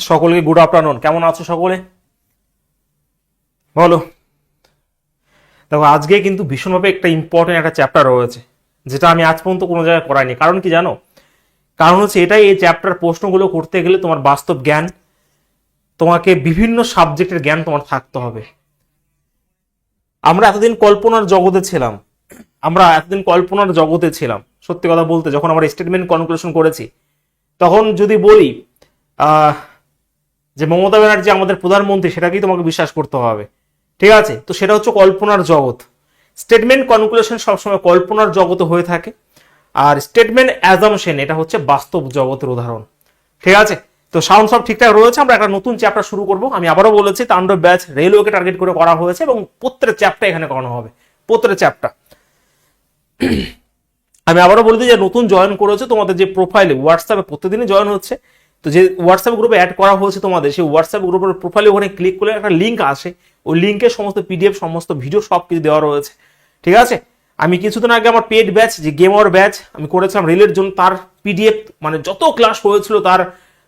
সকলকে good afternoon. কেমন আছো সকলে? বলো। দেখো, আজকে কিন্তু ভীষণভাবে একটা ইম্পর্টেন্ট একটা চ্যাপ্টার রয়েছে, যেটা আমি আজ পর্যন্ত কোনো জায়গায় করাইনি। কারণ কি জানো? কারণ হচ্ছে এটাই, এই চ্যাপ্টার প্রশ্নগুলো করতে গেলে তোমার বাস্তব জ্ঞান, তোমাকে বিভিন্ন সাবজেক্টের জ্ঞান তোমার থাকতে হবে। আমরা এতদিন কল্পনার জগতে ছিলাম, সত্যি কথা বলতে যখন আমরা স্টেটমেন্ট কনক্লুশন করেছি, তখন যদি বলি যে মমতা ব্যানার্জি আমাদের প্রধানমন্ত্রী, সেটাকেই তোমাকে বিশ্বাস করতে হবে। ঠিক আছে? তো সেটা হচ্ছে কল্পনার জগৎ। স্টেটমেন্ট কনক্লুশন সবসময় কল্পনার জগতে হয়ে থাকে, আর স্টেটমেন্ট অ্যাজাম্পশন এটা হচ্ছে বাস্তব জগতের উদাহরণ। ঠিক আছে? তো সাউন্ড সব ঠিকঠাক রয়েছে। আমরা একটা নতুন চ্যাপ্টার শুরু করব। আমি আবারও বলেছি, তাণ্ডব ব্যাচ রেলওয়েকে টার্গেট করে করা হয়েছে এবং প্রত্যেক চ্যাপ্টার এখানে করানো হবে। প্রত্যেক চ্যাপ্টার আমি আবারও বলে দিই, যে নতুন জয়েন করেছে তোমাদের যে প্রোফাইলে হোয়াটসঅ্যাপে প্রতিদিনই জয়েন হচ্ছে, তো যে হোয়াটসঅ্যাপ গ্রুপে অ্যাড করা হয়েছে তোমাদের, সেই হোয়াটসঅ্যাপ গ্রুপের প্রোফাইলে ওখানে ক্লিক করলে একটা লিঙ্ক আসে। ওই লিঙ্কে সমস্ত পিডিএফ, সমস্ত ভিডিও সব কিছু দেওয়া রয়েছে। ঠিক আছে? আমি কিছুদিন আগে আমার পেড ব্যাচ, যে গেমার ব্যাচ আমি করেছিলাম রেলের জন্য, তার পিডিএফ মানে যত ক্লাস হয়েছিল তার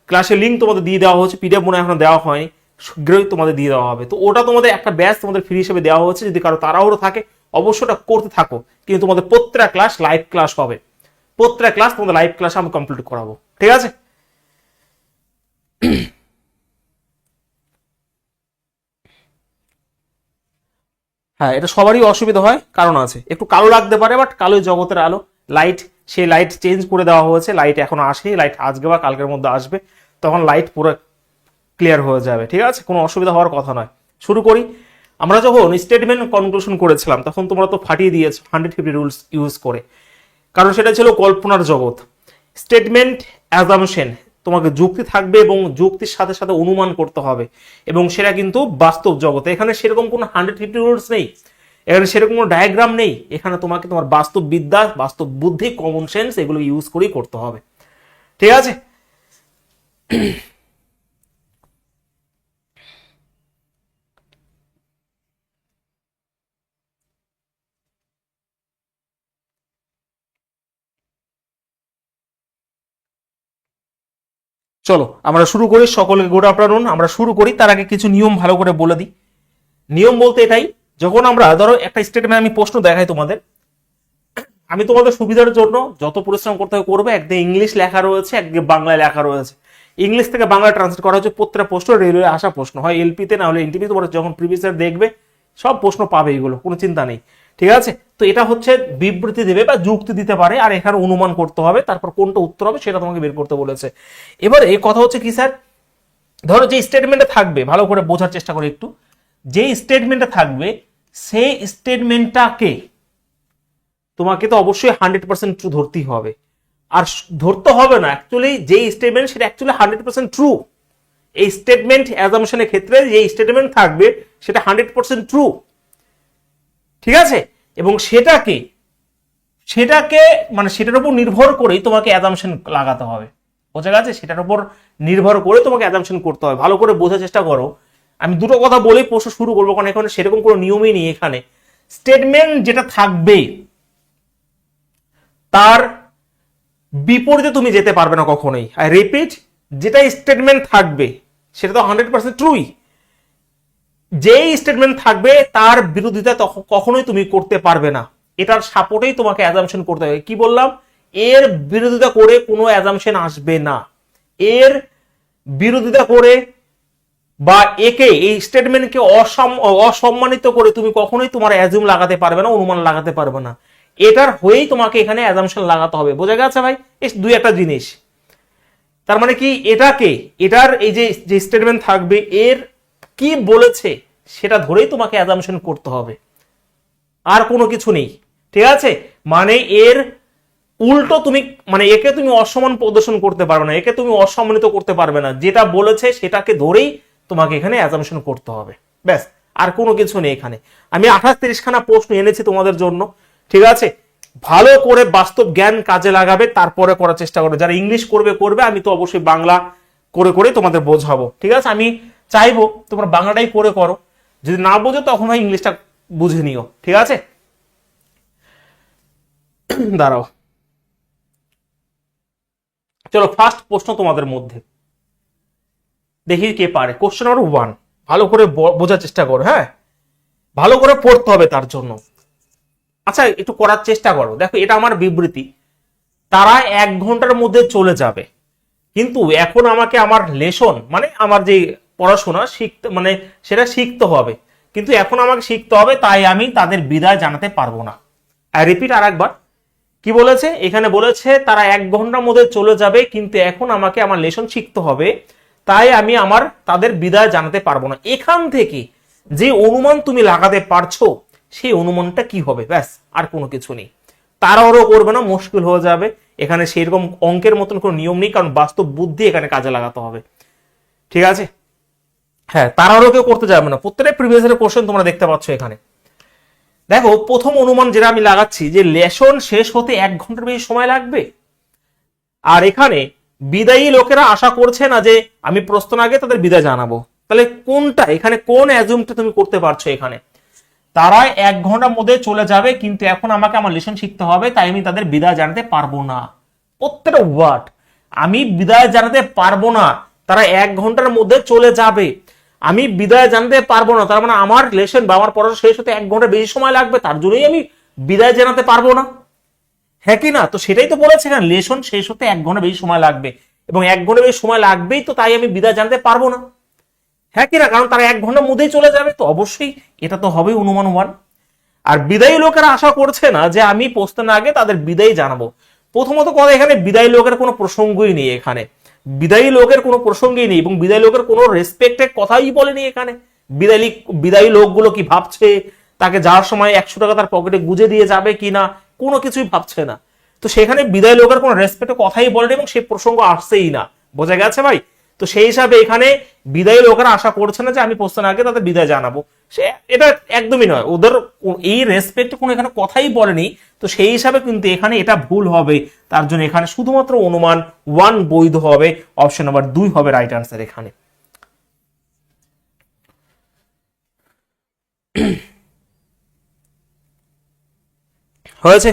ক্লাসের লিঙ্ক তোমাদের দিয়ে দেওয়া হচ্ছে। পিডিএফ মনে এখন দেওয়া হয়নি, শীঘ্রই তোমাদের দিয়ে দেওয়া হবে। তো ওটা তোমাদের একটা ব্যাচ তোমাদের ফ্রি হিসেবে দেওয়া হচ্ছে। যদি কারো তাড়াহুড়ো থাকে অবশ্যই ওটা করতে থাকো, কিন্তু তোমাদের প্রত্যেকটা ক্লাস লাইভ ক্লাস হবে। প্রত্যেকটা ক্লাস তোমাদের লাইভ ক্লাস আমি কমপ্লিট করাবো। ঠিক আছে? হ্যাঁ, এটা সবারই অসুবিধা হয়, কারণ আছে, একটু কালো লাগতে পারে, বাট কালো জগতের আলো, লাইট, সেই লাইট চেঞ্জ করে দেওয়া হয়েছে। লাইট এখনো আসেনি, লাইট আজকে বা কালকের মধ্যে আসবে, তখন লাইট পুরো ক্লিয়ার হয়ে যাবে। ঠিক আছে? কোনো অসুবিধা হওয়ার কথা নয়। শুরু করি। আমরা যখন স্টেটমেন্ট কনক্লুশন করেছিলাম, তখন তোমরা তো ফাটিয়ে দিয়েছো 150 রুলস ইউজ করে, কারণ সেটা ছিল কল্পনার জগৎ। স্টেটমেন্ট অ্যাজাম্পশন, তোমাকে যুক্তি থাকবে এবং যুক্তির সাথে সাথে অনুমান করতে হবে, এবং সেটা কিন্তু বাস্তব জগতে। এখানে সেরকম কোনো 150 রুলস নেই, এখানে সেরকম কোনো ডায়াগ্রাম নেই। এখানে তোমাকে তোমার বাস্তব বিদ্যা, বাস্তব বুদ্ধি, কমন সেন্স এগুলো ইউজ করেই করতে হবে। ঠিক আছে? চলো আমরা শুরু করি। সকলকে গুড আফটারনুন। আমরা শুরু করি, তার আগে কিছু নিয়ম ভালো করে বলে দিই। নিয়ম বলতে এটাই, যখন আমরা ধরো একটা স্টেটমেন্ট আমি প্রশ্ন দেখাই তোমাদের, আমি তোমাদের সুবিধার জন্য যত পরিশ্রম করতে হবে করবে। একদিকে ইংলিশ লেখা রয়েছে, একদিকে বাংলায় লেখা রয়েছে। ইংলিশ থেকে বাংলা ট্রান্সলেট করা হচ্ছে। প্রত্যেকটা প্রশ্ন রেলওয়ে আসা প্রশ্ন, হয় এলপিতে না হলে এনটিপি। তোমরা যখন প্রিভিয়াস ইয়ার দেখবে সব প্রশ্ন পাবে, এগুলো কোনো চিন্তা নেই। ঠিক আছে? তো এটা হচ্ছে বিবৃতি দেবে বা যুক্তি দিতে পারে, আর এখানে অনুমান করতে হবে, তারপর কোনটা উত্তর হবে সেটা তোমাকে বের করতে বলেছে। এবার এই কথা হচ্ছে কি স্যার, ধরো যে স্টেটমেন্টে থাকবে, ভালো করে বোঝার চেষ্টা করে একটু, যে স্টেটমেন্টে থাকবে সেই স্টেটমেন্টটাকে তোমাকে তো অবশ্যই 100% ট্রু ধরতেই হবে। আর ধরতে হবে না, অ্যাকচুয়ালি যে স্টেটমেন্ট সেটা অ্যাকচুয়ালি 100% ট্রু। এই স্টেটমেন্ট অ্যাজাম্পশনের ক্ষেত্রে যে স্টেটমেন্ট থাকবে সেটা 100% ট্রু। ঠিক আছে? এবং সেটাকে সেটাকে মানে সেটার উপর নির্ভর করেই তোমাকে অ্যাজাম্পশন লাগাতে হবে। বোঝা গেছে? সেটার উপর নির্ভর করে তোমাকে অ্যাজাম্পশন করতে হবে। ভালো করে বোঝার চেষ্টা করো। আমি দুটো কথা বলেই প্রশ্ন শুরু করবো, কারণ এখানে সেরকম কোনো নিয়মই নেই। এখানে স্টেটমেন্ট যেটা থাকবে তার বিপরীতে তুমি যেতে পারবে না কখনোই। আই রিপিট, যেটা স্টেটমেন্ট থাকবে সেটা তো 100% ট্রুই। যেই স্টেটমেন্ট থাকবে তার বিরোধিতা কখনোই তুমি করতে পারবে না। এটার সাপোর্টেই তোমাকে অ্যাজাম্পশন করতে হবে। কি বললাম? এর বিরোধিতা করে কোনো অ্যাজাম্পশন আসবে না। এর বিরোধিতা করে বা একে, এই স্টেটমেন্টকে অসম্মানিত করে তুমি কখনোই তোমার অ্যাজুম লাগাতে পারবে না, অনুমান লাগাতে পারবে না। এটার হয়েই তোমাকে এখানে অ্যাজাম্পশন লাগাতে হবে। বোঝা গেছে ভাই? এই দুই একটা জিনিস। তার মানে কি, এটার এই যে স্টেটমেন্ট থাকবে এর কি বলেছে সেটা ধরেই তোমাকে অ্যাজাম্পশন করতে হবে, আর কোনো কিছু নেই। ঠিক আছে? মানে এর উল্টো তুমি, মানে একে তুমি অসম্মান প্রদর্শন করতে পারবে না, একে তুমি অসম্মানিত করতে পারবে না। যেটা বলেছে সেটাকে ধরেই তোমাকে এখানে অ্যাজাম্পশন করতে হবে, ব্যাস, আর কোনো কিছু নেই এখানে। আমি 28-30 খানা প্রশ্ন এনেছি তোমাদের জন্য, ঠিক আছে? ভালো করে বাস্তব জ্ঞান কাজে লাগাবে, তারপরে করার চেষ্টা করবে। যারা ইংলিশ করবে করবে, আমি তো অবশ্যই বাংলা করে করে তোমাদের বোঝাবো, ঠিক আছে? আমি চাইবো তোমরা বাংলাটাই করে করো, যদি না বোঝো তখন হয় ইংলিশটা বুঝে নিও, ঠিক আছে? দাঁড়াও, চলো ফার্স্ট প্রশ্ন তোমাদের মধ্যে দেখি কে পারে। কোশ্চেন নাম্বার 1, ভালো করে বোঝার চেষ্টা করো, হ্যাঁ, ভালো করে পড়তে হবে তার জন্য। আচ্ছা, একটু করার চেষ্টা করো। দেখো, এটা আমার বিবৃতি, তারা 1 ঘন্টার মধ্যে চলে যাবে, কিন্তু এখন আমাকে আমার লেসন মানে আমার যে পড়াশোনা শিখতে মানে সেটা শিখতে হবে, কিন্তু এখন আমাকে শিখতে হবে, তাই আমি তাদের বিদায় জানাতে পারবো না। আই রিপিট আর একবার, কি বলেছে এখানে? বলেছে তারা 1 ঘন্টার মধ্যে চলে যাবে, কিন্তু এখন আমাকে আমার লেসন শিখতে হবে, তাই আমি তাদের বিদায় জানাতে পারবো না। এখান থেকে যে অনুমান তুমি লাগাতে পারছো, সেই অনুমানটা কি হবে? ব্যাস, আর কোনো কিছু নেই। তাড়াহুড়ো করবে না, মুশকিল হয়ে যাবে। এখানে সেরকম অঙ্কের মতন কোনো নিয়ম নেই, কারণ বাস্তব বুদ্ধি এখানে কাজে লাগাতে হবে, ঠিক আছে? হ্যাঁ, তাড়াহুড়ো কেউ করতে যাবে না। প্রত্যেকটা প্রিভিয়াস ইয়ারের কোশ্চেন তোমরা দেখতে পাচ্ছ এখানে। দেখো, প্রথম অনুমান যেটা আমি লাগাচ্ছি, যে লেসন শেষ হতে 1 ঘন্টার বেশি সময় লাগবে, আর এখানে বিদায়ী লোকেরা আশা করছে না যে আমি প্রশ্ন আগে তাদের বিদায় জানাবো। তাহলে কোনটা এখানে, কোন অ্যাজুমটা তুমি করতে পারছো? এখানে তারা 1 ঘন্টার মধ্যে চলে যাবে, কিন্তু এখন আমাকে আমার লেসন শিখতে হবে, তাই আমি তাদের বিদায় জানাতে পারবো না। প্রত্যেকটা ওয়ার্ড, আমি বিদায় জানাতে পারবো না, তারা 1 ঘন্টার মধ্যে চলে যাবে, আমি বিদায় জানাতে পারবো না, তার মানে আমার লেসন বা আমার পড়াশোনা শেষ হতে 1 ঘন্টা বেশি সময় লাগবে, তার জন্যই আমি বিদায় জানাতে পারবো না, হ্যাঁ কি না? তো সেটাই তো বলেছে এখানে, লেসন শেষ হতে 1 ঘন্টা বেশি সময় লাগবে, এবং 1 ঘন্টা বেশি সময় লাগবেই, তো তাই আমি বিদায় জানাতে পারবো না, হ্যাঁ কি না? কারণ তারা 1 ঘন্টার মধ্যেই চলে যাবে, তো অবশ্যই এটা তো হবে অনুমান 1। আর বিদায়ী লোকেরা আশা করছে না যে আমি পৌঁছতে না আগে তাদের বিদায় জানাবো। প্রথমত কথা, এখানে বিদায়ী লোকের কোনো প্রসঙ্গই নেই, এখানে বিদায়ী লোকের কোনো প্রসঙ্গই নেই, এবং বিদায়ী লোকের কোনো রেসপেক্টের কথাই বলেনি এখানে। বিদায়ী লোকগুলো কি ভাবছে, তাকে যাওয়ার সময় 100 টাকা তার পকেটে গুজে দিয়ে যাবে কিনা, কোনো কিছুই ভাবছে না। তো সেখানে বিদায়ী লোকের কোনো রেসপেক্টের কথাই বলেনি, এবং সেই প্রসঙ্গ আসছেই না। বোঝা গেছে ভাই? তো সেই হিসাবে এখানে বিদায়ী লোকেরা আশা করছে না যে আমি পৌঁছানোর আগে তাদের বিদায় জানাবো, সে এটা একদমই নয়, ওদের এই রেসপেক্ট কোনো এখানে কথাই বলেনি। তো সেই হিসাবে কিন্তু এখানে এটা ভুল হবে, তার জন্য এখানে শুধুমাত্র অনুমান 1 বৈধ হবে, অপশন নাম্বার 2 হবে রাইট আনসার এখানে। হয়েছে?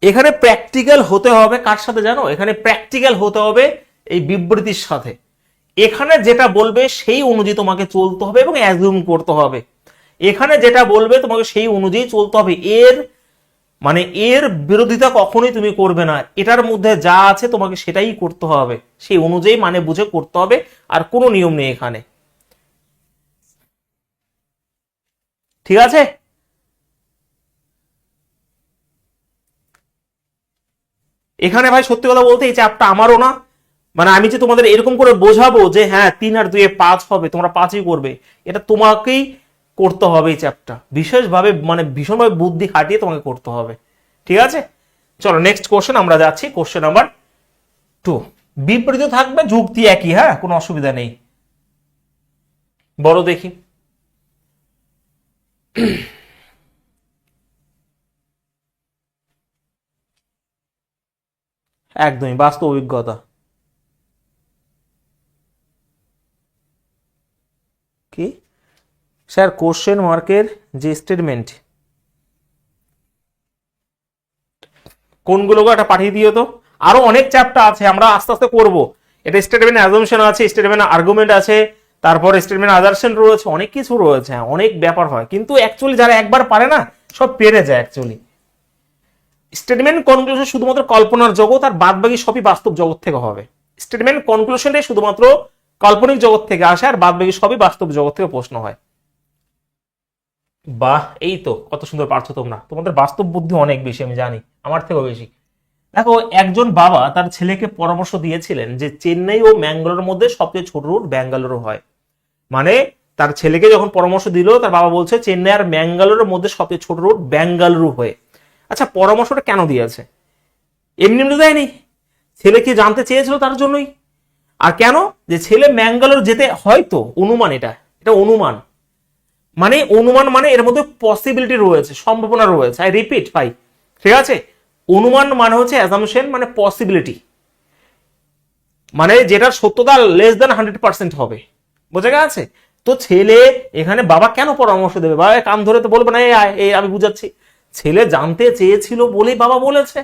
এখানে প্র্যাকটিক্যাল হতে হবে কার সাথে জানো? এখানে প্র্যাকটিক্যাল হতে হবে এই বিবৃতির সাথে। এখানে যেটা বলবে সেই অনুযায়ী তোমাকে চলতে হবে এবং অ্যাজুম করতে হবে। এখানে যেটা বলবে তোমাকে সেই অনুযায়ী চলতে হবে, এর বিরোধিতা কখনোই তুমি করবে না। এটার মধ্যে যা আছে তোমাকে সেটাই করতে হবে, সেই অনুযায়ী মানে বুঝে করতে হবে, আর কোনো নিয়ম নেই এখানে, ঠিক আছে? এখানে ভাই সত্যি কথা বলতে এই চ্যাপ্টার আমারও না, মানে আমি যে তোমাদের এরকম করে বোঝাবো যে হ্যাঁ 3 আর 2 5 হবে, তোমরা 5ই করবে, এটা তোমাকেই করতে হবে। এই চ্যাপ্টার বিশেষভাবে মানে ভীষণভাবে বুদ্ধি খাটিয়ে তোমাকে করতে হবে, ঠিক আছে? চলো নেক্সট কোশ্চেন আমরা যাচ্ছি, কোশ্চেন নাম্বার 2। বিপরীত থাকবে, যুক্তি একই, হ্যাঁ, কোনো অসুবিধা নেই। বড় দেখি, একদমই বাস্তব অভিজ্ঞতা। কি স্যার, কোশ্চেন মার্কের যে স্টেটমেন্ট কোনগুলো একটা পাঠিয়ে দিও তো। আরো অনেক চ্যাপ্টার আছে, আমরা আস্তে আস্তে করব। এটা স্টেটমেন্ট অ্যাজাম্পশন আছে, স্টেটমেন্ট আর্গুমেন্ট আছে, তারপর স্টেটমেন্ট আদারশন রয়েছে, অনেক কিছু রয়েছে, অনেক ব্যাপার হয়। কিন্তু অ্যাকচুয়ালি যারা একবার পারে না, সব পেরে যায় অ্যাকচুয়ালি। স্টেটমেন্ট কনক্লুশন শুধুমাত্র কল্পনার জগৎ, আর বাদ বাকি সবই বাস্তব জগৎ থেকে হবে। স্টেটমেন্ট কনক্লুশনটাই শুধুমাত্র কাল্পনিক জগৎ থেকে আসে, আর বাদ বাকি সবই বাস্তব জগৎ থেকে প্রশ্ন হয়। বাহ, এই তো কত সুন্দর পারছো তোমরা, তোমাদের বাস্তব বুদ্ধি অনেক বেশি, আমি জানি, আমার থেকেও বেশি। দেখো, একজন বাবা তার ছেলেকে পরামর্শ দিয়েছিলেন যে চেন্নাই ও ম্যাঙ্গালোরের মধ্যে সবচেয়ে ছোট রুট ব্যাঙ্গালোর হয়। মানে তার ছেলেকে যখন পরামর্শ দিল, তার বাবা বলছে চেন্নাই আর ম্যাঙ্গালোরের মধ্যে সবচেয়ে ছোট রুট বেঙ্গালুরু হয়ে। আচ্ছা, পরামর্শটা কেন দিয়েছে? এমনি এমনি দেয়নি, ছেলে কি জানতে চেয়েছিল তার জন্যই। আর কেন? যে ছেলে ম্যাঙ্গালোর যেতে হয়তো, অনুমান, এটা এটা অনুমান, মানে অনুমান মানে এর মধ্যে পসিবিলিটি রয়েছে, সম্ভাবনা রয়েছে। আই রিপিট ভাই, ঠিক আছে? অনুমান মানে হচ্ছে অ্যাজাম্পশন, মানে পসিবিলিটি, মানে যেটার সত্যতা লেস দেন 100% হবে। বোঝা গেছে? তো ছেলে এখানে, বাবা কেন পরামর্শ দেবে? বাবা কান ধরে তো বলবে না এই আমি বুঝাচ্ছি। ছেলে জানতে চেয়েছিল বলেই বাবা বলেছে,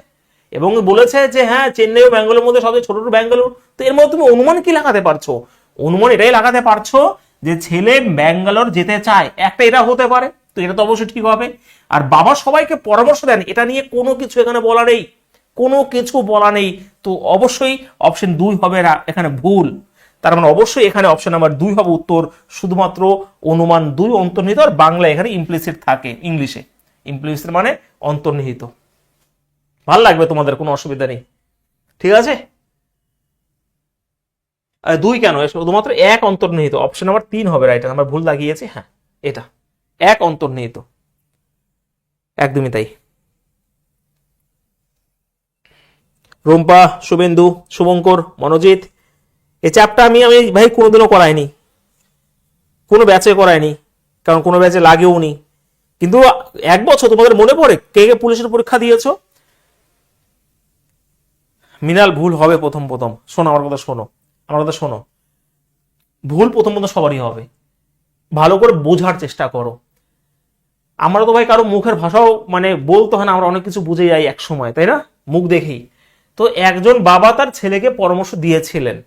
এবং বলেছে যে হ্যাঁ চেন্নাই ও ব্যাঙ্গালোর মধ্যে সবচেয়ে ছোট ব্যাঙ্গালোর। তো এর মধ্যে তুমি অনুমান কি লাগাতে পারছো? অনুমান এটাই লাগাতে পারছো যে ছেলে ব্যাঙ্গালোর যেতে চায়, একটা এটা হতে পারে, তো এটা তো অবশ্যই ঠিক হবে। আর বাবা সবাইকে পরামর্শ দেন, এটা নিয়ে কোনো কিছু এখানে বলা নেই, কোনো কিছু বলা নেই। তো অবশ্যই অপশন 2 হবে এখানে ভুল। তার মানে অবশ্যই এখানে অপশন নাম্বার 2 হবে উত্তর। শুধুমাত্র অনুমান 2 অন্তর্নিহিত, আর বাংলা এখানে ইমপ্লিসিট থাকে, ইংলিশে ইমপ্লিসিট মানে অন্তর্নিহিত। ভাল লাগবে তোমাদের, কোনো অসুবিধা নেই, ঠিক আছে? 2 কেন, শুধুমাত্র 1 অন্তর্নিহিত। অপশন নাম্বার 3 হবে রাইট, আমরা ভুল লাগিয়েছি, হ্যাঁ এটা 1 অন্তর্নিহিত, একদমই তাই। রুম্পা, শুভেন্দু, শুভঙ্কর, মনোজিৎ, এই চ্যাপটা আমি আমি ভাই কোনোদিনও করাইনি, কোনো ব্যাচে করায়নি, কারণ কোনো ব্যাচে লাগেও নি। কিন্তু 1 বছর তোমাদের মনে পড়ে কে কে পুলিশের পরীক্ষা দিয়েছো? মিনাল, ভুল হবে প্রথম প্রথম, শোনো আমার কথা, শোনো আমার কথা শোনো। ভুল প্রথম প্রথম সবারই হবে, ভালো করে বোঝার চেষ্টা করো। আমরা তো ভাই কারো মুখের ভাষাও মানে বলতে হয় না, আমরা অনেক কিছু বুঝে যাই এক সময়, তাই না? মুখ দেখেই। তো একজন বাবা তার ছেলেকে পরামর্শ দিয়েছিলেন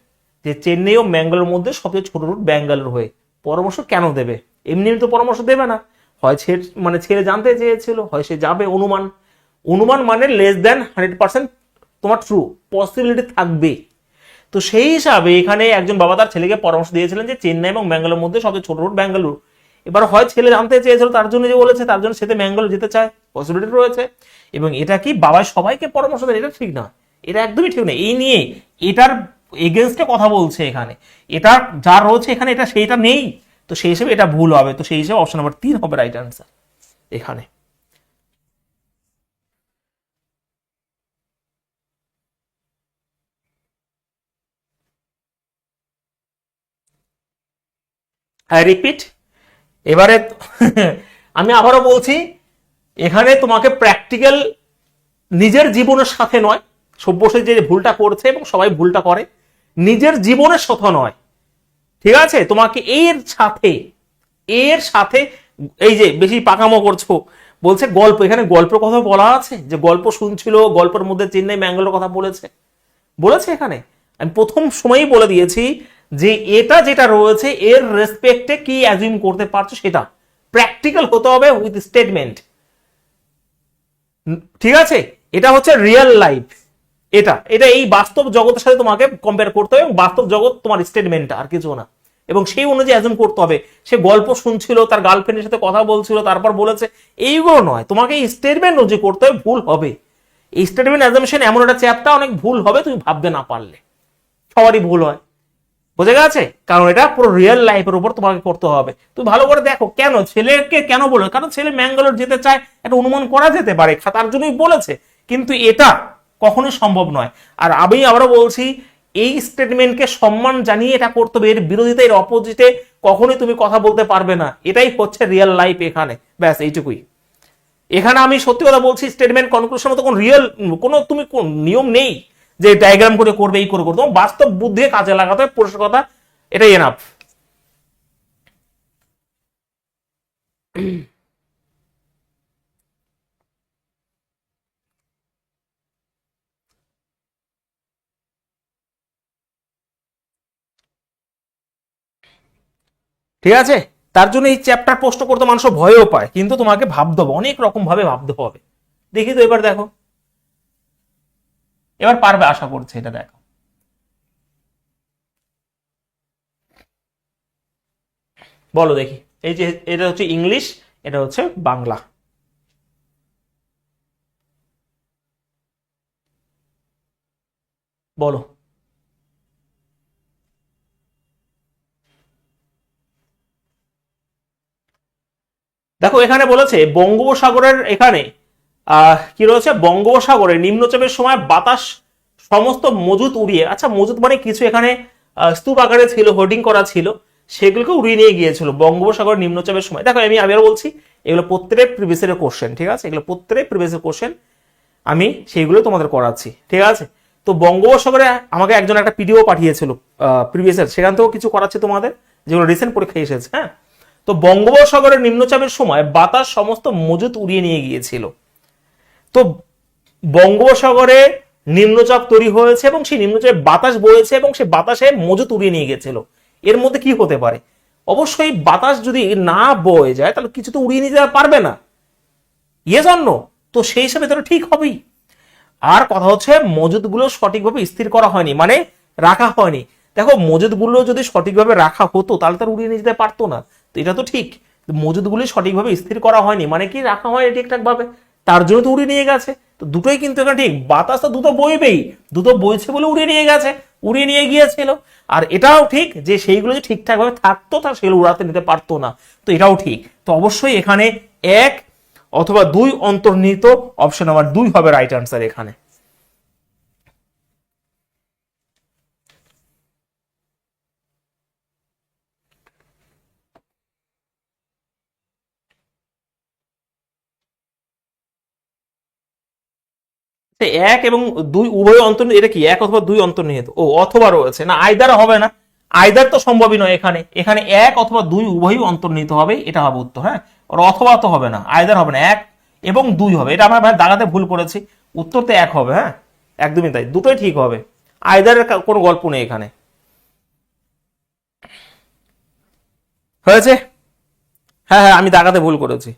যে চেন্নাই ও ম্যাঙ্গালোর মধ্যে সবচেয়ে ছোট রুট ব্যাঙ্গালোর হয়ে। পরামর্শ কেন দেবে? এমনি তো পরামর্শ দেবে না, হয় মানে ছেলে জানতে চেয়েছিল, হয় সে যাবে, অনুমান। অনুমান মানে লেস দেন 100% তোমার ট্রু, পসিবিলিটি থাকবে। তো সেই হিসাবে এখানে একজন বাবা তার ছেলেকে পরামর্শ দিয়েছিলেন যে চেন্নাই এবং ব্যাঙ্গালোর মধ্যে সবচেয়ে ছোট রুট ব্যাঙ্গালোর। এবার হয় ছেলে জানতে চেয়েছিল তার জন্য যে বলেছে, তার জন্য সেতে ম্যাঙ্গালোর যেতে চায়, পসিবিলিটি রয়েছে। এবং এটা কি বাবা সবাইকে পরামর্শ দেন? এটা ঠিক না, এটা একদমই ঠিক না। এই নিয়ে এটার এগেনস্টে কথা বলছে এখানে, এটা যা রয়েছে এখানে এটা সেইটা নেই। তো সেই হিসেবে এটা ভুল হবে। তো সেই হিসেবে অপশন নাম্বার 3 হবে রাইট অ্যান্সার এখানে। আই রিপিট, এবারে আমি আবারও বলছি, এখানে তোমাকে প্র্যাকটিক্যাল, নিজের জীবনের সাথে নয়, সব্যসাচী যে ভুলটা করছে এবং সবাই ভুলটা করে, নিজের জীবনের সাথে নয়, ঠিক আছে? তোমাকে এর সাথে এই যে বেশি পাকামো করছো, বলছে গল্প, এখানে গল্পের কথা বলা আছে যে গল্প শুনছিল, গল্পের মধ্যে চেন্নাই ম্যাঙ্গালোর কথা বলেছে, বলেছে এখানে। আমি প্রথম সময়ই বলে দিয়েছি যে এটা যেটা রয়েছে এর রেসপেক্টে কি অ্যাজিউম করতে পারছো, সেটা প্র্যাকটিক্যাল হতে হবে উইথ স্টেটমেন্ট, ঠিক আছে? এটা হচ্ছে রিয়েল লাইফ, এটা এটা এই বাস্তব জগতের সাথে তোমাকে কম্পেয়ার করতে হবে, এবং বাস্তব জগৎ তোমার স্টেটমেন্টটা, আর কিছু না। এবং সেই অনুযায়ী অ্যাজুম করতে হবে সে গল্প শুনছিল, তার গার্লফ্রেন্ডের সাথে কথা বলছিল, তারপর বলেছে, এইগুলো নয়। তোমাকে এই স্টেটমেন্ট অনুযায়ী করতে হবে, ভুল হবে। এই স্টেটমেন্ট অ্যাজাম্পশন এমন একটা চ্যাপ্টার, অনেক ভুল হবে তুমি ভাবতে না পারলে, সবারই ভুল হয়, বোঝা গেছে? কারণ এটা পুরো রিয়েল লাইফের উপর তোমাকে করতে হবে। তুমি ভালো করে দেখো কেন ছেলেকে কেন বলো, কারণ ছেলে ম্যাঙ্গালোর যেতে চায়, একটা অনুমান করা যেতে পারে, তার জন্যই বলেছে। কিন্তু এটা কখনোই সম্ভব নয়। আর আমি আবারও বলছি, এই স্টেটমেন্টকে সম্মান জানিয়ে এটা করতে হবে, এর বিরোধিতা, এর অপোজিটে কখনোই তুমি কথা বলতে পারবে না। এটাই হচ্ছে রিয়েল লাইফ এখানে, ব্যাস এইটুকুই। এখানে আমি সত্যি কথা বলছি, স্টেটমেন্ট কনক্লুশন মতো কোন রিয়েল কোন তুমি কোন নিয়ম নেই যে ডায়াগ্রাম করে করবে, এই করে করবে। তোমার বাস্তব বুদ্ধি কাজে লাগাতে হবে, পরিষ্কার কথা, এটাই এনাফ। ঠিক আছে? তার জন্য এই চ্যাপ্টার প্রশ্ন করতে মানুষ ভয়ও পায়, কিন্তু তোমাকে ভাবতে হবে, অনেক রকম ভাবে ভাবতে হবে। দেখি তো এবার দেখো, এবার পারবে আশা করছে, এটা দেখো। বলো দেখি, এই যে এটা হচ্ছে ইংলিশ, এটা হচ্ছে বাংলা। বলো। দেখো এখানে বলেছে বঙ্গোপসাগরের এখানে কি রয়েছে, বঙ্গোপসাগরে নিম্নচাপের সময় বাতাস সমস্ত মজুত উড়িয়ে, আচ্ছা মজুত মানে কিছু এখানে স্তূপ আকারে ছিল, হোর্ডিং করা ছিল, সেগুলোকে উড়িয়ে নিয়ে গিয়েছিল বঙ্গোপসাগর নিম্নচাপের সময়। দেখো আমি আবার বলছি, এগুলো প্রত্যেক প্রিভিয়াস ইয়ারের কোশ্চেন, ঠিক আছে, এগুলো প্রত্যেক প্রিভিয়াস ইয়ার কোশ্চেন, আমি সেইগুলো তোমাদের করাচ্ছি, ঠিক আছে। তো বঙ্গোপসাগরে আমাকে একজন একটা পিডিও পাঠিয়েছিল প্রিভিয়াস ইয়ার, সেখান থেকেও কিছু করাচ্ছে তোমাদের, যেগুলো রিসেন্ট পরীক্ষায় এসেছে। হ্যাঁ, তো বঙ্গোপসাগরের নিম্নচাপের সময় বাতাস সমস্ত মজুত উড়িয়ে নিয়ে গিয়েছিল। তো বঙ্গোপসাগরে নিম্নচাপ তৈরি হয়েছে এবং সেই নিম্নচাপে বাতাস বয়েছে এবং সেই বাতাসে মজুত উড়িয়ে নিয়ে গেছিল। এর মধ্যে কি হতে পারে? অবশ্যই বাতাস যদি না বয়ে যায় তাহলে কিছু তো উড়িয়ে নিয়ে যেতে পারবে না, ইয়েস অর নো? তো সেই হিসাবে তাহলে ঠিক হবেই। আর কথা হচ্ছে মজুদগুলো সঠিকভাবে স্থির করা হয়নি, মানে রাখা হয়নি। দেখো মজুদগুলো যদি সঠিকভাবে রাখা হতো তাহলে তার উড়িয়ে নিয়ে যেতে পারতো না, তো এটা তো ঠিক। মজুদগুলি সঠিকভাবে স্থির করা হয়নি মানে কি, রাখা হয়নি ঠিকঠাক ভাবে, তার জন্য তো উড়িয়ে নিয়ে গেছে। তো দুটোই কিন্তু এখানে ঠিক, বাতাস তো দুটো বইবেই, দুটো বইছে বলে উড়িয়ে নিয়ে গেছে, উড়িয়ে নিয়ে গিয়েছিল। আর এটাও ঠিক যে সেইগুলো যে ঠিকঠাক ভাবে থাকতো তা সেগুলো উড়াতে নিতে পারতো না, তো এটাও ঠিক। তো অবশ্যই এখানে 1 অথবা 2 অন্তর্নিহিত, অপশন নাম্বার 2 হবে রাইট আনসার এখানে। এক এবং দুই উভয় অন্তর্নিহিত, এটা কি 1 অথবা 2 অন্তর্নিহিত? ও অথবা রয়েছে না, আইদার হবে না, আইদার তো সম্ভবই নয় এখানে, এখানে 1 অথবা 2 উভয়ই অন্তর্নিহিত হবে, এটা হবে উত্তর। হ্যাঁ, অথবা তো হবে না, আইদার হবে না, 1 এবং 2 হবে। এটা আমার ভাই দাগাতে ভুল করেছি, উত্তর তো 1 হবে। হ্যাঁ, একদমই তাই, দুটোই ঠিক হবে, আইদারের কোনো গল্প নেই এখানে। হয়েছে? হ্যাঁ হ্যাঁ, আমি দাগাতে ভুল করেছি,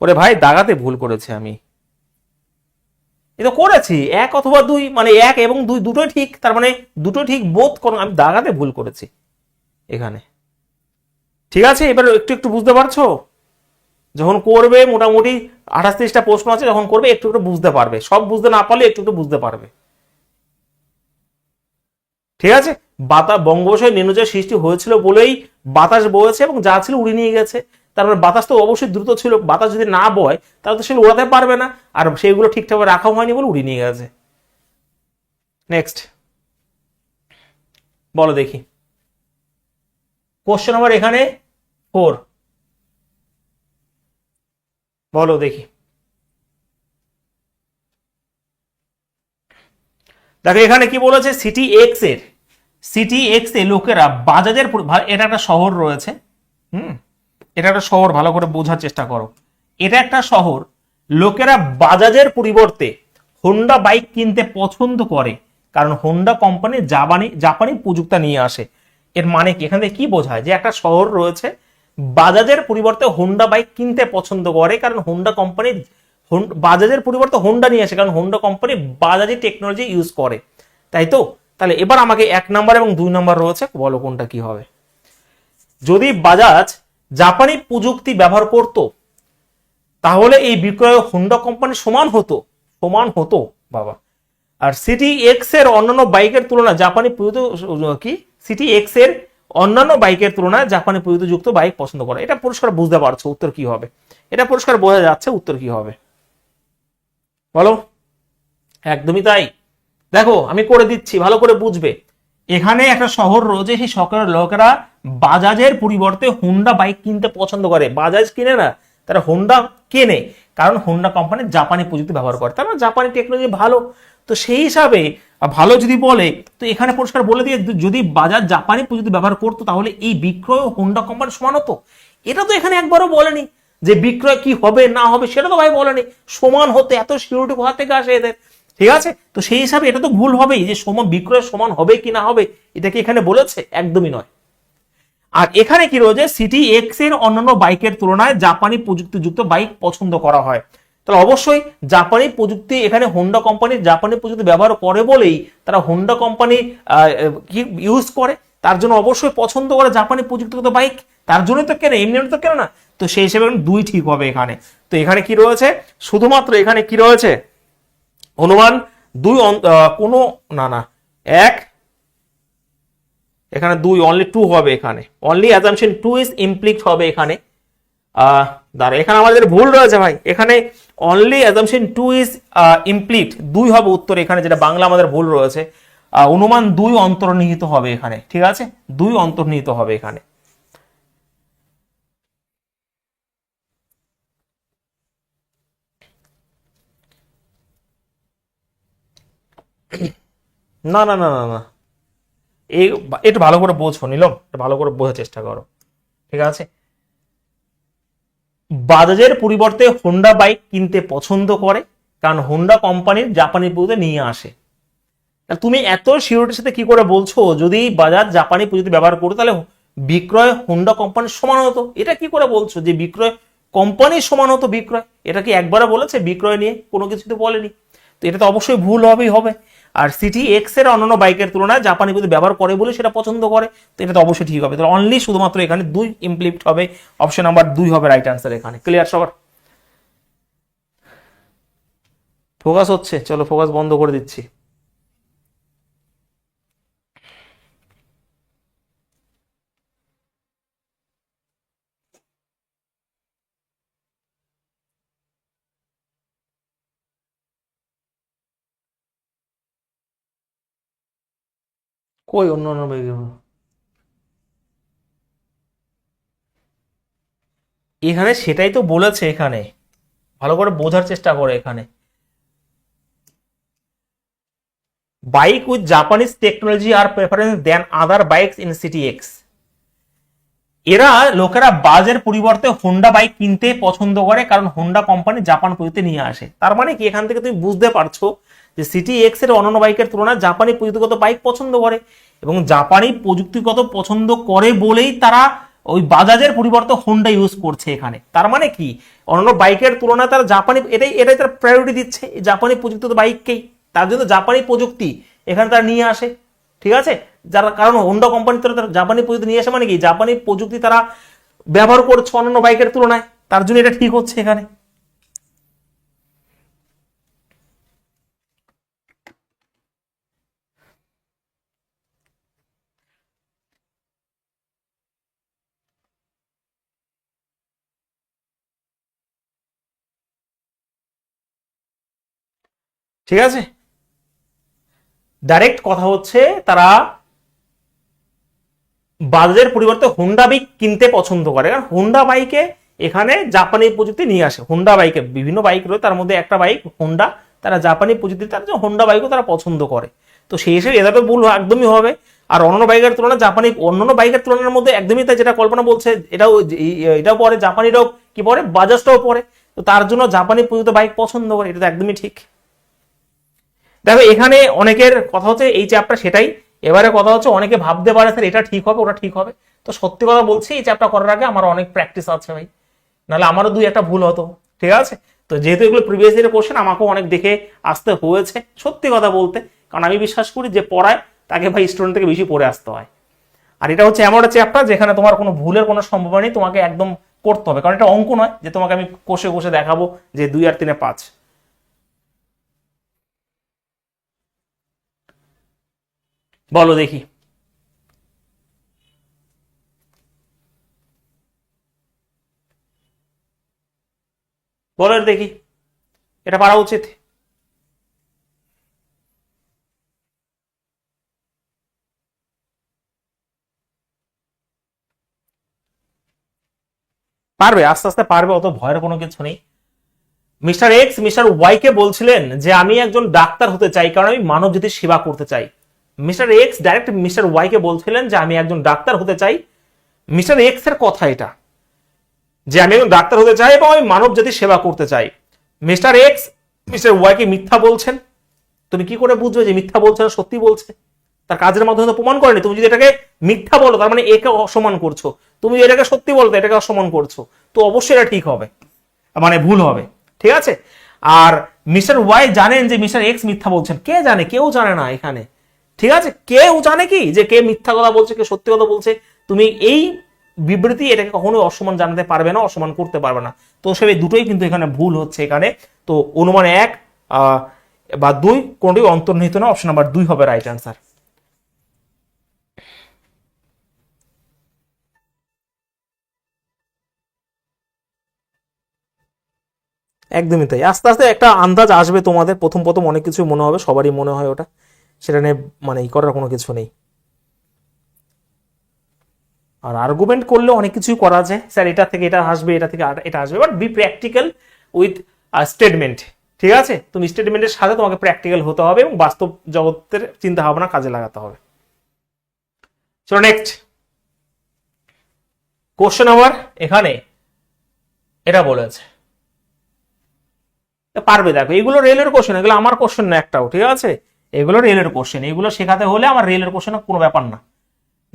ওরে ভাই দাগাতে ভুল করেছি আমি, এটা করেছি 1 অথবা 2, মানে 1 এবং 2 দুটোই ঠিক, তার মানে দুটোই ঠিক বোধ করুন, আমি দাগাতে ভুল করেছি এখানে। ঠিক আছে, এবার একটু একটু বুঝতে পারছো? যখন করবে মোটামুটি 28-30টা প্রশ্ন আছে, যখন করবে একটু একটু বুঝতে পারবে, সব বুঝতে না পারলে একটু একটু বুঝতে পারবে। ঠিক আছে, বঙ্গোপসাগরে নিম্নচাপ সৃষ্টি হয়েছিল বলেই বাতাস বয়েছে এবং যা ছিল উড়িয়ে নিয়ে গেছে। তারপরে বাতাস তো অবশ্যই দ্রুত ছিল, বাতাস যদি না বয় তাহলে তো সেগুলো উড়াতে পারবে না, আর সেইগুলো ঠিকঠাক রাখা হয়নি বলে উড়িয়ে নিয়ে গেছে। নেক্সট বলো দেখি, কোশ্চেন নাম্বার এখানে 4, বলো দেখি। দেখো এখানে কি বলেছে, সিটি এক্স এ লোকেরা বাজাজের, এটা একটা শহর রয়েছে, এটা একটা শহর, ভালো করে বোঝার চেষ্টা করো। এটা একটা শহর, লোকেরা বাজাজের পরিবর্তে হোন্ডা বাইক কিনতে পছন্দ করে, কারণ হোন্ডা কোম্পানি জাপানি প্রযুক্তি নিয়ে আসে। এর মানে কি, এখানে কি বোঝায়, যে একটা শহর রয়েছে, বাজাজের পরিবর্তে হোন্ডা বাইক কিনতে পছন্দ করে, কারণ হোন্ডা কোম্পানি বাজাজের পরিবর্তে হোন্ডা নিয়ে আসে, কারণ হোন্ডা কোম্পানি বাজাজি টেকনোলজি ইউজ করে, তাই তো? তাহলে এবার আমাকে 1 নাম্বার এবং 2 নাম্বার রয়েছে, বলো কোনটা কি হবে। যদি বাজাজ জাপানি প্রযুক্তি ব্যবহার করত তাহলে এই বিক্রয় হোন্ডা কোম্পানি সমান হতো বাবা। আর সিটি এক্স এর অন্যান্য বাইকের তুলনায় জাপানি প্রযুক্ত বাইক পছন্দ করে, এটা পরিষ্কার বুঝতে পারছো উত্তর কি হবে, এটা পরিষ্কার বোঝা যাচ্ছে উত্তর কি হবে, বলো। একদমই তাই, দেখো আমি করে দিচ্ছি, ভালো করে বুঝবে। এখানে একটা শহর রয়েছে, সেই শহরের লোকেরা বাজাজের পরিবর্তে হোন্ডা বাইক কিনতে পছন্দ করে, বাজাজ কিনে না, তারা হোন্ডা কেনে, কারণ হোন্ডা কোম্পানি জাপানি প্রযুক্তি ব্যবহার করে, তার মানে জাপানি টেকনোলজি ভালো। তো সেই হিসাবে ভালো যদি বলে, তো এখানে পরিষ্কার বলে দিয়ে, যদি বাজাজ জাপানি প্রযুক্তি ব্যবহার করতো তাহলে এই বিক্রয় হোন্ডা কোম্পানি সমান হতো। এটা তো এখানে একবারও বলেনি যে বিক্রয় কি হবে না হবে, সেটা তো ভাই বলেনি, সমান হতে, এত সিকিউরিটি কোথা থেকে আসে এদের? ঠিক আছে, তো সেই হিসাবে এটা তো ভুল হবেই, যে বিক্রয় সমান হবে কি না হবে, এটা কি এখানে বলেছে? একদমই নয়। আর এখানে কি রয়েছে, সিটি এক্স এর অন্যান্য বাইকের তুলনায় জাপানি প্রযুক্তিযুক্ত বাইক পছন্দ করা হয়, তাহলে অবশ্যই জাপানি প্রযুক্তি, এখানে হোন্ডা কোম্পানি জাপানি প্রযুক্তি ব্যবহার করে বলেই তারা হোন্ডা কোম্পানি ইউজ করে, তার জন্য অবশ্যই পছন্দ করে জাপানি প্রযুক্তিগত বাইক, তার জন্য তো কেনে, এমনি তো কেন না। তো সেই হিসেবে 2 ঠিক হবে এখানে। তো এখানে কি রয়েছে, শুধুমাত্র এখানে কি রয়েছে, অনুমান 2, কোনো না 1 এখানে 2 অনলি 2 হবে, এখানে অনলি অ্যাজাম্পশন 2 ইজ ইমপ্লিক্ট হবে এখানে। দাঁড়া, এখানে আমাদের ভুল রয়েছে ভাই, এখানে অনলি অ্যাজাম্পশন 2 ইজ ইমপ্লিক্ট 2 হবে উত্তর এখানে, যেটা বাংলা আমাদের ভুল রয়েছে। অনুমান 2 অন্তর্নিহিত হবে এখানে, ঠিক আছে, 2 অন্তর্নিহিত হবে এখানে। না না না না না, এই একটু ভালো করে বোঝো নিলম, একটু ভালো করে বোঝার চেষ্টা করো, ঠিক আছে। বাজাজের পরিবর্তে হোন্ডা বাইক কিনতে পছন্দ করে কারণ হোন্ডা কোম্পানির জাপানি প্রযুক্তি নিয়ে আসে। তুমি এত সিউরিটির সাথে কি করে বলছো যদি বাজাজ জাপানি প্রযুক্তি ব্যবহার করতো তাহলে বিক্রয় হোন্ডা কোম্পানির সমান হতো? এটা কি করে বলছো যে বিক্রয় কোম্পানির সমান হতো বিক্রয়? এটা কি একবারে বলেছে বিক্রয় নিয়ে? কোনো কিছু তো বলেনি। তো এটা তো অবশ্যই ভুল হবেই হবে। আর সিটি এক্স এর অন্যান্য বাইকের তুলনায় জাপানি প্রযুক্তি ব্যবহার করে বলে সেটা পছন্দ করে, তো এটা তো অবশ্যই ঠিক হবে। তো অনলি শুধুমাত্র এখানে 2 ইমপ্লিক্ট হবে, অপশন নাম্বার 2 হবে রাইট আনসার এখানে। ক্লিয়ার সবার? ফোকাস হচ্ছে? চলো ফোকাস বন্ধ করে দিচ্ছি। কই অন্য অন্য বাইকের? এখানে সেটাই তো বলেছে, এখানে ভালো করে বোঝার চেষ্টা করে। এখানে বাইক উইথ জাপানিজ টেকনোলজি আর preference than other bikes in city X. এরা লোকেরা বাজের পরিবর্তে হোন্ডা বাইক কিনতে পছন্দ করে কারণ হোন্ডা কোম্পানি জাপান প্রযুক্তি নিয়ে আসে। তার মানে কি এখান থেকে তুমি বুঝতে পারছো যে সিটি এক্স এর অন্যান্য বাইকের তুলনায় জাপানি প্রযুক্তিগত বাইক পছন্দ করে, এবং জাপানি প্রযুক্তিগত পছন্দ করে বলেই তারা ওই বাজাজের পরিবর্তে হোন্ডা ইউজ করছে এখানে। তার মানে কি অন্যান্য বাইকের তুলনায় তারা জাপানি, এটাই এটাই তারা প্রায়োরিটি দিচ্ছে জাপানি প্রযুক্তিগত বাইককেই, তার জন্য জাপানি প্রযুক্তি এখানে তারা নিয়ে আসে, ঠিক আছে। যারা কারণ হোন্ডা কোম্পানি তারা জাপানি প্রযুক্তি নিয়ে আসে মানে কি জাপানি প্রযুক্তি তারা ব্যবহার করছে অন্যান্য বাইকের তুলনায়, তার জন্য এটা ঠিক হচ্ছে এখানে। ঠিক আছে, ডাইরেক্ট কথা হচ্ছে তারা বাজাজের পরিবর্তে হোন্ডা বাইক কিনতে পছন্দ করে কারণ হোন্ডা বাইকে এখানে জাপানি প্রযুক্তি নিয়ে আসে। হোন্ডা বাইকে বিভিন্ন বাইক রয়েছে, তার মধ্যে একটা বাইক হোন্ডা, তারা জাপানি প্রযুক্তি, তার জন্য হোন্ডা বাইকও তারা পছন্দ করে। তো সেই হিসেবে এটা তো ভুল একদমই হবে। আর অন্যান্য বাইকের তুলনায় জাপানি, অন্যান্য বাইকের তুলনার মধ্যে একদমই তাই যেটা কল্পনা বলছে এটাও, এটাও পরে জাপানিরাও কি পরে বাজাজটাও পরে, তো তার জন্য জাপানি প্রযুক্তি বাইক পছন্দ করে, এটা তো একদমই ঠিক। দেখো এখানে অনেকের কথা হচ্ছে এই চ্যাপ্টার সেটাই, এবারে কথা হচ্ছে অনেকে ভাবতে পারে স্যার এটা ঠিক হবে ওটা ঠিক হবে। তো সত্যি কথা বলছি এই চ্যাপ্টার করার আগে আমার অনেক প্র্যাকটিস আছে ভাই, নাহলে আমারও 2-1টা ভুল হতো, ঠিক আছে। তো যেহেতু এগুলো প্রিভিয়াস ইয়ারের কোশ্চেন আমাকেও অনেক দেখে আসতে হয়েছে সত্যি কথা বলতে, কারণ আমি বিশ্বাস করি যে পড়ায় তাকে ভাই স্টুডেন্ট থেকে বেশি পড়ে আসতে হয়। আর এটা হচ্ছে এমন একটা চ্যাপ্টার যেখানে তোমার কোনো ভুলের কোনো সম্ভাবনা নেই, তোমাকে একদম করতে হবে, কারণ এটা অঙ্ক নয় যে তোমাকে আমি কষে কষে দেখাবো যে 2 আর 3-এ 5। বলো দেখি, বলো দেখি, এটা পারা উচিত? পারবে, আস্তে আস্তে পারবে, অত ভয়ের কোনো কিছু নেই। মিস্টার এক্স মিস্টার ওয়াই কে বলছিলেন যে আমি একজন ডাক্তার হতে চাই কারণ আমি মানব জাতির সেবা করতে চাই। Mister X direct mister Y কে বলছিলেন যে আমি একজন ডাক্তার হতে চাই, মিস্টার এক্স এর কথা এটা, যে আমি একজন ডাক্তার হতে চাই এবং আমি মানব জাতির সেবা করতে চাই। মিস্টার এক্স মিস্টার ওয়াই কে মিথ্যা বলছেন। তুমি কি করে বুঝবে যে মিথ্যা বলছে না সত্যি বলছে? তার কাজের মাধ্যমে তো প্রমাণ করেনি। তুমি যদি এটাকে মিথ্যা বলো তার মানে একে অসম্মান করছো, তুমি এটাকে সত্যি বলো এটাকে অসম্মান করছো, তো অবশ্যই এটা ঠিক হবে, মানে ভুল হবে, ঠিক আছে। আর মিস্টার ওয়াই জানেন যে মিস্টার এক্স মিথ্যা বলছেন? কে জানে? কেউ জানে না এখানে, ঠিক আছে। কেউ জানে কি যে কে মিথ্যা কথা বলছে কে সত্যি কথা বলছে? তুমি এই বিবৃতি এটাকে কখনোই অসম্মান জানাতে পারবে না, অসম্মান করতে পারবে না। তো সে দুটোই কিন্তু এখানে ভুল হচ্ছে এখানে। তো অনুমান 1 বা 2 কোনটি অন্তর্নিহিত না, অপশন নাম্বার 2 হবে রাইট আনসার। একদমই তাই, আস্তে আস্তে একটা আন্দাজ আসবে তোমাদের, প্রথম প্রথম অনেক কিছু মনে হবে, সবারই মনে হয় ওটা, সেটা নিয়ে মানে ই করার কোনো কিছু নেই। আর আর্গুমেন্ট করলে অনেক কিছুই করা যায়, স্যার এটা থেকে এটা আসবে, এটা থেকে এটা আসবে, but B practical with statement. ঠিক আছে, তুমি স্টেটমেন্টের সাথে তোমাকে প্র্যাকটিক্যাল হতে হবে এবং বাস্তব জগতের চিন্তা ভাবনা কাজে লাগাতে হবে। চলো নেক্সট কোশ্চেন। আমার এখানে এটা বলেছে, পারবে, দেখো এগুলো রেলের কোশ্চেন, এগুলো আমার কোশ্চেন না একটাও, ঠিক আছে, এগুলো রেলের কোশ্চেন, এগুলো শেখাতে হলে আমার রেলের কোশ্চেন কোনো ব্যাপার না,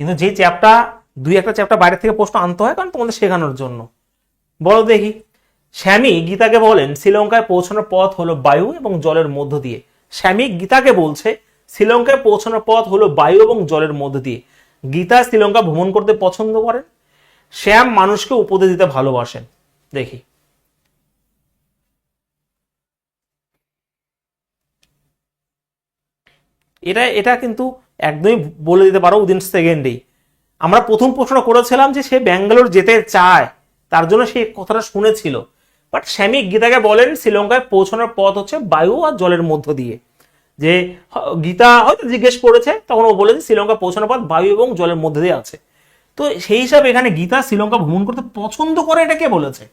কিন্তু যে চ্যাপ্টার দুই একটা চ্যাপ্টার বাইরে থেকে প্রশ্ন আনতে হয় কারণ তোমাদের শেখানোর জন্য। বলো দেখি, স্বামী গীতাকে বলেন শ্রীলঙ্কায় পৌঁছানোর পথ হলো বায়ু এবং জলের মধ্য দিয়ে। স্বামী গীতাকে বলছে শ্রীলঙ্কায় পৌঁছানোর পথ হলো বায়ু এবং জলের মধ্য দিয়ে। গীতা শ্রীলঙ্কা ভ্রমণ করতে পছন্দ করেন। শ্যাম মানুষকে উপদেশ দিতে ভালোবাসেন। দেখি, এটা এটা কিন্তু একদমই বলে দিতে পারো উইদিন সেকেন্ডেই। আমরা প্রথম প্রশ্ন করেছিলাম যে সে ব্যাঙ্গালোর যেতে চায়, তার জন্য সে কথাটা শুনেছিল, বাট স্বামী গীতাকে বলেন শ্রীলঙ্কায় পৌঁছানোর পথ হচ্ছে বায়ু আর জলের মধ্য দিয়ে। যে গীতা হয়তো জিজ্ঞেস করেছে, তখন ও বলেছে শ্রীলঙ্কা পৌঁছানোর পথ বায়ু এবং জলের মধ্যে দিয়ে আছে। তো সেই হিসাবে এখানে গীতা শ্রীলঙ্কা ভ্রমণ করতে পছন্দ করে, এটা কে বলেছে?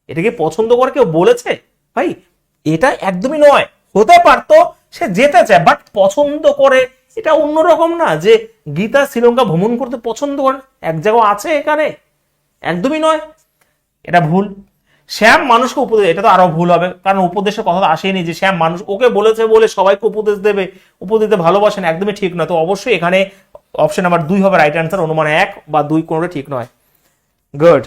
এটা কি পছন্দ করে কেউ বলেছে ভাই? এটা একদমই নয়। হতে পারতো সে যেতে চায়, বাট পছন্দ করে এটা অন্যরকম না যে গীতা শ্রীলঙ্কা ভ্রমণ করতে পছন্দ করে, এক জায়গা আছে এখানে, একদমই নয়, এটা ভুল। শ্যাম মানুষকে উপদেশ, এটা তো আরো ভুল হবে, কারণ উপদেশের কথা আসেনি যে শ্যাম মানুষ ওকে বলেছে বলে সবাইকে উপদেশ দেবে, উপদেশ দিতে ভালোবাসেন, একদমই ঠিক নয়। তো অবশ্যই এখানে অপশন নাম্বার 2 হবে রাইট অ্যান্সার, অনুমান 1 বা 2 কোনোটা ঠিক নয়। গুড।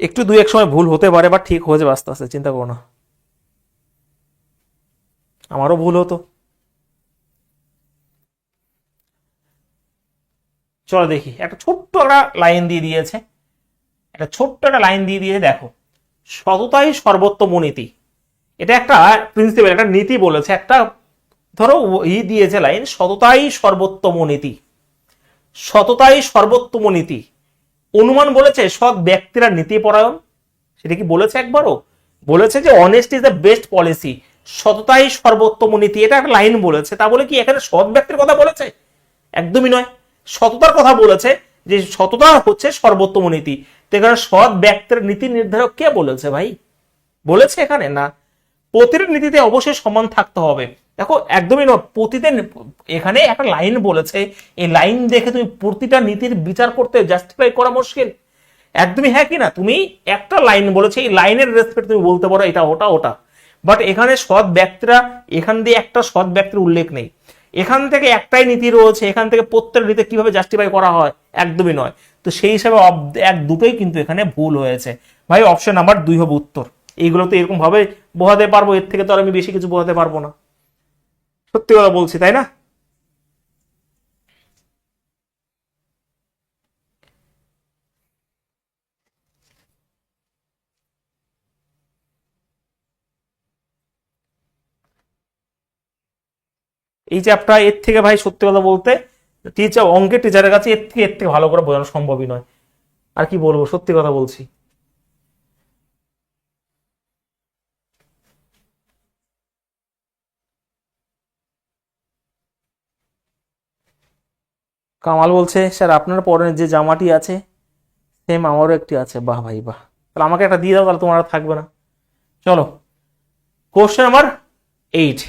একটু দুই এক সময় ভুল হতে পারে, বা ঠিক হয়ে যাবে আস্তে আস্তে, চিন্তা করো না, আমারও ভুল হতো। চলো দেখি, একটা ছোট্ট একটা লাইন দিয়ে দিয়েছে, একটা ছোট্ট একটা লাইন দিয়ে দিয়েছে, দেখো, সততাই সর্বোত্তম নীতি। এটা একটা প্রিন্সিপাল, একটা নীতি বলেছে, একটা ধরো দিয়েছে লাইন, সততাই সর্বোত্তম নীতি, সততাই সর্বোত্তম নীতি। অনুমান বলেছে সৎ ব্যক্তিরা নীতিপরায়ণ, সেটা কি বলেছে একবারও? বলেছে যে honest is the best policy, সততাই সর্বোত্তম নীতি, এটা একটা লাইন বলেছে। তা বলে কি এখানে সৎ ব্যক্তির কথা বলেছে? একদমই নয়, সততার কথা বলেছে, যে সততা হচ্ছে সর্বোত্তম নীতি। তো এখানে সৎ ব্যক্তির নীতি নির্ধারক কে বলেছে ভাই? বলেছে এখানে না। প্রতিটা নীতিতে অবশ্যই সমান থাকতে হবে। দেখো একদমই নয়, প্রতিটা এখানে একটা লাইন বলেছে, এই লাইন দেখে তুমি প্রতিটা নীতির বিচার করতে জাস্টিফাই করা মুশকিল। একদমই হ্যাঁ কি না? তুমি একটা লাইন বলেছে, এই লাইনের রেসপেক্ট তুমি বলতে পারো এটা ওটা ওটা, বাট এখানে সৎ ব্যক্তিরা, এখান দিয়ে একটা সৎ ব্যক্তির উল্লেখ নেই। এখান থেকে একটাই নীতি রয়েছে, এখান থেকে প্রত্যেক নীতি কিভাবে জাস্টিফাই করা হয়, একদমই নয়। তো সেই হিসাবে এক দুটোই কিন্তু এখানে ভুল হয়েছে ভাই। অপশন নাম্বার 2 হবে উত্তর। এইগুলো তো এরকম ভাবে বোঝাতে পারবো, এর থেকে তো আর আমি বেশি কিছু বোঝাতে পারবো না, সত্যি কথা বলছি, তাই না? এই চ্যাপ্টার এর থেকে ভাই সত্যি কথা বলতে, টিচার, অঙ্কের টিচারের কাছে এর থেকে ভালো করে বোঝানো সম্ভবই নয়। আর কি বলবো, সত্যি কথা বলছি। কামাল বলছে স্যার আপনার পরনে যে জামাটি আছে সেম আমারও একটি আছে। বাহ ভাই বাহ, তাহলে আমাকে একটা দিয়ে দাও, তাহলে তোমার আর থাকবে না। চলো কোশ্চেন নাম্বার 8।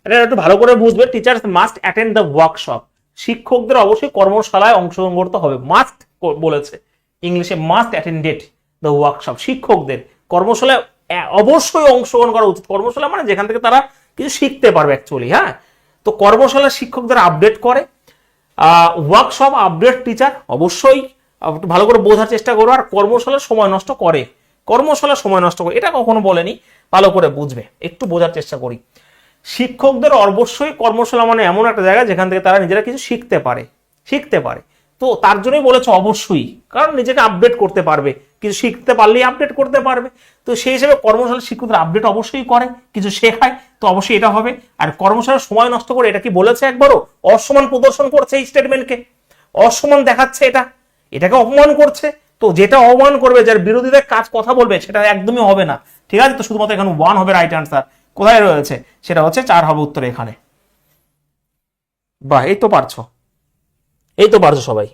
এটা একটু ভালো করে বুঝবে। Teachers must attend the workshop, শিক্ষকদের অবশ্যই কর্মশালায় অংশগ্রহণ করতে হবে। মাস্ট বলেছে, ইংলিশে মাস্ট অ্যাটেন্ডেড দ্য ওয়ার্কশপ, শিক্ষকদের কর্মশালায় অবশ্যই অংশগ্রহণ করা উচিত। কর্মশালা মানে যেখান থেকে তারা কিছু শিখতে পারবে অ্যাকচুয়ালি। হ্যাঁ, তো কর্মশালা শিক্ষকদের আপডেট করে, ওয়ার্কশপ আপডেট টিচার, অবশ্যই একটু ভালো করে বোঝার চেষ্টা করো। আর কর্মশালার সময় নষ্ট করে, কর্মশালার সময় নষ্ট করে, এটা কখনো বলেনি, ভালো করে বুঝবে, একটু বোঝার চেষ্টা করি। শিক্ষকদের অবশ্যই কর্মশালা মানে এমন একটা জায়গা যেখান থেকে তারা নিজেরা কিছু শিখতে পারে। তো তার জন্যই বলেছে অবশ্যই, কারণ নিজেকে আপডেট করতে পারবে, কিছু শিখতে পারলেই আপডেট করতে পারবে। তো সেই হিসেবে কর্মশালা শিক্ষকদের আপডেট অবশ্যই করে, কিছু শেখায়, তো অবশ্যই এটা হবে। আর কর্মশালার সময় নষ্ট করে এটা কি বলেছে একবারও? অসম্মান প্রদর্শন করছে এই স্টেটমেন্টকে, অসম্মান দেখাচ্ছে, এটাকে অপমান করছে। তো যেটা অপমান করবে, যার বিরোধীদের কথা বলবে, সেটা একদমই হবে না। ঠিক আছে, তো শুধুমাত্র এখানে 1 হবে রাইট আনসার। কোথায় রয়েছে? সেটা হচ্ছে 4 হবে উত্তর এখানে। বাহ, এই তো পারছো সবাই।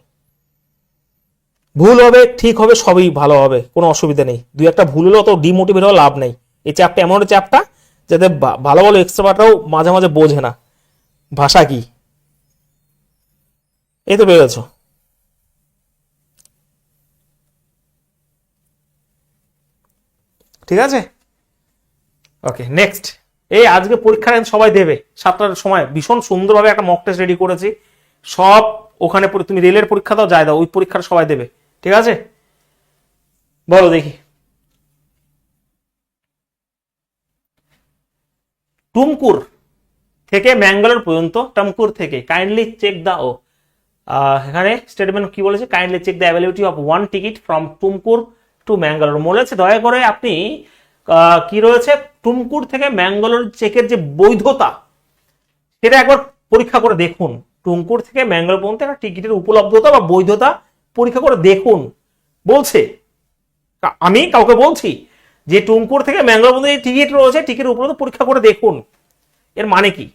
ভুল হবে, ঠিক হবে, সবই ভালো হবে, কোনো অসুবিধা নেই। দুই একটা ভুল হলেও তো ডিমোটিভেট হওয়া লাভ নেই। এই চ্যাপটা এমন একটা চ্যাপটা যাতে ভালো ভালো এক্সট্রাটাও মাঝে মাঝে বোঝে না ভাষা কি। এই তো পেরেছ। ঠিক আছে, ওকে নেক্সট। এই আজকে পরীক্ষা সবাই দেবে 7টার সময়, ভীষণ সুন্দরভাবে একটা মক টেস্ট রেডি করেছি। সব ওখানে তুমি রেলের পরীক্ষা দাও, যায় দাও, ওই পরীক্ষাটা সবাই দেবে। ঠিক আছে, বলো দেখি। টুমকুর থেকে ম্যাঙ্গালোর পর্যন্ত, টুমকুর থেকে কাইন্ডলি চেক দা এখানে স্টেটমেন্ট কি বলেছে? Kindly check the availability of 1 ticket from Tumkur to Mangalore. বলেছে দয়া করে আপনি কি রয়েছে টুমকুর থেকে ম্যাঙ্গালোর চেকের যে বৈধতা, সেটা একবার পরীক্ষা করে দেখুন। টুমকুর থেকে ম্যাঙ্গালোর পর্যন্ত একটা টিকিটের উপলব্ধতা বা বৈধতা পরীক্ষা করে দেখুন বলছে। আমি কাউকে বলছি যে টুমকুর থেকে ম্যাঙ্গালোর পর্যন্ত যে টিকিট রয়েছে, টিকিটের উপলব্ধতা পরীক্ষা করে দেখুন। এর মানে কি?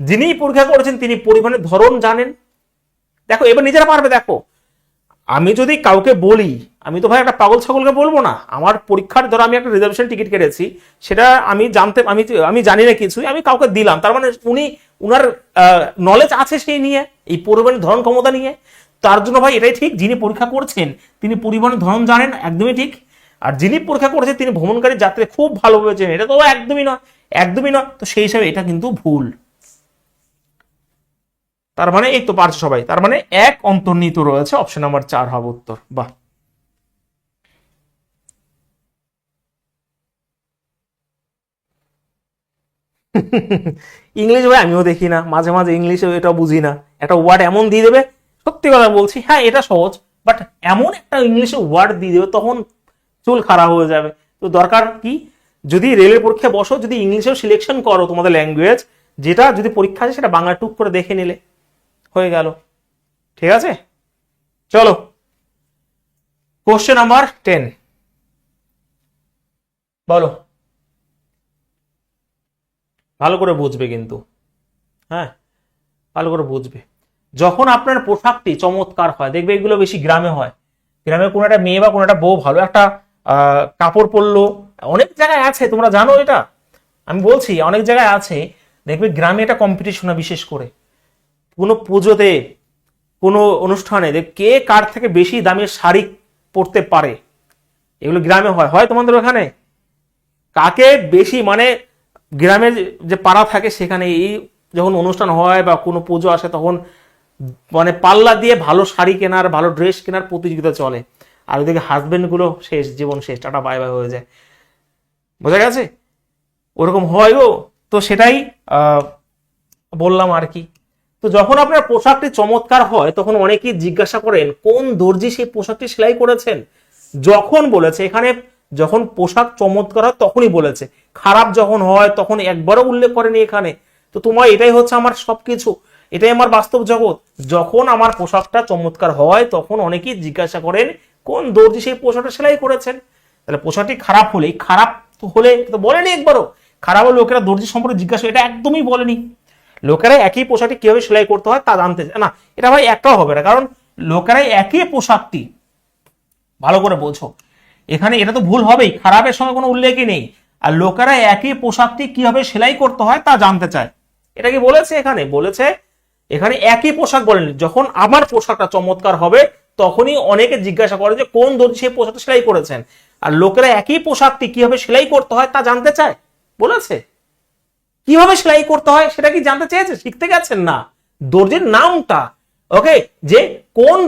যিনি পরীক্ষা করেছেন তিনি পরিবহনের ধরন জানেন। দেখো এবার নিজেরা পারবে। দেখো আমি যদি কাউকে বলি, আমি তো ভাই একটা পাগল ছাগলকে বলবো না। আমার পরীক্ষার ধরো আমি একটা রিজার্ভেশন টিকিট কেটেছি, সেটা আমি জানি না কিছুই, আমি কাউকে দিলাম, তার মানে উনার নলেজ আছে সেই নিয়ে, এই পরিবহনের ধরন ক্ষমতা নিয়ে। তার জন্য ভাই এটাই ঠিক, যিনি পরীক্ষা করছেন তিনি পরিবহনের ধরন জানেন, একদমই ঠিক। আর যিনি পরীক্ষা করেছেন তিনি ভ্রমণকারী যাত্রী খুব ভালোভাবে চেনেন, এটা তো একদমই নয়। তো সেই হিসাবে এটা কিন্তু ভুল। তার মানে এই তো পারছে সবাই, তার মানে 1 অন্তর্নিহিত রয়েছে, অপশন নাম্বার 4 হবে উত্তর। বাহ, ইংলিশ ভাই আমিও দেখি না, মাঝে মাঝে ইংলিশে এটা বুঝি না, একটা ওয়ার্ড এমন দিয়ে দেবে, সত্যি কথা বলছি, হ্যাঁ এটা সহজ, বাট এমন একটা ইংলিশে ওয়ার্ড দিয়ে দেবে তখন চুল খারাপ হয়ে যাবে। তো দরকার কি, যদি রেলের পরীক্ষা বসো, যদি ইংলিশেও সিলেকশন করো তোমাদের ল্যাঙ্গুয়েজ, যেটা যদি পরীক্ষা আছে সেটা বাংলা টুক করে দেখে নিলে হয়ে গেল। ঠিক আছে, চলো কোশ্চেন নাম্বার 10 বলো। ভালো করে বুঝবে কিন্তু, হ্যাঁ ভালো করে বুঝবে। যখন আপনার পোশাকটি চমৎকার হয়, দেখবে এগুলো বেশি গ্রামে হয়। গ্রামে কোনো একটা মেয়ে বা কোনো একটা বউ ভালো একটা কাপড় পরলো, অনেক জায়গায় আছে, তোমরা জানো এটা, আমি বলছি অনেক জায়গায় আছে। দেখবে গ্রামে এটা কম্পিটিশন, বিশেষ করে কোনো পুজোতে, কোনো অনুষ্ঠানে কে কার থেকে বেশি দামের শাড়ি পরতে পারে, এগুলো গ্রামে হয় তোমাদের ওখানে? কাকে বেশি, মানে গ্রামের যে পাড়া থাকে সেখানে এই যখন অনুষ্ঠান হয় বা কোনো পুজো আসে, তখন মানে পাল্লা দিয়ে ভালো শাড়ি কেনার, ভালো ড্রেস কেনার প্রতিযোগিতা চলে। আর ওইদিকে হাজবেন্ড গুলো শেষ, জীবন শেষ, টাটা বাই বাই হয়ে যায়। বোঝা গেছে? ওরকম হয় গো। তো সেটাই বললাম আর কি। তো যখন আপনার পোশাকটি চমৎকার হয়, তখন অনেকেই জিজ্ঞাসা করেন কোন দর্জি সেই পোশাকটি সেলাই করেছেন। যখন বলেছে এখানে, যখন পোশাক চমৎকার হয় তখনই বলেছে, খারাপ যখন হয় তখন একবারও উল্লেখ করেনি এখানে। তো তোমার এটাই হচ্ছে আমার সবকিছু, এটাই আমার বাস্তব জগৎ। যখন আমার পোশাকটা চমৎকার হয় তখন অনেকেই জিজ্ঞাসা করেন কোন দর্জি সেই পোশাকটা সেলাই করেছেন। তাহলে পোশাকটি খারাপ হলে তো বলেনি একবারও। খারাপ হলে লোকেরা দর্জি সম্পর্কে জিজ্ঞাসা, এটা একদমই বলেনি। লোকেরা একই পোশাকটি কিভাবে সেলাই করতে হয় তা জানতে চায় না, এটা ভাই একটাও হবে না। কারণ লোকেরা একই পোশাকটি, ভালো করে বোঝো, এখানে এটা তো ভুল হবেই, খারাপের সঙ্গে কোনো উল্লেখই নেই। আর লোকেরা একই পোশাকটি কিভাবে সেলাই করতে হয় তা জানতে চায়, এটা কি বলেছে এখানে? বলেছে এখানে একই পোশাক বলেন, যখন আমার পোশাকটা চমৎকার হবে তখনই অনেকে জিজ্ঞাসা করে যে কোন দর্জি সেই পোশাকটা সেলাই করেছেন। আর লোকেরা একই পোশাকটি কিভাবে সেলাই করতে হয় তা জানতে চায়, বলেছে কিভাবে সেলাই করতে হয় সেটা কি জানতে চেয়েছে? শিখতে গেছেন না, দর্জির নামটা, ওকে, যে কোন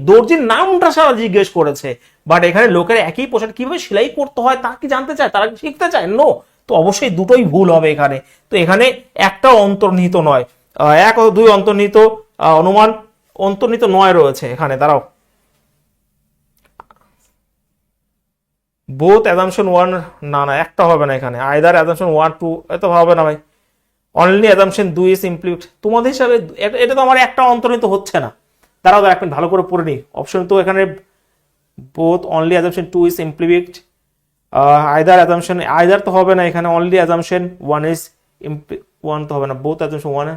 দর্জির নামটা সারা জিজ্ঞেস করেছে। বাট এখানে লোকেরা একই পোশাক কিভাবে সেলাই করতে হয় তা কি জানতে চায়, তারা শিখতে চায়? নো। তো অবশ্যই দুটোই ভুল হবে এখানে। তো এখানে একটা অন্তর্নিহিত নয়, এক ও দুই অন্তর্নিহিত, অনুমান অন্তর্নিহিত নয় রয়েছে এখানে। দাঁড়াও, বোথ অ্যাজাম্পশন ওয়ান, না না একটা হবে না এখানে, আইদার অ্যাজাম্পশন ওয়ান টু, এত হবে না ভাই। অনলি অ্যাজাম্পশন দুই ইজ ইমপ্লিড, তোমাদের হিসাবে এটা তো আমার একটা অন্তর্নিহিত হচ্ছে না। দাঁড়াও এক মিনিট ভালো করে পড়ে নি অপশন। তো এখানে both only assumption two is implied, either assumption, either তো হবে না এখানে, only assumption one is one তো হবে না, বোথ অ্যাজাম্পশন ওয়ান।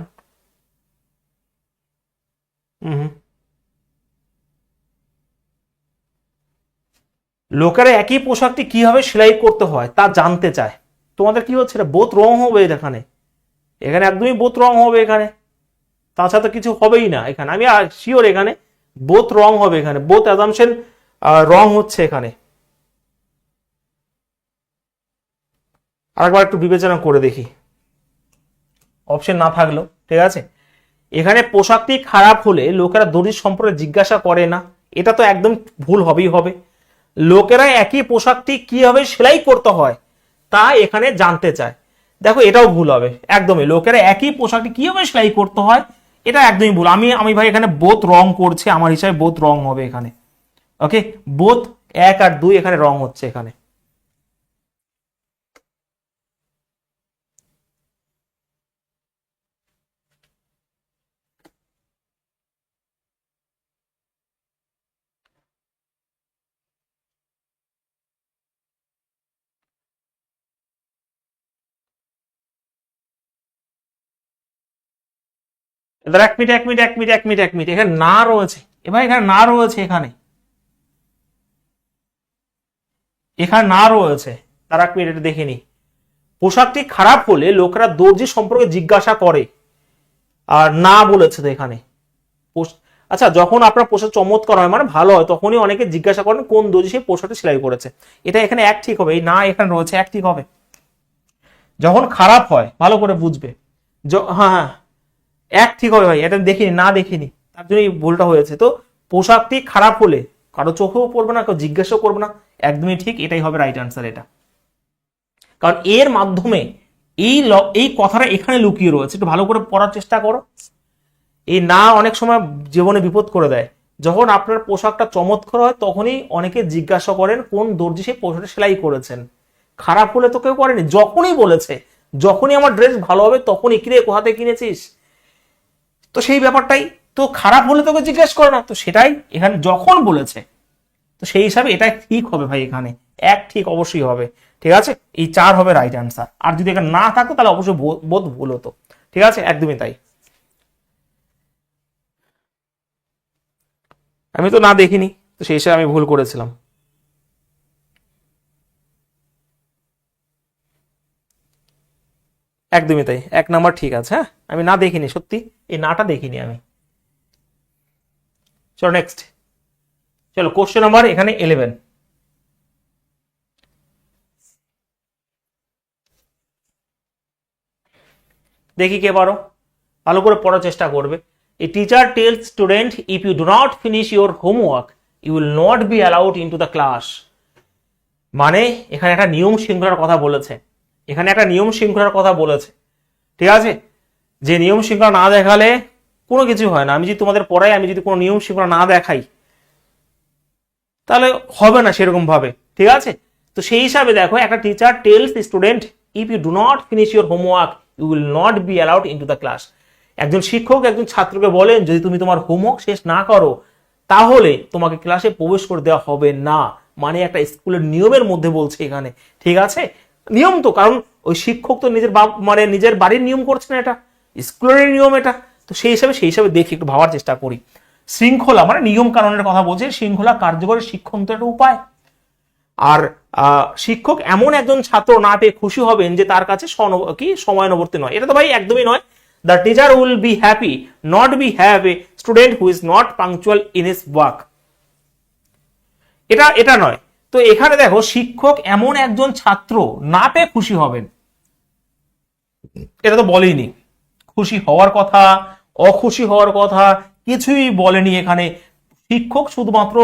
হুম, লোকেরা একই পোশাকটি কিভাবে সেলাই করতে হয় তা জানতে চায়। তোমাদের কি হচ্ছে, বোথ রং হবে এখানে, এখানে একদমই বোথ রং হবে এখানে, তাছাড়া তো কিছু হবেই না এখানে। আমি শিওর এখানে বোথ রং হবে, এখানে বোথ অ্যাজাম্পশন রং হচ্ছে এখানে। আরেকবার একটু বিবেচনা করে দেখি, অপশন না থাকলেও ঠিক আছে। এখানে পোশাকটি খারাপ হলে লোকেরা দর্জির সম্পর্কে জিজ্ঞাসা করে না, এটা তো একদম ভুল হবেই হবে। লোকেরা একই পোশাকটি কিভাবে সেলাই করতে হয় তা এখানে জানতে চায়, দেখো এটাও ভুল হবে একদমই। লোকেরা একই পোশাকটি কিভাবে সেলাই করতে হয় এটা একদমই ভুল। আমি ভাই এখানে বোথ রং করছে, আমার হিসাবে বোথ রং হবে এখানে। ওকে, বোথ এক আর দুই এখানে রং হচ্ছে এখানে। এবার এক মিনিট এক মিনিট এক মিনিট এক মিনিট এক মিনিট, এখানে না রয়েছে, এবার এখানে না রয়েছে, এখানে এখানে না রয়েছে। তার এক মিনিট এটা দেখে নি। পোশাকটি খারাপ হলে লোকেরা দর্জি সম্পর্কে জিজ্ঞাসা করে, আর না বলেছে তো এখানে। আচ্ছা, যখন আপনার পোশাক চমৎকার হয় মানে ভালো হয়, তখনই অনেকে জিজ্ঞাসা করেন কোন দর্জি সেই পোশাকটি সেলাই করেছে। এটা এখানে এক ঠিক হবে, এই না এখানে রয়েছে এক ঠিক হবে। যখন খারাপ হয় ভালো করে বুঝবে, হ্যাঁ হ্যাঁ এক ঠিক হবে ভাই, এটা দেখিনি, না দেখিনি, তার জন্য ভুলটা হয়েছে। তো পোশাকটি খারাপ হলে কারো চোখেও পড়বে না, কেউ জিজ্ঞাসাও করবে না, একদমই ঠিক, এটাই হবে রাইট আনসার এটা। কারণ এর মাধ্যমে এই কথাটা এখানে লুকিয়ে রয়েছে, একটু ভালো করে পড়ার চেষ্টা করো। এই না অনেক সময় জীবনে বিপদ করে দেয়। যখন আপনার পোশাকটা চমৎকার হয় তখনই অনেকে জিজ্ঞাসা করেন কোন দর্জি সেই পোশাকটা সেলাই করেছেন। খারাপ হলে তো কেউ করেনি, যখনই বলেছে যখনই আমার ড্রেস ভালো হবে তখনই, কিরে কোথাতে কিনেছিস, তো সেই ব্যাপারটাই তো। খারাপ হলে তোকে জিজ্ঞেস করে না, তো সেটাই এখানে যখন বলেছে, তো সেই হিসাবে এটা ঠিক হবে ভাই, এখানে এক ঠিক অবশ্যই হবে। ঠিক আছে, এই 4 হবে রাইট অ্যান্সার। আর যদি এখানে না থাকতো তাহলে অবশ্যই বোধ ভুল হতো। ঠিক আছে, একদমই তাই। আমি তো না দেখিনি, তো সেই হিসাবে আমি ভুল করেছিলাম। একদমই তাই, 1 নাম্বার ঠিক আছে। হ্যাঁ, আমি না দেখিনি সত্যি, এই নাটা দেখিনি আমি। চলো নেক্সট, চলো কোশ্চেন নাম্বার এখানে 11। দেখি কে পারো, ভালো করে পড়ার চেষ্টা করবে। A teacher tells student if you do not finish your homework you will not be allowed into the class. মানে এখানে একটা নিয়ম শৃঙ্খলার কথা বলেছে, এখানে একটা নিয়ম শৃঙ্খলার কথা বলেছে। ঠিক আছে, যে নিয়ম শৃঙ্খলা না দেখালে কোনো কিছু হয় না। আমি যদি তোমাদের পড়াই, আমি যদি কোনো নিয়ম শৃঙ্খলা না দেখাই তাহলে হবে না সেরকম ভাবে। ঠিক আছে, তো সেই হিসাবে দেখো, একটা teacher tells student if you do not finish your homework you will not be allowed into the class. একজন শিক্ষক একজন ছাত্রকে বলেন যদি তুমি তোমার হোমওয়ার্ক শেষ না করো তাহলে তোমাকে ক্লাসে প্রবেশ করে দেওয়া হবে না। মানে একটা স্কুলের নিয়মের মধ্যে বলছে এখানে। ঠিক আছে, নিয়ম তো, কারণ ওই শিক্ষক তো নিজের মানে নিজের বাড়ির নিয়ম করছে না, এটা স্কুলের নিয়ম এটা। তো সেই হিসাবে দেখি, একটু ভাবার চেষ্টা করি। শৃঙ্খলা মানে নিয়ম কানুনের কথা বলছে, শৃঙ্খলা কার্যকরী শিক্ষণ তো একটা উপায়। আর শিক্ষক এমন একজন ছাত্র না পেয়ে খুশি হবেন যে তার কাছে সময়ানুবর্তী নয়, এটা তো ভাই একদমই নয়। The teacher will be happy not be have a student who is not punctual in his work, এটা নয়। তো এখানে দেখো, শিক্ষক এমন একজন ছাত্র না পেয়ে খুশি হবেন, এটা তো বলেনি। খুশি হওয়ার কথা, অখুশি হওয়ার কথা কিছুই বলেনি এখানে। শিক্ষক শুধুমাত্র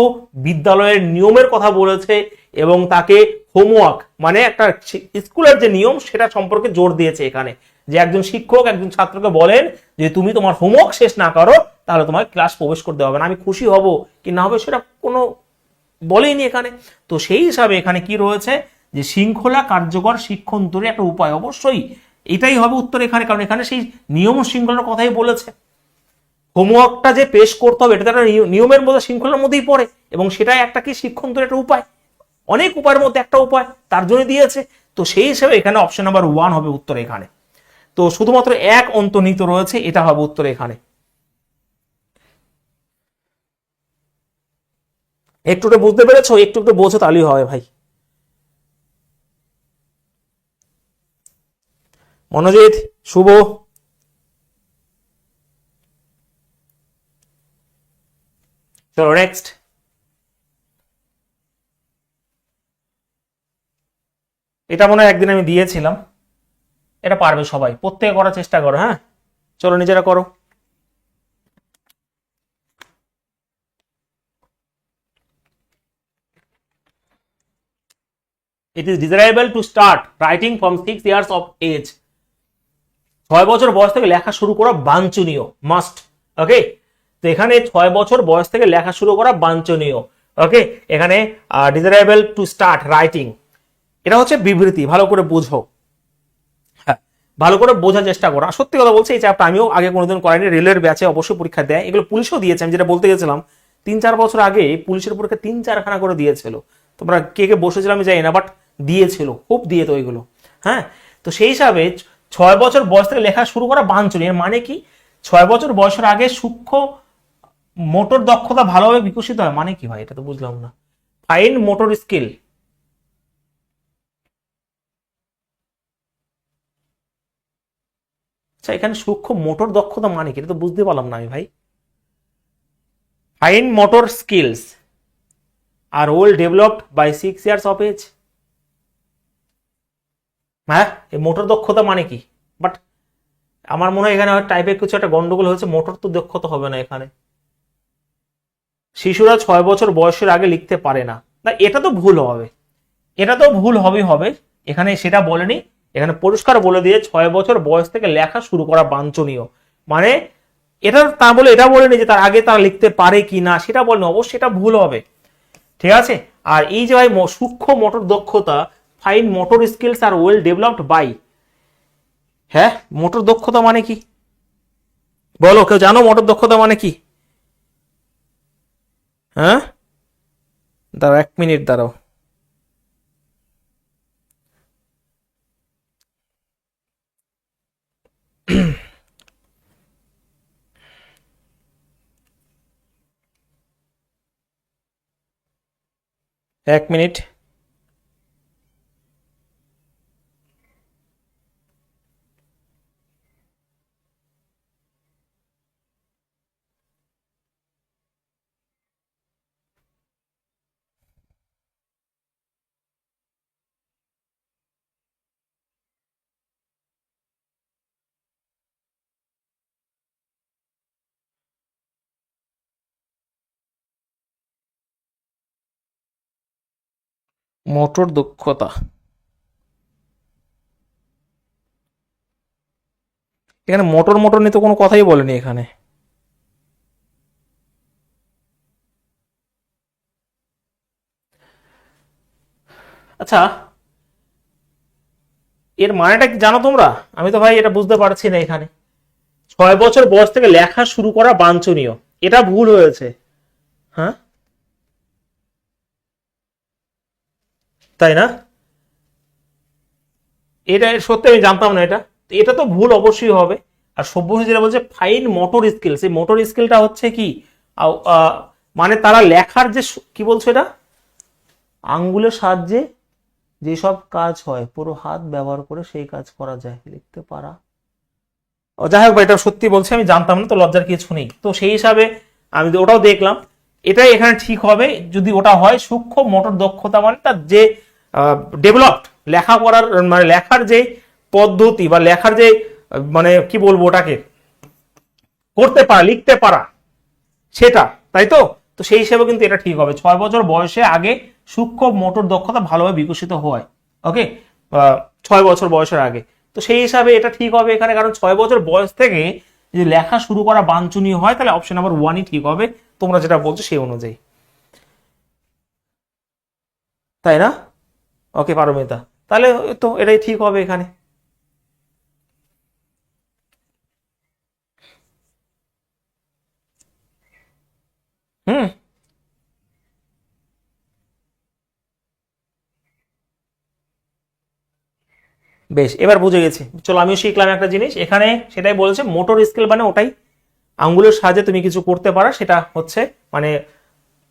বিদ্যালয়ের নিয়মের কথা বলেছে এবং তাকে হোমওয়ার্ক মানে একটা স্কুলের যে নিয়ম সেটা সম্পর্কে জোর দিয়েছে এখানে, যে একজন শিক্ষক একজন ছাত্রকে বলেন যে তুমি তোমার হোমওয়ার্ক শেষ না করো তাহলে তোমার ক্লাস প্রবেশ করতে হবে না। আমি খুশি হব কি না হবে সেটা কোনো বলেইনি এখানে। তো সেই হিসাবে এখানে কি রয়েছে যে শৃঙ্খলা কার্যকর শিক্ষান্তরের একটা উপায়, অবশ্যই এটাই হবে উত্তর এখানে, কারণ এখানে সেই নিয়ম ও শৃঙ্খলার কথাই বলেছে। হোমওয়ার্কটা যে পেশ করতে হবে এটা একটা নিয়মের মধ্যে শৃঙ্খলার মধ্যেই পড়ে, এবং সেটাই একটা কি শিক্ষান্তরের একটা উপায়, অনেক উপায়ের মধ্যে একটা উপায় তার জন্য দিয়েছে। তো সেই হিসেবে এখানে অপশন নাম্বার 1 হবে উত্তর এখানে। তো শুধুমাত্র এক অন্তর্নিহিত রয়েছে, এটা হবে উত্তর এখানে। একটু বুঝতে পেরেছো? একটু বোঝো তাহলেই হবে ভাই। মনোজিৎ, শুভ, চলো নেক্সট। এটা মনে হয় একদিন আমি দিয়েছিলাম, এটা পারবে সবাই, প্রত্যেকে করার চেষ্টা করো। হ্যাঁ চলো নিজেরা করো। It is desirable to start writing from 6 years of age. 6 বছর বয়স থেকে লেখা শুরু করা বাঞ্ছনীয়, মাস্ট। ওকে, তো এখানে 6 বছর বয়স থেকে লেখা শুরু করা বাঞ্ছনীয়। ওকে, এখানে ডিজারেবল টু স্টার্ট রাইটিং, এটা হচ্ছে বিবৃতি, ভালো করে বুঝো। হ্যাঁ, ভালো করে বোঝার চেষ্টা করো। সত্যি কথা বলছি, এই চ্যাপ্টার আমিও আগে কোনোদিন করাইনি, রেলের ব্যাচে অবশ্যই পরীক্ষা দেয়, এগুলো পুলিশও দিয়েছে। আমি যেটা বলতে গেছিলাম 3-4 বছর আগে পুলিশের পরীক্ষা 3-4খানা করে দিয়েছিল, তোমরা কে কে বসেছিলাম আমি জানি না, বাট দিয়েছিল, খুব দিয়ে তো ওইগুলো। হ্যাঁ, তো সেই হিসাবে 6 বছর বয়স থেকে লেখা শুরু করা বাঞ্ছনীয়, মানে কি 6 বছর বয়সের আগে সূক্ষ্ম মোটর দক্ষতা ভালোভাবে বিকশিত হয়, মানে কি ভাই এটা তো বুঝলাম না। ফাইন মোটর স্কিল, আচ্ছা এখানে সূক্ষ্ম মোটর দক্ষতা মানে কি এটা তো বুঝতে পারলাম না আমি ভাই। Fine motor skills are well developed by 6 years of age। হ্যাঁ, এই মোটর দক্ষতা মানে কি, বাট আমার মনে হয় এখানে টাইপের কিছু একটা গন্ডগোল হয়েছে, মোটর তো দক্ষতা হবে না এখানে। শিশুরা 6 বছর বয়সের আগে লিখতে পারে না, না এটা তো ভুল হবে, এটা তো ভুল হবে এখানে সেটা বলেনি, এখানে পরিষ্কার বলে দিয়ে 6 বছর বয়স থেকে লেখা শুরু করা বাঞ্ছনীয়, মানে এটা তা বলে এটা বলেনি যে তার আগে তারা লিখতে পারে কি না সেটা বলেনি, অবশ্যই এটা ভুল হবে। ঠিক আছে, আর এই যে ভাই সূক্ষ্ম মোটর দক্ষতা, fine motor skills are well developed by, হ্যাঁ মোটর দক্ষতা মানে কি বলো, কেউ জানো মোটর দক্ষতা মানে কি? হ্যাঁ দাঁড়াও 1 মিনিট দাঁড়াও। এক মিনিট। মোটর দক্ষতা, এখানে মোটর মোটর নিয়ে তো কোনো কথাই বলেনি এখানে। আচ্ছা এর মানেটা কি জানো তোমরা? আমি তো ভাই এটা বুঝতে পারছি না এখানে। 6 বছর বয়স থেকে লেখা শুরু করা বাঞ্ছনীয়, এটা ভুল হয়েছে। হ্যাঁ তাই না, এটা সত্যি আমি জানতাম না এটা, এটা তো ভুল অবশ্যই হবে। আর সব্যসাচী যেটা বলছে ফাইন মোটর স্কিল, সেই মোটর স্কিলটা হচ্ছে কি মানে তারা লেখার যে কি বলছো এটা, আঙ্গুলের সাহায্যে যেসব কাজ হয় পুরো হাত ব্যবহার করে সেই কাজ করা যায়, লিখতে পারা। ও যাই হোক ভাই, এটা সত্যি বলছি আমি জানতাম না, তো লজ্জার কিছু নেই। তো সেই হিসাবে আমি ওটাও দেখলাম, এটাই এখানে ঠিক হবে যদি ওটা হয় সূক্ষ্ম মোটর দক্ষতা, মানে তার যে ডেভেলপড লেখা করার মানে লেখার যে পদ্ধতি বা লেখার যে মানে কি বলবো ওটাকে করতে পারা, লিখতে পারা সেটা, তাই তো। তো সেই হিসেবে কিন্তু এটা ঠিক হবে, 6 বছর বয়সে আগে সূক্ষ্ম মোটর দক্ষতা ভালোভাবে বিকশিত হয়। ওকে, 6 বছর বয়সের আগে। তো সেই হিসাবে এটা ঠিক হবে এখানে, কারণ 6 বছর বয়স থেকে যদি লেখা শুরু করা বাঞ্ছনীয় হয় তাহলে অপশন নাম্বার 1ই ঠিক হবে, তোমরা যেটা বলছো সেই অনুযায়ী, তাই না? ওকে পারমিতা, তাহলে তো এটাই ঠিক হবে এখানে। হুম, বেশ, এবার বুঝে গেছি। চলো আমিও শিখলাম একটা জিনিস এখানে, সেটাই বলেছে মোটর স্কিল মানে ওটাই আঙ্গুলের সাহায্যে তুমি কিছু করতে পারো, সেটা হচ্ছে মানে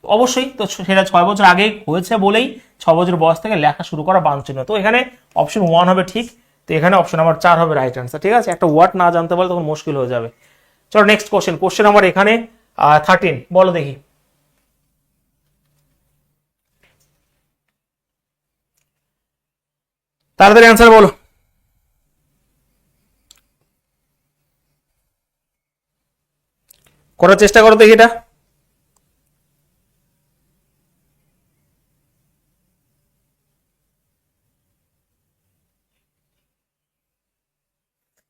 অবশ্যই তো সেটা 6 বছর আগে হয়েছে বলেই 6 বছর বয়স থেকে লেখা শুরু করা বাঞ্ছনীয়। তো এখানে অপশন 1 হবে ঠিক, তো এখানে অপশন নাম্বার 4 হবে রাইট অ্যান্সার। ঠিক আছে, একটা ওয়ার্ড না জানতে পারলে তখন মুশকিল হয়ে যাবে। চলো নেক্সট কোশ্চেন, কোশ্চেন নাম্বার এখানে 13, বলো দেখি। তাড়াতাড়ি অ্যান্সার বলো, করার চেষ্টা করো দেখি এটা।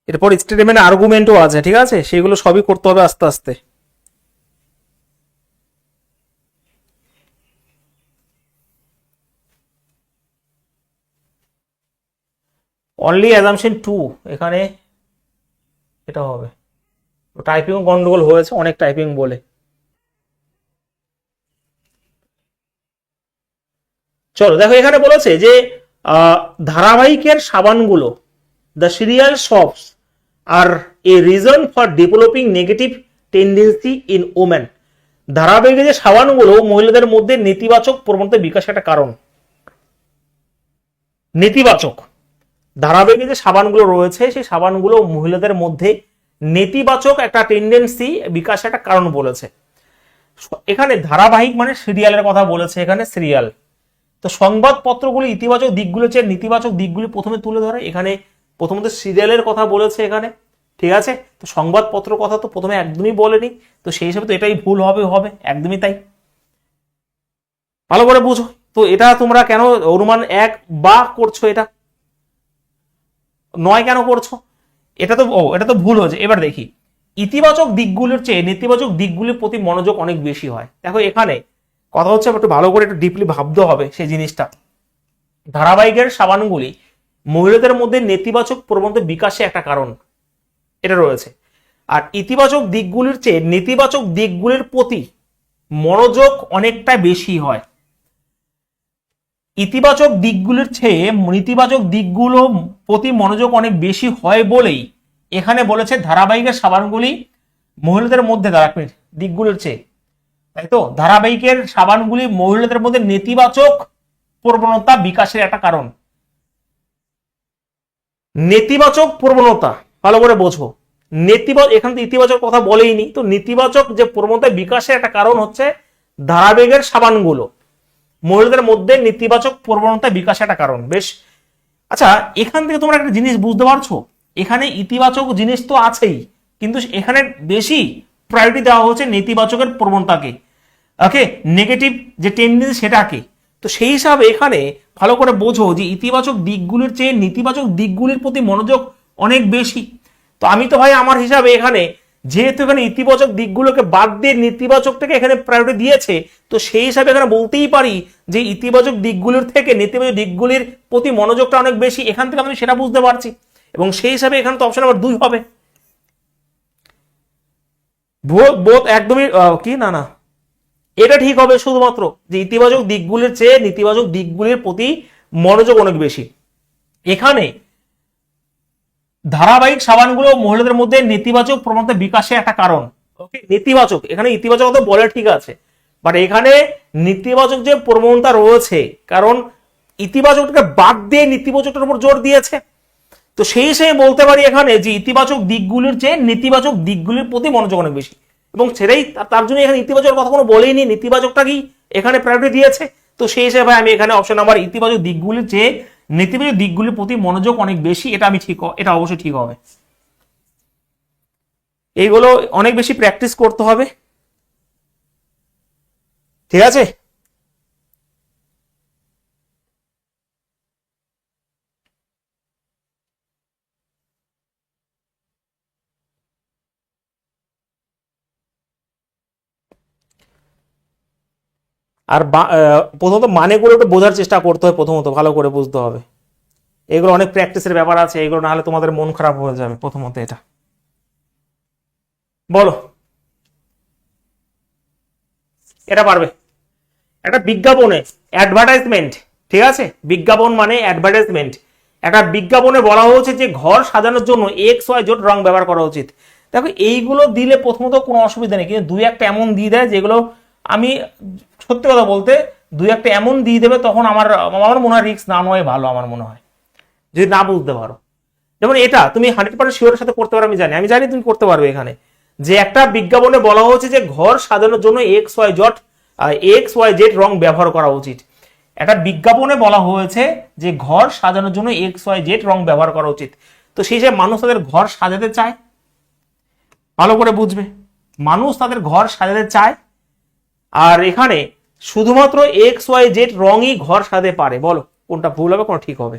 এরপর স্টেটমেন্ট আর্গুমেন্টও আছে, ঠিক আছে, সেগুলো সবই করতে হবে আস্তে আস্তে। অনলি অ্যাজাম্পশন 2 এখানে এটা হবে। টাইপিং গন্ডগোল হয়েছে, অনেক টাইপিং বলে। চলো দেখো এখানে বলেছে যে ধারাবাহিকের সাবানগুলো, the serial soaps are a reason for developing negative tendency in women. ধারাবাহিকের যে সাবানগুলো মহিলাদের মধ্যে নেতিবাচক প্রবণতা বিকাশের একটা কারণ। নেতিবাচক ধারাবাহিকে যে সাবানগুলো রয়েছে সেই সাবানগুলো মহিলাদের মধ্যে নেতিবাচক একটা টেন্ডেন্সি বিকাশের একটা কারণ বলেছে। এখানে ধারাবাহিক মানে সিরিয়ালের কথা বলেছে, এখানে সিরিয়াল। তো সংবাদপত্রগুলি ইতিবাচক দিকগুলো চেয়ে নেতিবাচক দিকগুলি প্রথমে তুলে ধরে, এখানে প্রথমত সিরিয়ালের কথা বলেছে এখানে, ঠিক আছে। তো সংবাদপত্র কথা তো প্রথমে একদমই বলেনি, তো সেই হিসাবে তো এটাই ভুল হবে হবে একদমই তাই। ভালো করে বুঝো তো, এটা তোমরা কেন অনুমান 1 বা করছো, এটা 9 কেন করছো? এটা তো ভুল হয়েছে। এবার দেখি, ইতিবাচক দিকগুলোর চেয়ে নেতিবাচক দিকগুলির প্রতি মনোযোগ অনেক বেশি হয়। দেখো এখানে কথা হচ্ছে একটু ভালো করে একটু ডিপলি ভাবতে হবে সেই জিনিসটা। ধারাবাহিকের সাবানগুলি মহিলাদের মধ্যে নেতিবাচক প্রবণতা বিকাশে একটা কারণ, এটা রয়েছে। আর ইতিবাচক দিকগুলির চেয়ে নেতিবাচক দিকগুলির প্রতি মনোযোগ অনেকটা বেশি হয়। ইতিবাচক দিকগুলির চেয়ে নেতিবাচক দিকগুলো প্রতি মনোযোগ অনেক বেশি হয় বলেই এখানে বলেছে ধারাবাহিকের সাবানগুলি মহিলাদের মধ্যে দিকগুলির চেয়ে, তাই তো ধারাবাহিকের সাবানগুলি মহিলাদের মধ্যে নেতিবাচক প্রবণতা বিকাশের একটা কারণ। নেতিবাচক প্রবণতা ভালো করে বোঝো, নেতিবাচক এখানে তো ইতিবাচক কথা বলেইনি, তো নেতিবাচক যে প্রবণতা বিকাশের একটা কারণ হচ্ছে ধারাবাহিকের সাবানগুলো মহিলাদের মধ্যে নেতিবাচক প্রবণতা বিকাশের একটা কারণ। বেশ, আচ্ছা এখান থেকে তোমরা একটা জিনিস বুঝতে পারছো, এখানে ইতিবাচক জিনিস তো আছেই, কিন্তু এখানে বেশি প্রায়োরিটি দেওয়া হচ্ছে নেতিবাচকের প্রবণতাকে, ওকে, নেগেটিভ যে টেন্ডেন্সি সেটাকে। তো সেই হিসাবে এখানে ভালো করে বোঝো যে ইতিবাচক দিকগুলির চেয়ে নেতিবাচক দিকগুলির প্রতি মনোযোগ অনেক বেশি। তো আমি তো ভাই আমার হিসাবে এখানে যেহেতু এখানে ইতিবাচক দিকগুলোকে বাদ দিয়ে নেতিবাচকটাকে এখানে প্রায়োরিটি দিয়েছে, তো সেই হিসাবে এখানে বলতেই পারি যে ইতিবাচক দিকগুলির থেকে নেতিবাচক দিকগুলির প্রতি মনোযোগটা অনেক বেশি, এখান থেকে আমি সেটা বুঝতে পারছি, এবং সেই হিসাবে এখানে তো অপশন নাম্বার 2 হবে। বোধ একদমই কি না না, এটা ঠিক হবে শুধুমাত্র যে ইতিবাচক দিকগুলির চেয়ে নেতিবাচক দিকগুলির প্রতি মনোযোগ অনেক বেশি। এখানে ধারাবাহিক সাবানগুলো মহিলাদের মধ্যে নেতিবাচক প্রবণতা বিকাশে একটা কারণ। ওকে, নেতিবাচক এখানে ইতিবাচক তো বলে ঠিক আছে, বাট এখানে নেতিবাচক যে প্রবণতা রয়েছে, কারণ ইতিবাচকটাকে বাদ দিয়ে নেতিবাচকটার উপর জোর দিয়েছে। তো সেই হিসেবে বলতে পারি এখানে যে ইতিবাচক দিকগুলির চেয়ে নেতিবাচক দিকগুলির প্রতি মনোযোগ অনেক বেশি, এবং সেটাই তার জন্য এখানে ইতিবাচক কথা কোনো বলেইনি, নেতিবাচকটাকেই এখানে প্রায়োরিটি দিয়েছে। তো সেই হিসেবে আমি এখানে অপশন নাম্বার ইতিবাচক দিকগুলির চেয়ে নেতিবাচক দিকগুলির প্রতি মনোযোগ অনেক বেশি, এটা আমি ঠিক, এটা অবশ্যই ঠিক হবে। এইগুলো অনেক বেশি প্র্যাকটিস করতে হবে, ঠিক আছে। আর প্রথমত মানেগুলো একটু বোঝার চেষ্টা করতে হবে, প্রথমত ভালো করে বুঝতে হবে। এগুলো অনেক প্র্যাকটিসের ব্যাপার আছে, এগুলো না হলে তোমাদের মন খারাপ হয়ে যাবে। প্রথমত এটা বলো, এটা পারবে? একটা বিজ্ঞাপনে অ্যাডভার্টাইজমেন্ট, ঠিক আছে, বিজ্ঞাপন মানে অ্যাডভার্টাইজমেন্ট। একটা বিজ্ঞাপনে বলা হয়েছে যে ঘর সাজানোর জন্য XY রং ব্যবহার করা উচিত। দেখো এইগুলো দিলে প্রথমত কোনো অসুবিধা নেই, কিন্তু দুই একটা এমন দিয়ে দেয় যেগুলো আমি সত্যি কথা বলতে দুই একটা এমন দিয়ে দেবে, তখন আমার আমার মনে হয় রিস্ক না নেওয়াই ভালো। আমার মনে হয় যদি না বুঝতে পারো, যেমন এটা তুমি 100% শিওরের সাথে করতে পারো, আমি জানি তুমি করতে পারবে। এখানে যে একটা বিজ্ঞাপনে বলা হয়েছে যে ঘর সাজানোর জন্য XY রং ব্যবহার করা উচিত। একটা বিজ্ঞাপনে বলা হয়েছে যে ঘর সাজানোর জন্য XY রং ব্যবহার করা উচিত। তো সেই হিসেবে মানুষ তাদের ঘর সাজাতে চায়, ভালো করে বুঝবে, মানুষ তাদের ঘর সাজাতে চায়। আর এখানে শুধুমাত্র XY রঙই ঘর সাজাতে পারে। বলো কোনটা ভুল হবে, কোনটা ঠিক হবে?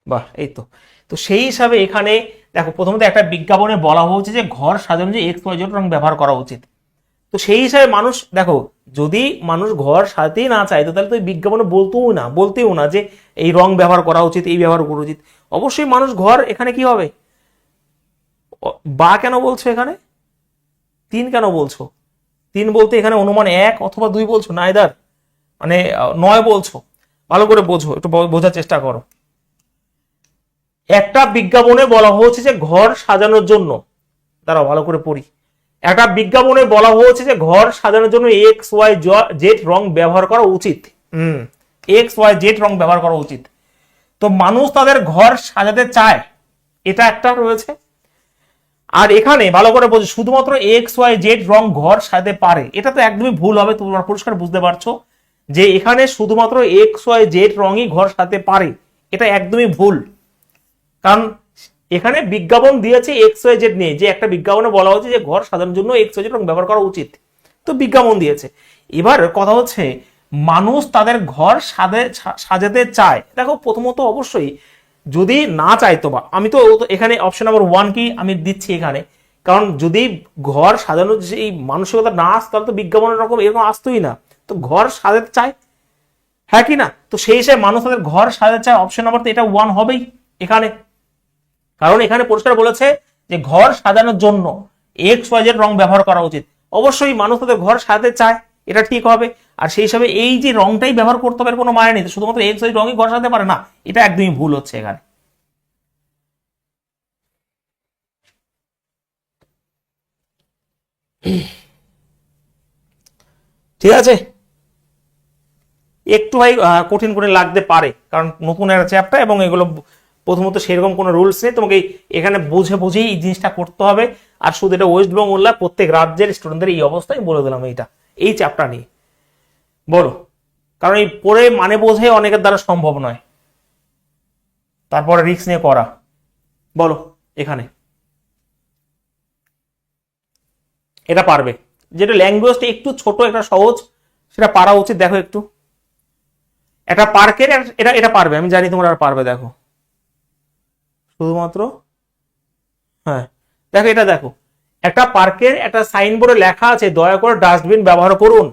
বাহ, এই তো। তো সেই হিসাবে এখানে দেখো প্রথমত একটা বিজ্ঞাপনে বলা হয়েছে যে ঘর সাজানোর জন্য XY রং ব্যবহার করা উচিত। তো সেই হিসাবে মানুষ দেখো, যদি মানুষ ঘর সাজাতেই না চাইতো তাহলে তো বিজ্ঞাপনে বলতেও না যে এই রং ব্যবহার করা উচিত, এই ব্যবহার করা উচিত। অবশ্যই মানুষ ঘর, এখানে কি হবে, বা কেন বলছো এখানে 3 কেন বলছো? 3 বলতে এখানে অনুমান 1 অথবা 2 বলছো, না এদার মানে 9 বলছো। ভালো করে বোঝো, একটু বোঝার চেষ্টা করো। একটা বিজ্ঞাপনে বলা হয়েছে যে ঘর সাজানোর জন্য, দাঁড়াও ভালো করে পড়ি, একটা বিজ্ঞাপনে বলা হয়েছে যে ঘর সাজানোর জন্য XY রং ব্যবহার করা উচিত। XY রং ব্যবহার করা উচিত। তো মানুষ তাদের ঘর সাজাতে চায়, এটা একটা রয়েছে। আর এখানে ভালো করে বলছি শুধুমাত্র XY রং ঘর সাজাতে পারে, এটা তো একদমই ভুল হবে। তোমরা পরিষ্কার বুঝতে পারছো যে এখানে শুধুমাত্র XY রঙই ঘর সাজাতে পারে, এটা একদমই ভুল। কারণ এখানে বিজ্ঞাপন দিয়েছে XY নিয়ে, যে একটা বিজ্ঞাপনে বলা হচ্ছে যে ঘর সাজানোর জন্য XY রং ব্যবহার করা উচিত, তো বিজ্ঞাপন দিয়েছে। এবার কথা হচ্ছে মানুষ তাদের ঘর সাজাতে চায়। দেখো প্রথমত অবশ্যই যদি না চাইতো, বা আমি তো এখানে অপশন নাম্বার 1 কি আমি দিচ্ছি এখানে, কারণ যদি ঘর সাজানোর যে মানসিকতা না আসতো তাহলে তো বিজ্ঞাপনের রকম এরকম আসতোই না। তো ঘর সাজাতে চায়, হ্যাঁ কি না? তো সেই হিসেবে মানুষ তাদের ঘর সাজাতে চায়, অপশন নাম্বার তো এটা 1 হবেই এখানে। কারণ এখানে পরিষ্কার বলেছে যে ঘর সাজানোর জন্য XY রং ব্যবহার করা উচিত। অবশ্যই মানুষ তাদের ঘর সাজাতে চায়, এটা ঠিক হবে। আর সেই হিসাবে এই যে রংটাই ব্যবহার করতে হবে কোনো মানে নেই, শুধুমাত্র XY রঙই ঘর সাজাতে পারে না, এটা একদমই ভুল হচ্ছে এখানে। ঠিক আছে, একটু ভাই কঠিন করে লাগতে পারে, কারণ নতুন একটা চ্যাপ্টার এবং এগুলো প্রথমত সেরকম কোনো রুলস নেই, তোমাকে এখানে বুঝেই এই জিনিসটা করতে হবে। আর শুধু এটা ওয়েস্ট বেঙ্গল প্রত্যেক রাজ্যের স্টুডেন্টদের এই অবস্থায় বলে দিলাম এই চ্যাপ্টার নিয়ে। বলো, কারণ এই পড়ে মানে বোঝে অনেকের দ্বারা সম্ভব নয়, তারপরে রিস্ক নিয়ে করা। বলো এখানে এটা পারবে, যেটা ল্যাঙ্গুয়েজটা একটু ছোট একটা সহজ, সেটা পারা উচিত। দেখো একটু একটা পার্কের, এটা পারবে, আমি জানি তোমরা পারবে। দেখো শুধুমাত্র, হ্যাঁ দেখো এটা, দেখো একটা পার্কের একটা সাইনবোর্ডে লেখা আছে দয়া করে ডাস্টবিন ব্যবহার করুন,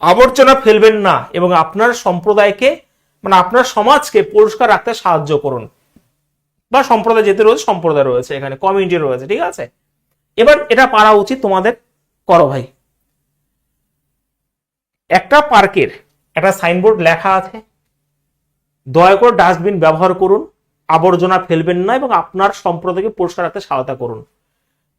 আবর্জনা ফেলবেন না এবং আপনার সম্প্রদায়কে মানে আপনার সমাজকে পরিষ্কার রাখতে সাহায্য করুন। বা সম্প্রদায় যেতে রয়েছে, সম্প্রদায় রয়েছে এখানে, কমিউনিটি রয়েছে, ঠিক আছে। এবার এটা পারা উচিত তোমাদের, করো ভাই। একটা পার্কের একটা সাইনবোর্ড লেখা আছে দয়া করে ডাস্টবিন ব্যবহার করুন, আবর্জনা ফেলবেন না এবং আপনার সম্প্রদায়কে পরিষ্কার রাখতে সহায়তা করুন।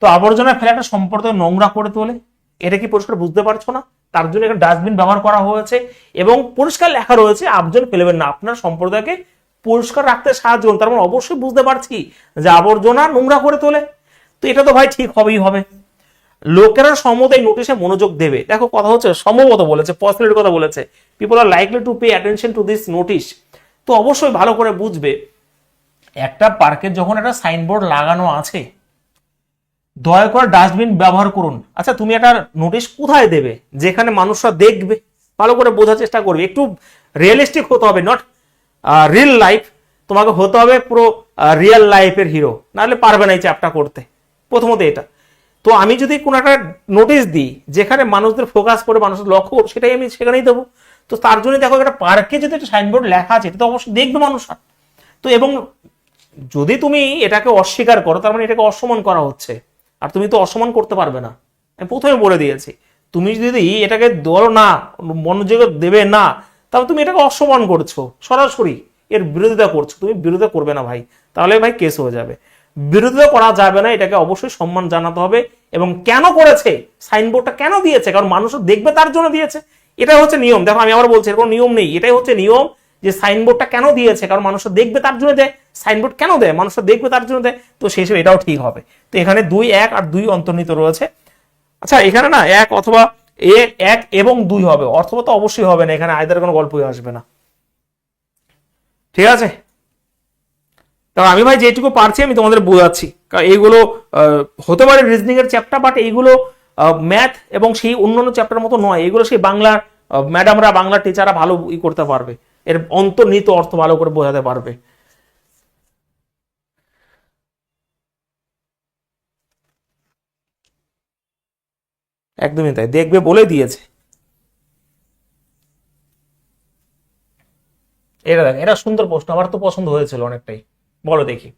তো আবর্জনা ফেলে একটা সম্প্রদায় নোংরা করে তোলে, এটা কি পরিষ্কার বুঝতে পারছো না? তার জন্য একটা ডাস্টবিন ব্যবহার করা হয়েছে এবং পরিষ্কার লেখা রয়েছে আবর্জনা ফেলবেন না, আপনার সম্প্রদায়কে পরিষ্কার রাখতে সাহায্য করুন। তার মানে অবশ্যই বুঝতে পারছি যে আবর্জনা নোংরা করে তোলে, তো এটা তো ভাই ঠিক হবেই হবে। লোকেরা সম্ভবত এই নোটিশে মনোযোগ দেবে। দেখো কথা হচ্ছে সম্ভবত বলেছে, পসিবিলিটির কথা বলেছে, people are likely to pay attention to this notice. তো অবশ্যই ভালো করে বুঝবে, একটা পার্কে যখন একটা সাইনবোর্ড লাগানো আছে দয়া করে ডাস্টবিন ব্যবহার করুন, আচ্ছা তুমি একটা নোটিশ কোথায় দেবে যেখানে মানুষরা দেখবে? ভালো করে বোঝার চেষ্টা করবে, একটু রিয়েলিস্টিক হতে হবে, নট রিয়েল লাইফ। তোমাকে হতে হবে পুরো রিয়েল লাইফের হিরো, নাহলে পারবে না এই চ্যাপটা করতে। প্রথমত এটা। তো আমি যদি কোনো একটা নোটিশ দিই যেখানে মানুষদের ফোকাস করে মানুষের লক্ষ্য, সেটাই আমি সেখানেই দেবো। তো তার জন্য দেখো একটা পার্কে যদি একটা সাইনবোর্ড লেখা আছে, এটা তো অবশ্যই দেখবে মানুষ। তো এবং যদি তুমি এটাকে অস্বীকার করো, তার মানে এটাকে অসম্মান করা হচ্ছে, আর তুমি তো অসম্মান করতে পারবে না। আমি প্রথমে বলে দিয়েছি, তুমি যদি এটাকে ধরো না, মনোযোগ দেবে না, তাহলে তুমি এটাকে অসম্মান করছো, সরাসরি এর বিরোধিতা করছো। তুমি বিরোধিতা করবে না ভাই, তাহলে ভাই কেস হয়ে যাবে। বিরোধিতা করা যাবে না, এটাকে অবশ্যই সম্মান জানাতে হবে। এবং কেন করেছে, সাইনবোর্ডটা কেন দিয়েছে, কারণ মানুষ দেখবে তার জন্য দিয়েছে। এটাই হচ্ছে নিয়ম। দেখো আমি আবার বলছি, এরকম নিয়ম নেই, এটাই হচ্ছে নিয়ম যে সাইনবোর্ডটা কেন দিয়েছে, কারণ মানুষ দেখবে তার জন্য দেয়। সাইনবোর্ড কেন দেয়, মানুষ দেখবে তার জন্য দেয়। তো সেই হিসেবে এটাও ঠিক হবে। তো এখানে 2, 1 আর 2 অন্তর্নিহিত রয়েছে। আচ্ছা, এখানে না 1 অথবা 1 এবং 2 হবে, অথবা তো অবশ্যই হবে না, এখানে আয়দার কোনো গল্পই আসবে না। ঠিক আছে, কারণ আমি ভাই যেটুকু পারছি আমি তোমাদের বোঝাচ্ছি, কারণ এইগুলো হতে পারে রিজনিং এর চ্যাপ্টার, বাট এইগুলো ম্যাথ এবং সেই অন্যান্য চ্যাপ্টার মতো নয়। এগুলো সেই বাংলার ম্যাডামরা, বাংলা টিচাররা ভালো করতে পারবে, এর অন্তর্নিহিত অর্থ ভালো করে বোঝাতে পারবে। একদমই তাই, দেখবে বলে দিয়েছে। এটা দেখ, এটা সুন্দর প্রশ্ন, আমার তো পছন্দ হয়েছিল অনেকটাই। বলো দেখি।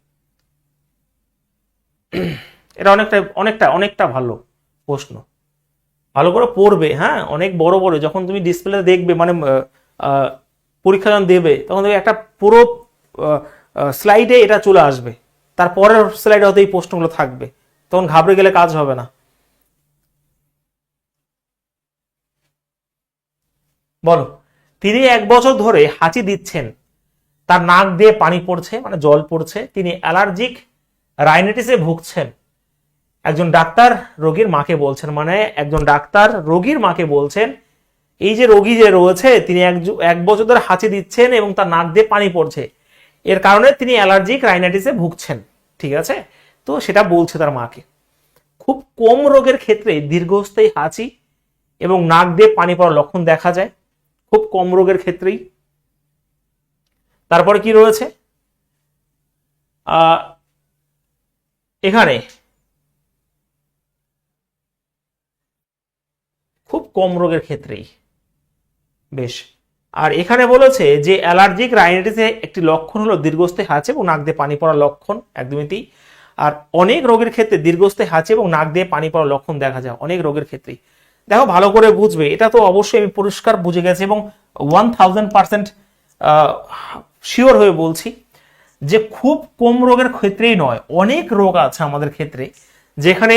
এটা অনেকটা অনেকটা অনেকটা ভালো প্রশ্ন। ভালো করে পড়বে, হ্যাঁ, অনেক বড় বড় যখন তুমি ডিসপ্লে দেখবে, মানে পরীক্ষা যখন দেবে, তখন দেখবে একটা পুরো স্লাইডে এটা চলে আসবে, তারপরের স্লাইডে হয়তো এই প্রশ্নগুলো থাকবে, তখন ঘাবড়ে গেলে কাজ হবে না। বলো। তিনি 1 বছর ধরে হাঁচি দিচ্ছেন, তার নাক দিয়ে পানি পড়ছে, মানে জল পড়ছে, তিনি অ্যালার্জিক রাইনাইটিসে ভুগছেন। একজন ডাক্তার রোগীর মাকে বলছেন, মানে একজন ডাক্তার রোগীর মাকে বলছেন, এই যে রোগী যে রয়েছে, তিনি 1 বছর ধরে হাঁচি দিচ্ছেন এবং তার নাক দিয়ে পানি পড়ছে, এর কারণে তিনি অ্যালার্জিক রাইনাইটিসে ভুগছেন। ঠিক আছে, তো সেটা বলছে তার মাকে। খুব কম রোগের ক্ষেত্রে দীর্ঘস্থায়ী হাঁচি এবং নাক দিয়ে পানি পড়ার লক্ষণ দেখা যায়, খুব কম রোগের ক্ষেত্রেই। তারপরে কি রয়েছে এখানে, খুব কম রোগের ক্ষেত্রেই, বেশ। আর এখানে বলেছে যে অ্যালার্জিক রাইনাইটিসের একটি লক্ষণ হলো দীর্ঘস্থায়ী হাঁচি এবং নাক দিয়ে পানি পড়ার লক্ষণ, একদমই। আর অনেক রোগের ক্ষেত্রে দীর্ঘস্থায়ী হাঁচি এবং নাক দিয়ে পানি পড়ার লক্ষণ দেখা যায়, অনেক রোগের ক্ষেত্রেই। দেখো ভালো করে বুঝবে, এটা তো অবশ্যই আমি পরিষ্কার বুঝে গেছি এবং 1000% শিওর হয়ে বলছি যে খুব কম রোগের ক্ষেত্রেই নয়, অনেক রোগ আছে আমাদের ক্ষেত্রে যেখানে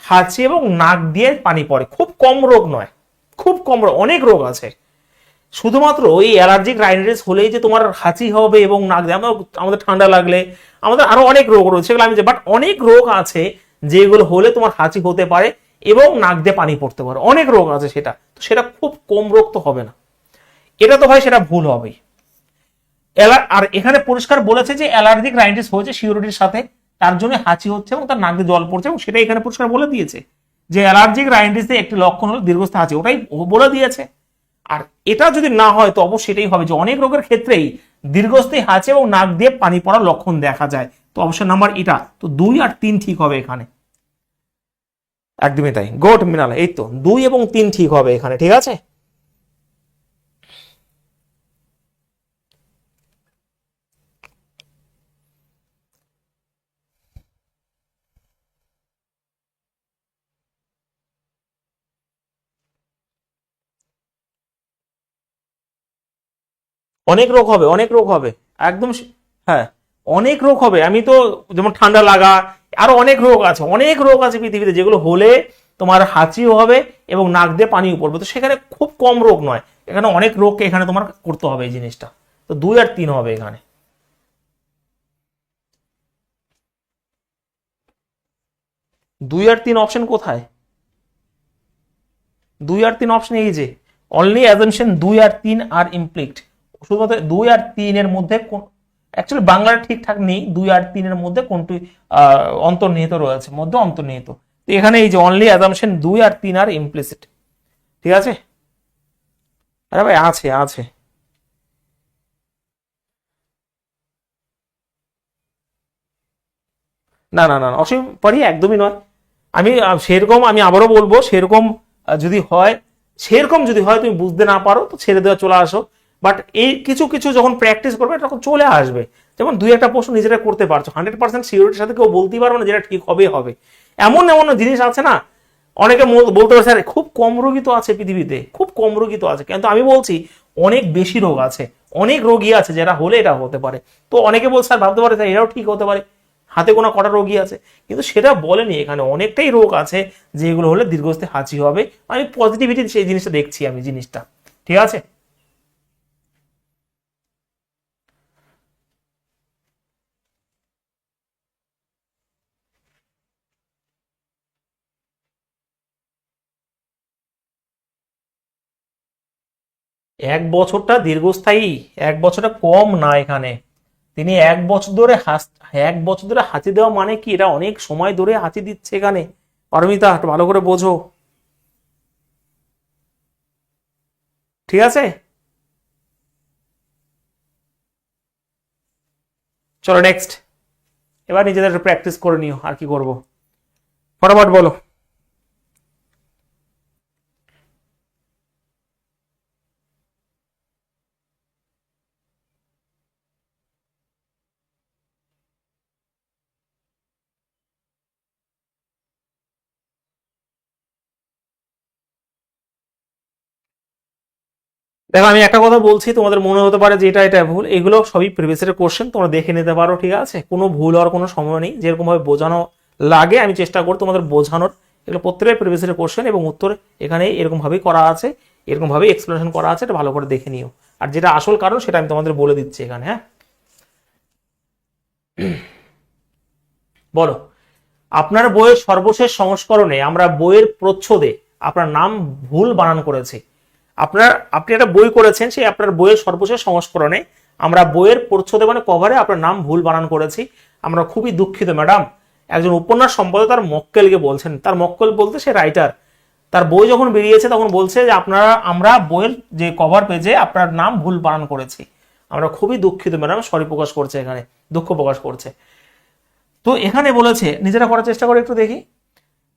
হাঁচি এবং নাক দিয়ে পানি পড়ে। খুব কম রোগ নয়, খুব কম রোগ, অনেক রোগ আছে। শুধুমাত্র ওই অ্যালার্জিক রাইনাইটিস হলেই যে তোমার হাঁচি হবে এবং নাক দিয়ে, আমাদের ঠান্ডা লাগলে, আমাদের আরো অনেক রোগ রয়েছে সেগুলো আমি, বাট অনেক রোগ আছে যেগুলো হলে তোমার হাঁচি হতে পারে এবং নাক দিয়ে পানি পড়তে পারে, অনেক রোগ আছে সেটা। তো সেটা খুব কম রোগ তো হবে না, এটা তো ভাই সেটা ভুল হবেই। আর এখানে পরিষ্কার বলেছে যে অ্যালার্জিক রাইনাইটিস হয়েছে সিওরিটির সাথে, তার জন্য হাঁচি হচ্ছে এবং তার নাক দিয়ে জল পড়ছে, এবং সেটা এখানে পরিষ্কার বলে দিয়েছে যে অ্যালার্জিক রাইনাইটিসের একটি লক্ষণ হলো দীর্ঘস্থায়ী হাঁচি, ওটাই বলে দিয়েছে। আর এটা যদি না হয় তো অবশ্যই এটাই হবে যে অনেক রোগের ক্ষেত্রেই দীর্ঘস্থায়ী হাঁচি এবং নাক দিয়ে পানি পড়ার লক্ষণ দেখা যায়। তো অবশ্যই নাম্বার এটা, তো 2 আর 3 ঠিক হবে এখানে। একদমই তাই, গোট মিনাল, এই তো 2 এবং 3 ঠিক হবে এখানে। ঠিক আছে, অনেক রোগ হবে, অনেক রোগ হবে, একদম। হ্যাঁ, অনেক রোগ হবে। আমি তো, যেমন ঠান্ডা লাগা, আরো অনেক রোগ আছে, অনেক রোগ আছে পৃথিবীতে যেগুলো হলে তোমার হাঁচিও হবে এবং নাক দিয়ে পানিও পড়বে। তো সেখানে খুব কম রোগ নয়, এখানে অনেক রোগকে এখানে তোমার করতে হবে এই জিনিসটা। তো 2 আর 3 হবে এখানে। 2 আর 3 অপশন কোথায়? 2 আর 3 অপশন এই যে অনলি অ্যাজাম্পশন 2 আর 3 আর ইমপ্লিক্ট, শুধুমাত্র 2 আর 3 এর মধ্যে কোন, অ্যাকচুয়ালি বাংলাটা ঠিকঠাক নেই, 2 আর 3 এর মধ্যে কোনটি অন্তর্নিহিত রয়েছে, মধ্যে অন্তর্নিহিত। তো এখানে এই যে অনলি অ্যাজাম্পশন 2 আর 3 আর ইমপ্লিসিট। ঠিক আছে, আরে ভাই আছে আছে। না না না, অসীম পারি একদমই নয়। আমি সেরকম, আমি আবারও বলবো, সেরকম যদি হয়, সেরকম যদি হয় তুমি বুঝতে না পারো তো ছেড়ে দেওয়া, চলে আসো। বাট এই কিছু কিছু যখন প্র্যাকটিস করবে তখন চলে আসবে। যেমন দুই একটা প্রশ্ন নিজেরা করতে পারছো, 100% সিওরিটির সাথে কেউ বলতেই পারবে না যেটা ঠিক হবে হবে। এমন এমন জিনিস আছে না, অনেকে বলতে পারে স্যার খুব কম রোগী তো আছে পৃথিবীতে, খুব কম রোগী তো আছে, কিন্তু আমি বলছি অনেক বেশি রোগ আছে, অনেক রোগী আছে যারা হলে এটা হতে পারে। তো অনেকে বলছে স্যার ভাবতে পারে স্যার এটাও ঠিক হতে পারে, হাতে গোনা কটা রোগী আছে, কিন্তু সেটা বলেনি। এখানে অনেকটাই রোগ আছে যেগুলো হলে দীর্ঘস্থায়ী হাঁচি হবে। আমি পজিটিভিটি সেই জিনিসটা দেখছি, আমি জিনিসটা ঠিক আছে। এক বছরটা দীর্ঘস্থায়ী, এক বছরটা কম না এখানে। তিনি 1 বছর ধরে 1 বছর ধরে হাঁচি দেওয়া মানে কি, এটা অনেক সময় ধরে হাঁচি দিচ্ছে এখানে। পারমিতা একটু ভালো করে বোঝো, ঠিক আছে। চলো নেক্সট, এবার নিজেদের প্র্যাকটিস করে নিও, আর কি করবো, ফটাফট বলো। দেখো আমি একটা কথা বলছি, তোমাদের মনে হতে পারে যে এটা এটা ভুল, এগুলো সবই প্রিভিয়াস ইয়ারের কোশ্চেন, তোমরা দেখে নিতে পারো, ঠিক আছে। কোনো ভুল হওয়ার কোনো সময় নেই, যেরকম ভাবে বোঝানো লাগে আমি চেষ্টা করি তোমাদের বোঝানোর। এগুলো প্রত্যেকটাই প্রিভিয়াস ইয়ারের কোশ্চেন এবং উত্তর এখানে এরকম ভাবেই করা আছে, এরকম ভাবে এক্সপ্লেনেশন করা আছে, এটা ভালো করে দেখে নিও। আর যেটা আসল কারণ সেটা আমি তোমাদের বলে দিচ্ছি এখানে, হ্যাঁ। বলো, আপনার বইয়ের সর্বশেষ সংস্করণে আমরা বইয়ের প্রচ্ছদে আপনার নাম ভুল বানান করেছি। আপনি একটা বই করেছেন, সেই আপনার বইয়ের সর্বশেষ সংস্করণে আমরা বইয়ের প্রচ্ছদে মানে কভারে আপনার নাম ভুল বানান করেছি। আমরা খুবই দুঃখিত ম্যাডাম। একজন উপন্যাস সম্পাদক তার মক্কেলকে বলছেন, তার মক্কেল বলতে সে রাইটার, তার বই যখন বেরিয়েছে তখন বলছে যে আমরা বইয়ের যে কভার পেজে আপনার নাম ভুল বানান করেছি। আমরা খুবই দুঃখিত ম্যাডাম, সরি প্রকাশ করছে, এখানে দুঃখ প্রকাশ করছে। তো এখানে বলেছে, নিজেরা করার চেষ্টা করে একটু দেখি।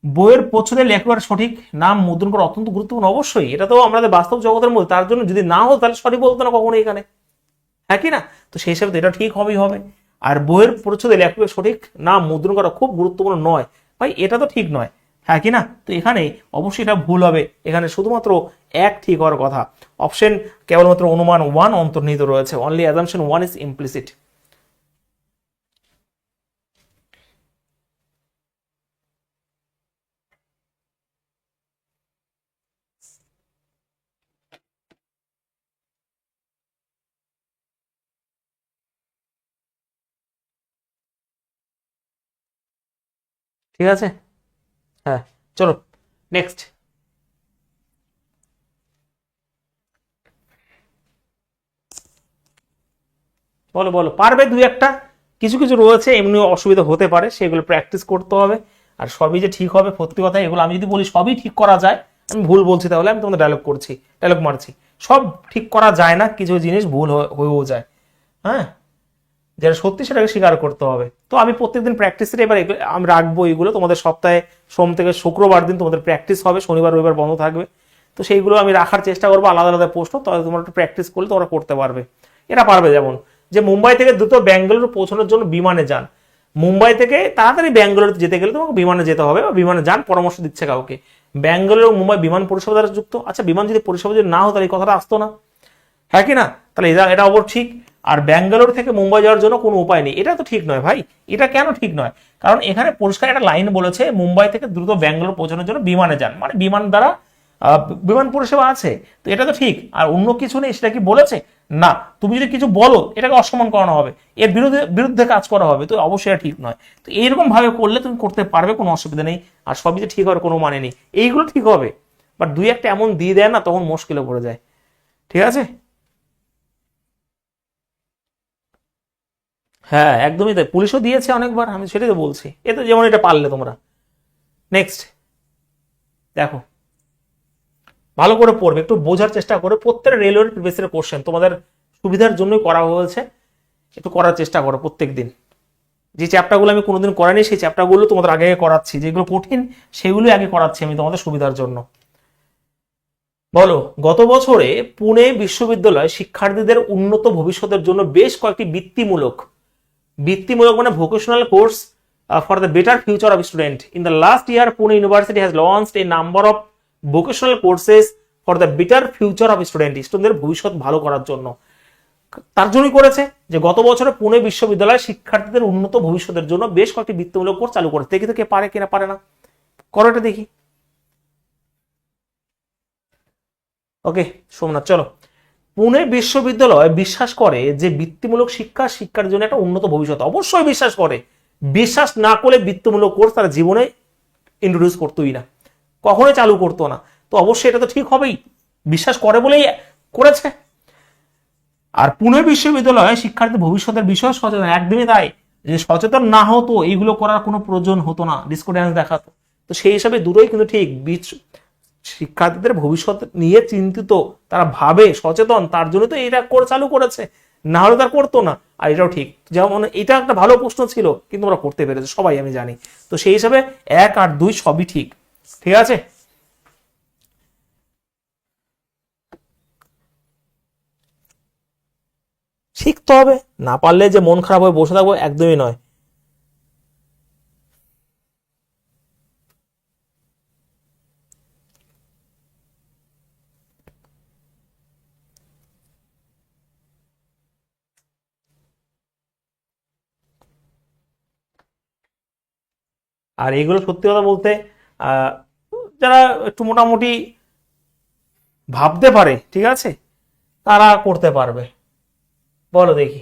বইয়ের প্রচ্ছদে লেখার সঠিক নাম মুদ্রণ করা অত্যন্ত গুরুত্বপূর্ণ, অবশ্যই এটা তো আমাদের বাস্তব জগতের মধ্যে, তার জন্য যদি না হতো তাহলে সঠিক বলতো না কখনো এখানে, হ্যাঁ কি না। তো সেই হিসাবে এটা ঠিক হবেই হবে। আর বইয়ের প্রচ্ছদে লেখকের সঠিক নাম মুদ্রণ করা খুব গুরুত্বপূর্ণ নয়, ভাই এটা তো ঠিক নয়, হ্যাঁ কি না। তো এখানে অবশ্যই এটা ভুল হবে, এখানে শুধুমাত্র এক ঠিক হওয়ার কথা। অপশন কেবলমাত্র অনুমান 1 অন্তর্নিহিত রয়েছে, অনলি অ্যাজাম্পশন 1 ইজ ইমপ্লিসিট। ঠিক আছে, হ্যাঁ। চলো নেক্সট, বলো বলো, পারবে দুই একটা। কিছু কিছু রয়েছে এমনি অসুবিধা হতে পারে, সেগুলো প্র্যাকটিস করতে হবে। আর সবই যে ঠিক হবে সত্যি কথা, এগুলো আমি যদি বলি সবই ঠিক করা যায়, আমি ভুল বলছি, তাহলে আমি তোমাদের ডায়লগ করছি, ডায়লগ মারছি। সব ঠিক করা যায় না, কিছু জিনিস ভুল হয়েও যায়, হ্যাঁ। যেটা সত্যি সেটাকে স্বীকার করতে হবে। তো আমি প্রত্যেকদিন প্র্যাকটিসের এবার আমি রাখবো এগুলো তোমাদের, সপ্তাহে সোম থেকে শুক্রবার দিন তোমাদের প্র্যাকটিস হবে, শনিবার রবিবার বন্ধ থাকবে। তো সেইগুলো আমি রাখার চেষ্টা করবো আলাদা আলাদা প্রশ্ন, তাহলে তোমরা একটু প্র্যাকটিস করলে তোমরা করতে পারবে। এটা পারবে, যেমন যে মুম্বাই থেকে দ্রুত ব্যাঙ্গালোর পৌঁছানোর জন্য বিমানে যান। মুম্বাই থেকে তাড়াতাড়ি ব্যাঙ্গালোর যেতে গেলে তোমাকে বিমানে যেতে হবে, বা বিমানে যান পরামর্শ দিচ্ছে কাউকে। ব্যাঙ্গালোর ও মুম্বাই বিমান পরিষেবা দ্বারা যুক্ত। আচ্ছা, বিমান যদি পরিষেবা যদি না হতো তাহলে এই কথাটা আসতো না, হ্যাঁ কি না। তাহলে এটা এটা অবশ্য ঠিক। আর ব্যাঙ্গালোর থেকে মুম্বাই যাওয়ার জন্য কোনো উপায় নেই, এটা তো ঠিক নয় ভাই। এটা কেন ঠিক নয়? কারণ এখানে পরিষ্কার একটা লাইন বলেছে, মুম্বাই থেকে দ্রুত ব্যাঙ্গালোর পৌঁছানোর জন্য বিমানে যান, মানে বিমান দ্বারা বিমান পরিষেবা আছে। তো এটা তো ঠিক, আর অন্য কিছু নেই সেটা কি বলেছে? না। তুমি যদি কিছু বলো এটাকে অসম্মান করানো হবে, এর বিরুদ্ধে বিরুদ্ধে কাজ করা হবে, তো অবশ্যই এটা ঠিক নয়। তো এইরকম ভাবে করলে তুমি করতে পারবে, কোনো অসুবিধা নেই। আর সবই যে ঠিক হওয়ার কোনো মানে নেই, এইগুলো ঠিক হবে। বাট দুই একটা এমন দিয়ে দেয় না, তখন মুশকিলে পড়ে যায়, ঠিক আছে। হ্যাঁ একদমই তাই, পুলিশও দিয়েছে অনেকবার, আমি সেটাই তো বলছি। এ তো যেমন এটা পারলে তোমরা। নেক্সট দেখো, ভালো করে পড়বে, একটু বোঝার চেষ্টা করে। প্রত্যেকটা রেলওয়ের প্রিভিয়াস কোশ্চেন তোমাদের সুবিধার জন্যই করা হয়েছে, একটু করার চেষ্টা করো প্রত্যেক দিন। যে চ্যাপ্টারগুলো আমি কোনোদিন করাইনি সেই চ্যাপ্টারগুলো তোমাদের আগে করাচ্ছি, যেগুলো কঠিন সেগুলো আগে করাচ্ছি আমি তোমাদের সুবিধার জন্য। বলো, গত বছরে পুনে বিশ্ববিদ্যালয় শিক্ষার্থীদের উন্নত ভবিষ্যতের জন্য বেশ কয়েকটি বৃত্তিমূলক মানে vocational course for the better future of student. In the last year Pune university has launched A number of vocational courses for the better future of student, স্টুডেন্টদের ভবিষ্যৎ ভালো করার জন্য। তার জন্যই করেছে যে গত বছরে পুনে বিশ্ববিদ্যালয় শিক্ষার্থীদের উন্নত ভবিষ্যতের জন্য বেশ কয়েকটি বৃত্তিমূলক কোর্স চালু করেছে। দেখি তো কে পারে কিনা পারে না, করো এটা দেখি। ওকে সোমনাথ, চলো। পুনে বিশ্ববিদ্যালয় বিশ্বাস করে যে বৃত্তিমূলক শিক্ষার জন্য একটা উন্নত ভবিষ্যৎ। অবশ্যই বিশ্বাস করে, বিশ্বাস না করলে বৃত্তিমূলক কোর্স তারা জীবনে ইন্ট্রোডিউস করতোই না, কখনোই চালু করতো না। তো অবশ্যই এটা তো ঠিক হবেই, বিশ্বাস করে বলেই করেছে। আর পুনে বিশ্ববিদ্যালয় শিক্ষার্থী ভবিষ্যতের বিষয়ে সচেতন, একদমই তাই। যে সচেতন না হতো এইগুলো করার কোনো প্রয়োজন হতো না, ডিসকোডেন্স দেখাতো। তো সেই হিসাবে দুটোই কিন্তু ঠিক, শিক্ষার্থীদের ভবিষ্যৎ নিয়ে চিন্তিত, তারা ভাবে, সচেতন, তার জন্য তো এটা চালু করেছে, না হলে তার করতো না। আর এটাও ঠিক, যেমন এটা একটা ভালো প্রশ্ন ছিল কিন্তু ওরা করতে পেরেছে সবাই, আমি জানি। তো সেই হিসাবে 1 আর 2 সবই ঠিক। ঠিক আছে, শিখতে হবে, না পারলে যে মন খারাপ হয়ে বসে থাকবো একদমই নয়। আর এগুলো সত্যি কথা বলতে আহ, যারা একটু মোটামুটি ভাবতে পারে, ঠিক আছে, তারা করতে পারবে। বলো দেখি।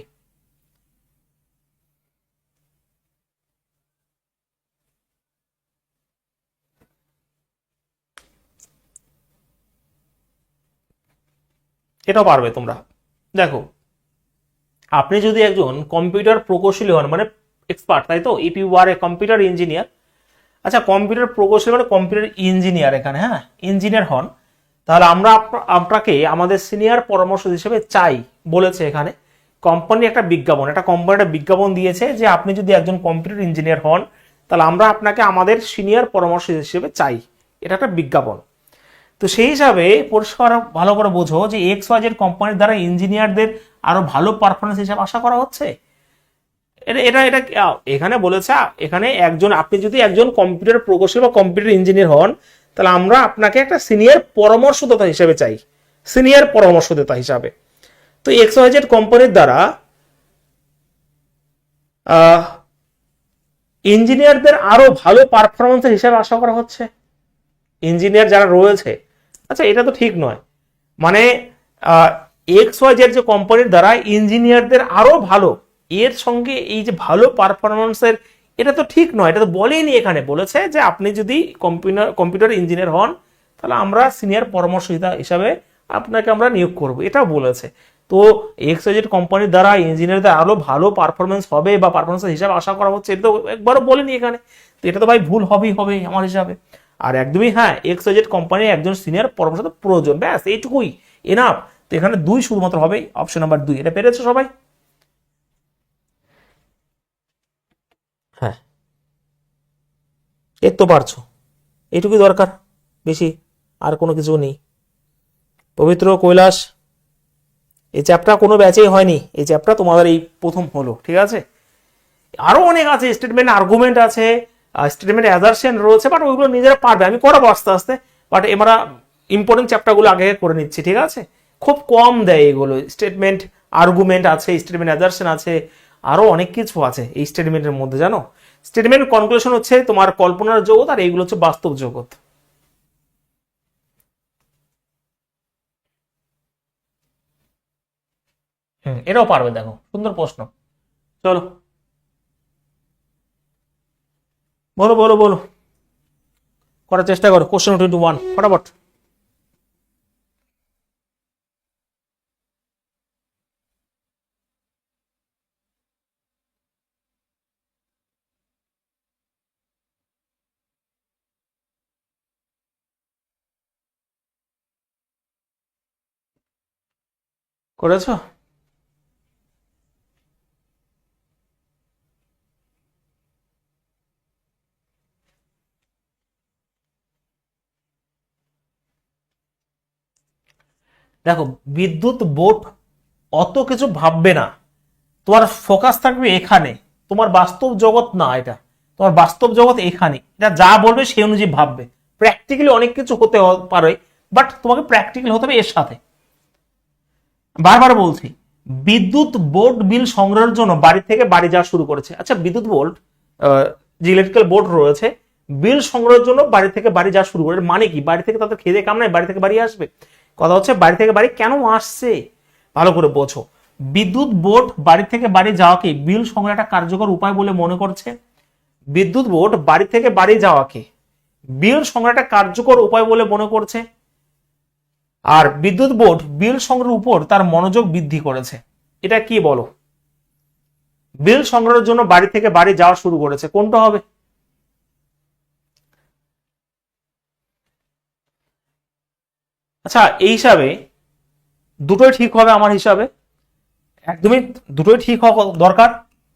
এটাও পারবে তোমরা। দেখো, আপনি যদি একজন কম্পিউটার প্রকৌশলী হন, মানে এক্সপার্ট, তাই তো, if you are a computer engineer. আচ্ছা, কম্পিউটার প্রকৌশলী মানে কম্পিউটার ইঞ্জিনিয়ার, এখানে হ্যাঁ ইঞ্জিনিয়ার হন, তাহলে আমরা আপনাকে আমাদের সিনিয়র পরামর্শ হিসেবে চাই বলেছে এখানে। কোম্পানি একটা বিজ্ঞাপন, একটা কোম্পানি একটা বিজ্ঞাপন দিয়েছে যে আপনি যদি একজন কম্পিউটার ইঞ্জিনিয়ার হন তাহলে আমরা আপনাকে আমাদের সিনিয়র পরামর্শ হিসেবে চাই, এটা একটা বিজ্ঞাপন। তো সেই হিসাবে পরিষ্কার ভালো করে বোঝো যে এক্স ওয়াই জেড কোম্পানির দ্বারা ইঞ্জিনিয়ারদের আরো ভালো পারফরমেন্স হিসাবে আশা করা হচ্ছে। এটা এটা এটা এখানে বলেছে, এখানে একজন, আপনি যদি একজন কম্পিউটার প্রকৌশলী বা কম্পিউটার ইঞ্জিনিয়ার হন তাহলে আমরা আপনাকে একটা সিনিয়র পরামর্শদাতা হিসেবে চাই, সিনিয়র পরামর্শদাতা হিসাবে। তো এক্স ওয়াই জেড কোম্পানির দ্বারা ইঞ্জিনিয়ারদের আরো ভালো পারফরমেন্সের হিসাবে আশা করা হচ্ছে, ইঞ্জিনিয়ার যারা রয়েছে। আচ্ছা, এটা তো ঠিক নয়, মানে এক্স ওয়াই জেড যে কোম্পানির দ্বারা ইঞ্জিনিয়ারদের আরো ভালো, এর সঙ্গে এই যে ভালো পারফরমেন্সের, এটা তো ঠিক নয়, এটা তো বলেনি। এখানে বলেছে যে আপনি যদি কম্পিউটার ইঞ্জিনিয়ার হন তাহলে আমরা সিনিয়র পরামর্শদাতা হিসাবে আপনাকে আমরা নিয়োগ করব, এটা বলেছে। তো এক্স ওয়াই জেড কোম্পানির দ্বারা ইঞ্জিনিয়ারদের আরো ভালো পারফরমেন্স হবে বা পারফরমেন্সের হিসাবে আশা করা হচ্ছে, এটা তো একবারও বলেনি এখানে। তো এটা তো ভাই ভুল হবেই হবে আমার হিসাবে। আর একদমই হ্যাঁ, এক্স ওয়াই জেড কোম্পানির একজন সিনিয়র পরামর্শদাতা প্রয়োজন, ব্যাস এইটুকুই এনাফ। তো এখানে 2 শুধুমাত্র হবে, অপশন নাম্বার 2। এটা পেরেছো সবাই? হ্যাঁ, এর তো পারছো, এইটুকুই দরকার, বেশি আর কোনো কিছু নেই। পবিত্র, কৈলাস, এই চ্যাপ্টার কোনো ব্যাচেই হয়নি, এই চ্যাপ্টার তোমাদের এই প্রথম হলো, ঠিক আছে। আরো অনেক আছে, স্টেটমেন্ট আর্গুমেন্ট আছে, স্টেটমেন্ট অ্যাজারশন রয়েছে, বাট ওইগুলো নিজেরা পারবে, আমি করাবো আস্তে আস্তে। বাট আমরা ইম্পর্টেন্ট চ্যাপ্টারগুলো আগে করে নিচ্ছি, ঠিক আছে। খুব কম দেয় এগুলো, স্টেটমেন্ট আর্গুমেন্ট আছে, স্টেটমেন্ট অ্যাজারশন আছে, আরো অনেক কিছু আছে এই স্টেটমেন্টের মধ্যে, জানো। স্টেটমেন্ট কনক্লুশন হচ্ছে তোমার কল্পনার জগৎ, আর এইগুলো হচ্ছে বাস্তব জগৎ। এটাও পারবে, দেখো সুন্দর প্রশ্ন। চলো, বলো বলো বলো, করার চেষ্টা করো। কোশ্চেন 21 ফটাফট করেছো। দেখো, বিদ্যুৎ বোর্ড অত কিছু ভাববে না, তোমার ফোকাস থাকবে এখানে, তোমার বাস্তব জগৎ না এটা, তোমার বাস্তব জগৎ এখানে, এটা যা বলবে সেই অনুযায়ী ভাববে। প্র্যাকটিক্যালি অনেক কিছু হতে পারে, বাট তোমাকে প্র্যাকটিক্যাল হতে হবে এর সাথে। বারবার বলছি, বিদ্যুৎ বোর্ড বিল সংগ্রহের জন্য বাড়ি থেকে বাড়ি যাওয়া শুরু করেছে। আচ্ছা, বিদ্যুৎ বোর্ড যে ইলেকট্রিক্যাল বোর্ড রয়েছে, বিল সংগ্রহের জন্য বাড়ি থেকে বাড়ি যাওয়া শুরু করেছে, মানে কি? বাড়ি থেকে তাদের খেতে কাম নাই, বাড়ি থেকে বাড়ি আসবে। কথা হচ্ছে বাড়ি থেকে বাড়ি কেন আসছে, ভালো করে বোঝো। বিদ্যুৎ বোর্ড বাড়ি থেকে বাড়ি যাওয়াকে বিল সংগ্রহ একটা কার্যকর উপায় বলে মনে করছে। বিদ্যুৎ বোর্ড বাড়ি থেকে বাড়ি যাওয়াকে বিল সংগ্রহ একটা কার্যকর উপায় বলে মনে করছে। আর বিদ্যুৎ বোর্ড বিল সংগ্রহের উপর তার মনোযোগ বৃদ্ধি করেছে। এটা কি বলো? বিল সংগ্রহের জন্য বাড়ি থেকে বাড়ি যাওয়া শুরু করেছে, কোনটা হবে? আচ্ছা, এই হিসাবে দুটোই ঠিক হবে আমার হিসাবে, একদমই দুটোই ঠিক হওয়া দরকার।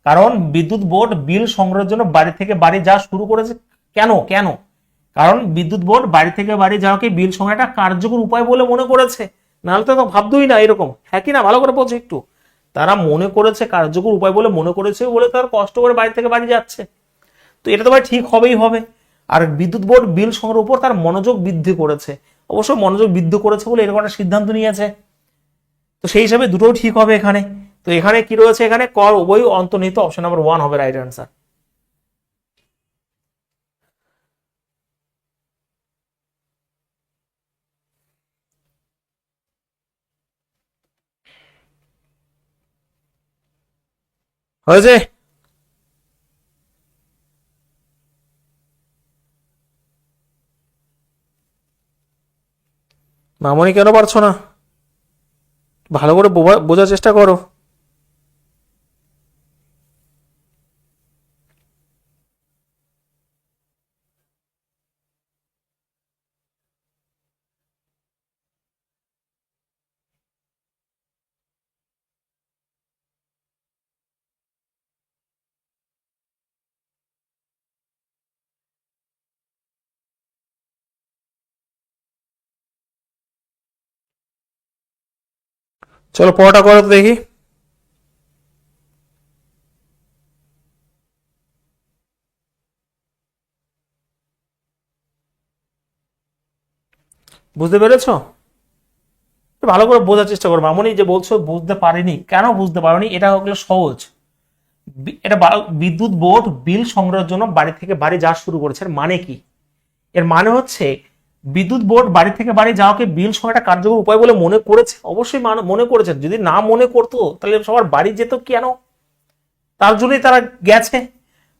কারণ বিদ্যুৎ বোর্ড বিল সংগ্রহের জন্য বাড়ি থেকে বাড়ি যাওয়া শুরু করেছে। কেন কেন? কারণ বিদ্যুৎ বোর্ড বাড়ি থেকে বাড়ি যাওয়াকে বিল সংগ্রহ একটা কার্যকর উপায় বলে মনে করেছে। নাহলে তো ভাবতোই না এরকম, হ্যাঁ কি না? ভালো করে বোঝো একটু। তারা মনে করেছে, কার্যকর উপায় বলে মনে করেছে বলে তারা কষ্ট করে বাড়ি থেকে বাড়ি যাচ্ছে। তো এটা তো ভাই ঠিক হবেই হবে। আর বিদ্যুৎ বোর্ড বিল সংগ্রহের উপর তার মনোযোগ বৃদ্ধি করেছে, অবশ্যই মনোযোগ বৃদ্ধি করেছে বলে এরকম একটা সিদ্ধান্ত নিয়েছে। তো সেই হিসাবে দুটোও ঠিক হবে এখানে। তো এখানে কি রয়েছে? এখানে কর উভয় অন্তর্নিহিত, অপশন নাম্বার 1 হবে রাইট অ্যান্সার। হয়েছে? মামনি কেন পারছো না? ভালো করে বোঝার চেষ্টা করো। চলো পড়াটা করো তো দেখি। বুঝতে পেরেছো? ভালো করে বোঝার চেষ্টা করো। মামনি যে বলছো বুঝতে পারিনি, কেন বুঝতে পারোনি? এটা হলো সহজ। এটা বিদ্যুৎ বোর্ড বিল সংগ্রহের জন্য বাড়ি থেকে বাড়ি যাওয়া শুরু করেছে, এর মানে কি? এর মানে হচ্ছে বিদ্যুৎ বোর্ড বাড়ি থেকে বাড়ি যাওয়াকে বিল সংগ্রহ একটা কার্যকর উপায় বলে মনে করেছে। অবশ্যই মনে করেছে, যদি না মনে করতো তাহলে সবার বাড়ি যেত কেন? তার জন্যই তারা গেছে।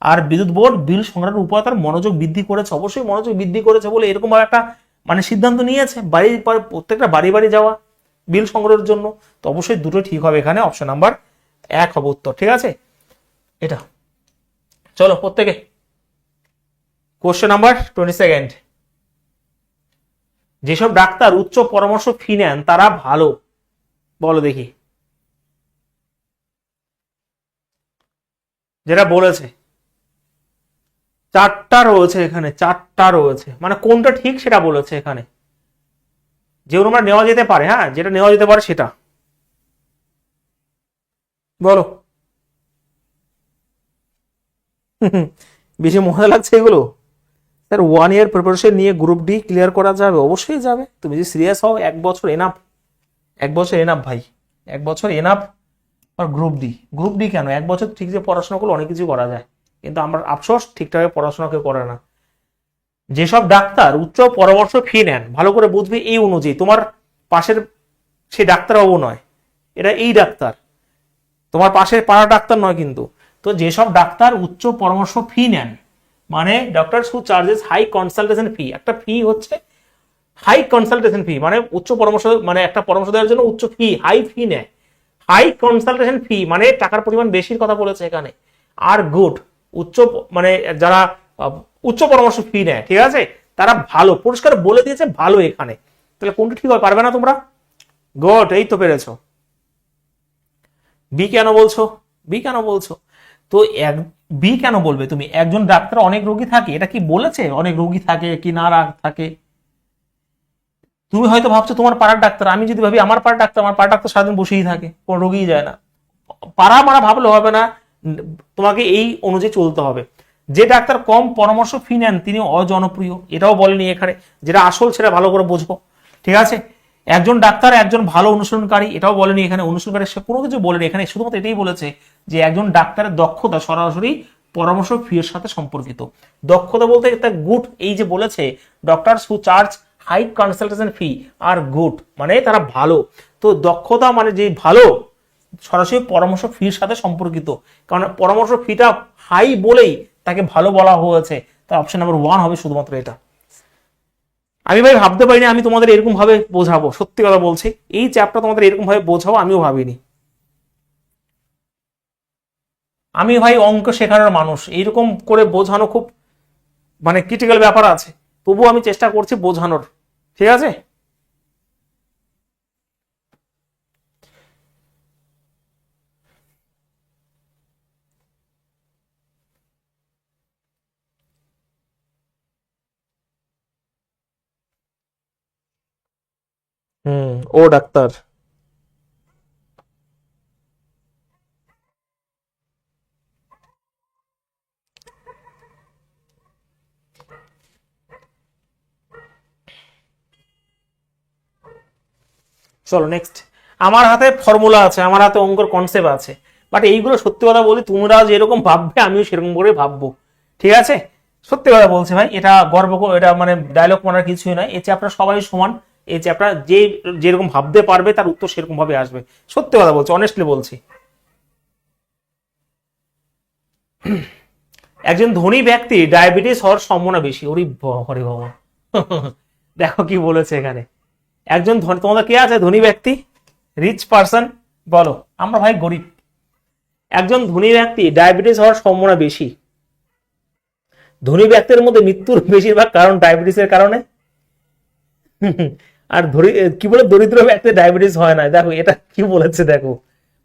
আর বিদ্যুৎ বোর্ড বিল সংগ্রহের উপর তার মনোযোগ বৃদ্ধি করেছে, অবশ্যই মনোযোগ বৃদ্ধি করেছে বলে এরকম ভাবে একটা মানে সিদ্ধান্ত নিয়েছে বাড়ির পর প্রত্যেকটা বাড়ি বাড়ি যাওয়া বিল সংগ্রহের জন্য। তো অবশ্যই দুটো ঠিক হবে এখানে, অপশন নাম্বার 1 হবে উত্তর। ঠিক আছে এটা। চলো প্রত্যেকে কোশ্চেন নাম্বার 22। যেসব ডাক্তার উচ্চ পরামর্শ ফি নেন তারা ভালো, বলো দেখি। যেটা বলেছে চারটা রয়েছে এখানে, চারটা রয়েছে, মানে কোনটা ঠিক সেটা বলেছে এখানে। যেগুলো আমরা নেওয়া যেতে পারে, হ্যাঁ যেটা নেওয়া যেতে পারে সেটা বলো। বেশি মজা লাগছে এগুলো? স্যার 1 ইয়ার প্রিপারেশন নিয়ে গ্রুপ ডি ক্লিয়ার করা যাবে? অবশ্যই যাবে, তুমি যদি সিরিয়াস হও। 1 বছর এনাফ, 1 বছর এনাফ ভাই, 1 বছর এনাফ। আর গ্রুপ ডি কেন? 1 বছর ঠিক যে পড়াশোনা করলে অনেক কিছু করা যায়, কিন্তু আমার আফসোস ঠিকঠাক পড়াশোনা কেউ করে না। যেসব ডাক্তার উচ্চ পরামর্শ ফি নেন, ভালো করে বুঝবে এই অনুযায়ী, তোমার পাশের সেই ডাক্তারবাবু নয়, এটা এই ডাক্তার, তোমার পাশের পাড়ার ডাক্তার নয় কিন্তু। তো যেসব ডাক্তার উচ্চ পরামর্শ ফি নেন, মানে ডক্টরস হু চার্জেস হাই কনসালটেশন ফি, একটা ফি হচ্ছে হাই কনসালটেশন ফি, মানে উচ্চ পরামর্শ, মানে একটা পরামর্শ দেওয়ার জন্য উচ্চ ফি, হাই ফি নেয়। হাই কনসালটেশন ফি মানে টাকার পরিমাণ বেশির কথা বলেছে এখানে। আর গুড, উচ্চ মানে যারা উচ্চ পরামর্শ ফি নেয়, ঠিক আছে, তারা ভালো, পরিষ্কার বলে দিয়েছে ভালো এখানে। তাহলে কোনটা ঠিক হবে? পারবে না তোমরা? গুড, এই তো পেরেছো। বি কেন বলছো? বি কেন বলছো? তো বি কেন বলবে তুমি? একজন ডাক্তার অনেক রোগী থাকে, এটা কি বলেছে অনেক রোগী থাকে কি না থাকে? তুমি হয়তো ভাবছো তোমার পাড়ার ডাক্তার, আমি যদি ভাবি আমার পাড়ার ডাক্তার, আমার পাড়ার ডাক্তার সারাদিন বসেই থাকে, কোনো রোগীই যায় না। পাড়া মারা ভাবলে হবে না, তোমাকে এই অনুযায়ী চলতে হবে। যে ডাক্তার কম পরামর্শ ফি নেন তিনি অজনপ্রিয়, এটাও বলেনি এখানে, যেটা আসল সেটা ভালো করে বুঝবো, ঠিক আছে। একজন ডাক্তার একজন ভালো অনুসরণকারী, এটাও বলেনি এখানে, অনুসরণকারী সে কোনো কিছু বলেনি এখানে, শুধুমাত্র এটাই বলেছে যে একজন ডাক্তারের দক্ষতা সরাসরি পরামর্শ ফি এর সাথে সম্পর্কিত। দক্ষতা বলতে একটা গুড, এই যে বলেছে ডক্টরস হু চার্জ হাই কনসালটেশন ফি আর গুড, মানে তারা ভালো। তো দক্ষতা মানে যে ভালো সরাসরি পরামর্শ ফির সাথে সম্পর্কিত, কারণ পরামর্শ ফিটা হাই বলেই তাকে ভালো বলা হয়েছে। তার অপশন নাম্বার 1 হবে শুধুমাত্র এটা। আমি ভাই ভাবতে পারিনি আমি তোমাদের এরকম ভাবে বোঝাবো, সত্যি কথা বলছি, এই চ্যাপ্টার তোমাদের এরকম ভাবে বোঝাবো আমিও ভাবিনি। আমি ভাই অঙ্ক শেখানোর মানুষ, এইরকম করে বোঝানো খুব মানে ক্রিটিক্যাল ব্যাপার আছে, তবুও আমি চেষ্টা করছি বোঝানোর, ঠিক আছে। ও ডাক্তার। চলো নেক্সট। আমার হাতে ফর্মুলা আছে, আমার হাতে অঙ্কর কনসেপ্ট আছে, বাট এইগুলো সত্যি কথা বলি তোমরা যেরকম ভাববে আমিও সেরকম করে ভাববো, ঠিক আছে। সত্যি কথা বলছি ভাই, এটা এটা মানে ডায়লগ মারার কিছুই নয়, এই চ্যাপ্টার সবাই সমান, এই চ্যাপ্টার যে যেরকম ভাবতে পারবে তার উত্তর সেরকম ভাবে আসবে, সত্যি কথা বলছি, অনেস্টলি বলছি। একজন ধনী ব্যক্তি ডায়াবেটিস হওয়ার সম্ভাবনা বেশি, ওরে হরে বাবা দেখো কি বলেছে এখানে। একজন তোমাদের কে আছে ধনী ব্যক্তি, রিচ পার্সন, বলো। আমরা ভাই গরিব। একজন ধনী ব্যক্তি ডায়াবেটিস হওয়ার সম্ভাবনা বেশি। ধনী ব্যক্তির মধ্যে মৃত্যুর বেশিরভাগ কারণ ডায়াবেটিসের কারণে। আর কি বলে দরিদ্র ব্যক্তি ডায়াবেটিস হয় না, দেখো এটা কি বলেছে, দেখো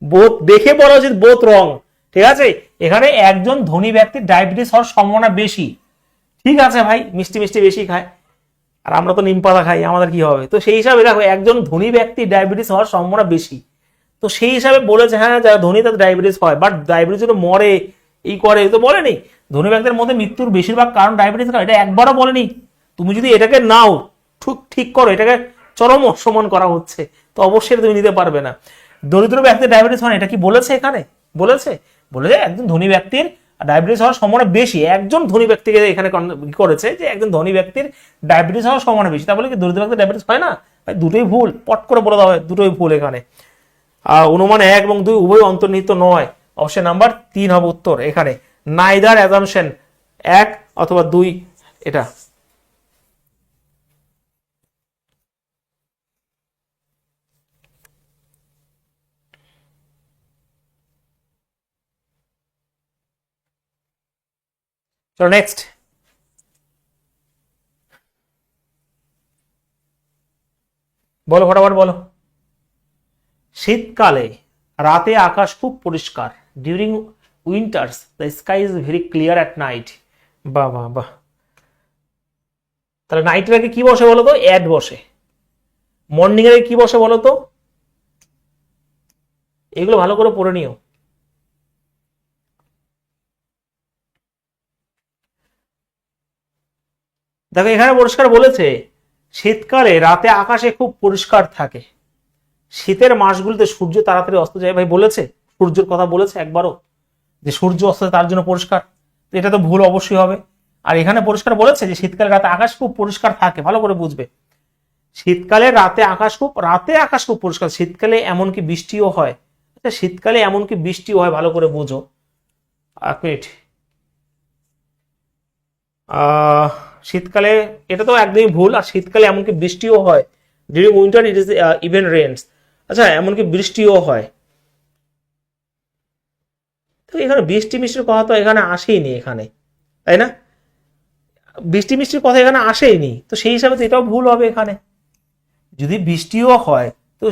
বোধ দেখে বলা উচিত, বোধ রং, ঠিক আছে। এখানে একজন ধনী ব্যক্তির ডায়াবেটিস হওয়ার সম্ভাবনা বেশি, ঠিক আছে ভাই, মিষ্টি মিষ্টি বেশি খায়, আর আমরা তো নিম পাতা খাই, আমাদের কি হবে। তো সেই হিসাবে দেখো একজন ধনী ব্যক্তি ডায়াবেটিস হওয়ার সম্ভাবনা বেশি, তো সেই হিসাবে বলেছে হ্যাঁ যারা ধনী তাদের ডায়াবেটিস হয়, বাট ডায়াবেটিস যদি মরে এই করে তো বলেনি। ধনী ব্যক্তির মধ্যে মৃত্যুর বেশিরভাগ কারণ ডায়াবেটিস, এটা একবারও বলেনি। তুমি যদি এটাকে নাও ঠিক করো, এটাকে চরম অসম্মান করা হচ্ছে, তো অবশ্যই তুমি নিতে পারবে না। দরিদ্র ব্যক্তির ডায়াবেটিস হয়, এটা কি বলেছে এখানে, বলেছে একজন ধনী ব্যক্তির ডায়াবেটিস হওয়ার সম্ভাবনা বেশি, একজন ধনী ব্যক্তিকে এখানে করেছে যে একজন ধনী ব্যক্তির ডায়াবেটিস হওয়ার সম্ভাবনা বেশি, তা বলে কি দরিদ্র ব্যক্তির ডায়াবেটিস হয় না, দুটোই ভুল, পট করে বলে দেওয়া হয় দুটোই ভুল এখানে। অনুমান 1 এবং 2 উভয় অন্তর্নিহিত নয়, অপশন নাম্বার 3 হবে উত্তর এখানে, নাইদার অ্যাজাম্পশন 1 অথবা 2 এটা। চলো নেক্সট, বলো ফটাফট বলো। শীতকালে রাতে আকাশ খুব পরিষ্কার, during winters the sky is very clear at night. বাহ বাহ বাহ, তাহলে নাইটের আগে কি বসে বলো তো, অ্যাড বসে। মর্নিং এর কি বসে বলো তো, এগুলো ভালো করে পড়ে নিও। দেখো এখানে পরিষ্কার বলেছে শীতকালে রাতে আকাশে খুব পরিষ্কার থাকে, শীতের মাসগুলিতে সূর্য তাড়াতাড়ি অস্ত যায়, ভাই বলেছে সূর্যের কথা বলেছে একবারও যে সূর্য অস্ত তার জন্য পরিষ্কার, এটা তো ভুল অবশ্যই হবে। আর এখানে পরিষ্কার বলেছে যে শীতকালে রাতে আকাশ খুব পরিষ্কার থাকে, ভালো করে বুঝবে। শীতকালে রাতে আকাশ খুব পরিষ্কার, শীতকালে এমনকি বৃষ্টিও হয়। আচ্ছা শীতকালে এমনকি বৃষ্টিও হয়, ভালো করে বুঝো। এক মিনিট, শীতকালে এটা তো একদমই ভুল, আর শীতকালে এমনকি বৃষ্টিও হয়, during winter it is even Reigns. আচ্ছা এমনকি বৃষ্টিও হয়, তো এখানে বৃষ্টি মিষ্টির কথা তো এখানে আসেইনি এখানে, তাই না? বৃষ্টি মিষ্টির কথা এখানে আসেইনি, তো সেই হিসাবে তো এটাও ভুল হবে এখানে। যদি বৃষ্টিও হয় তো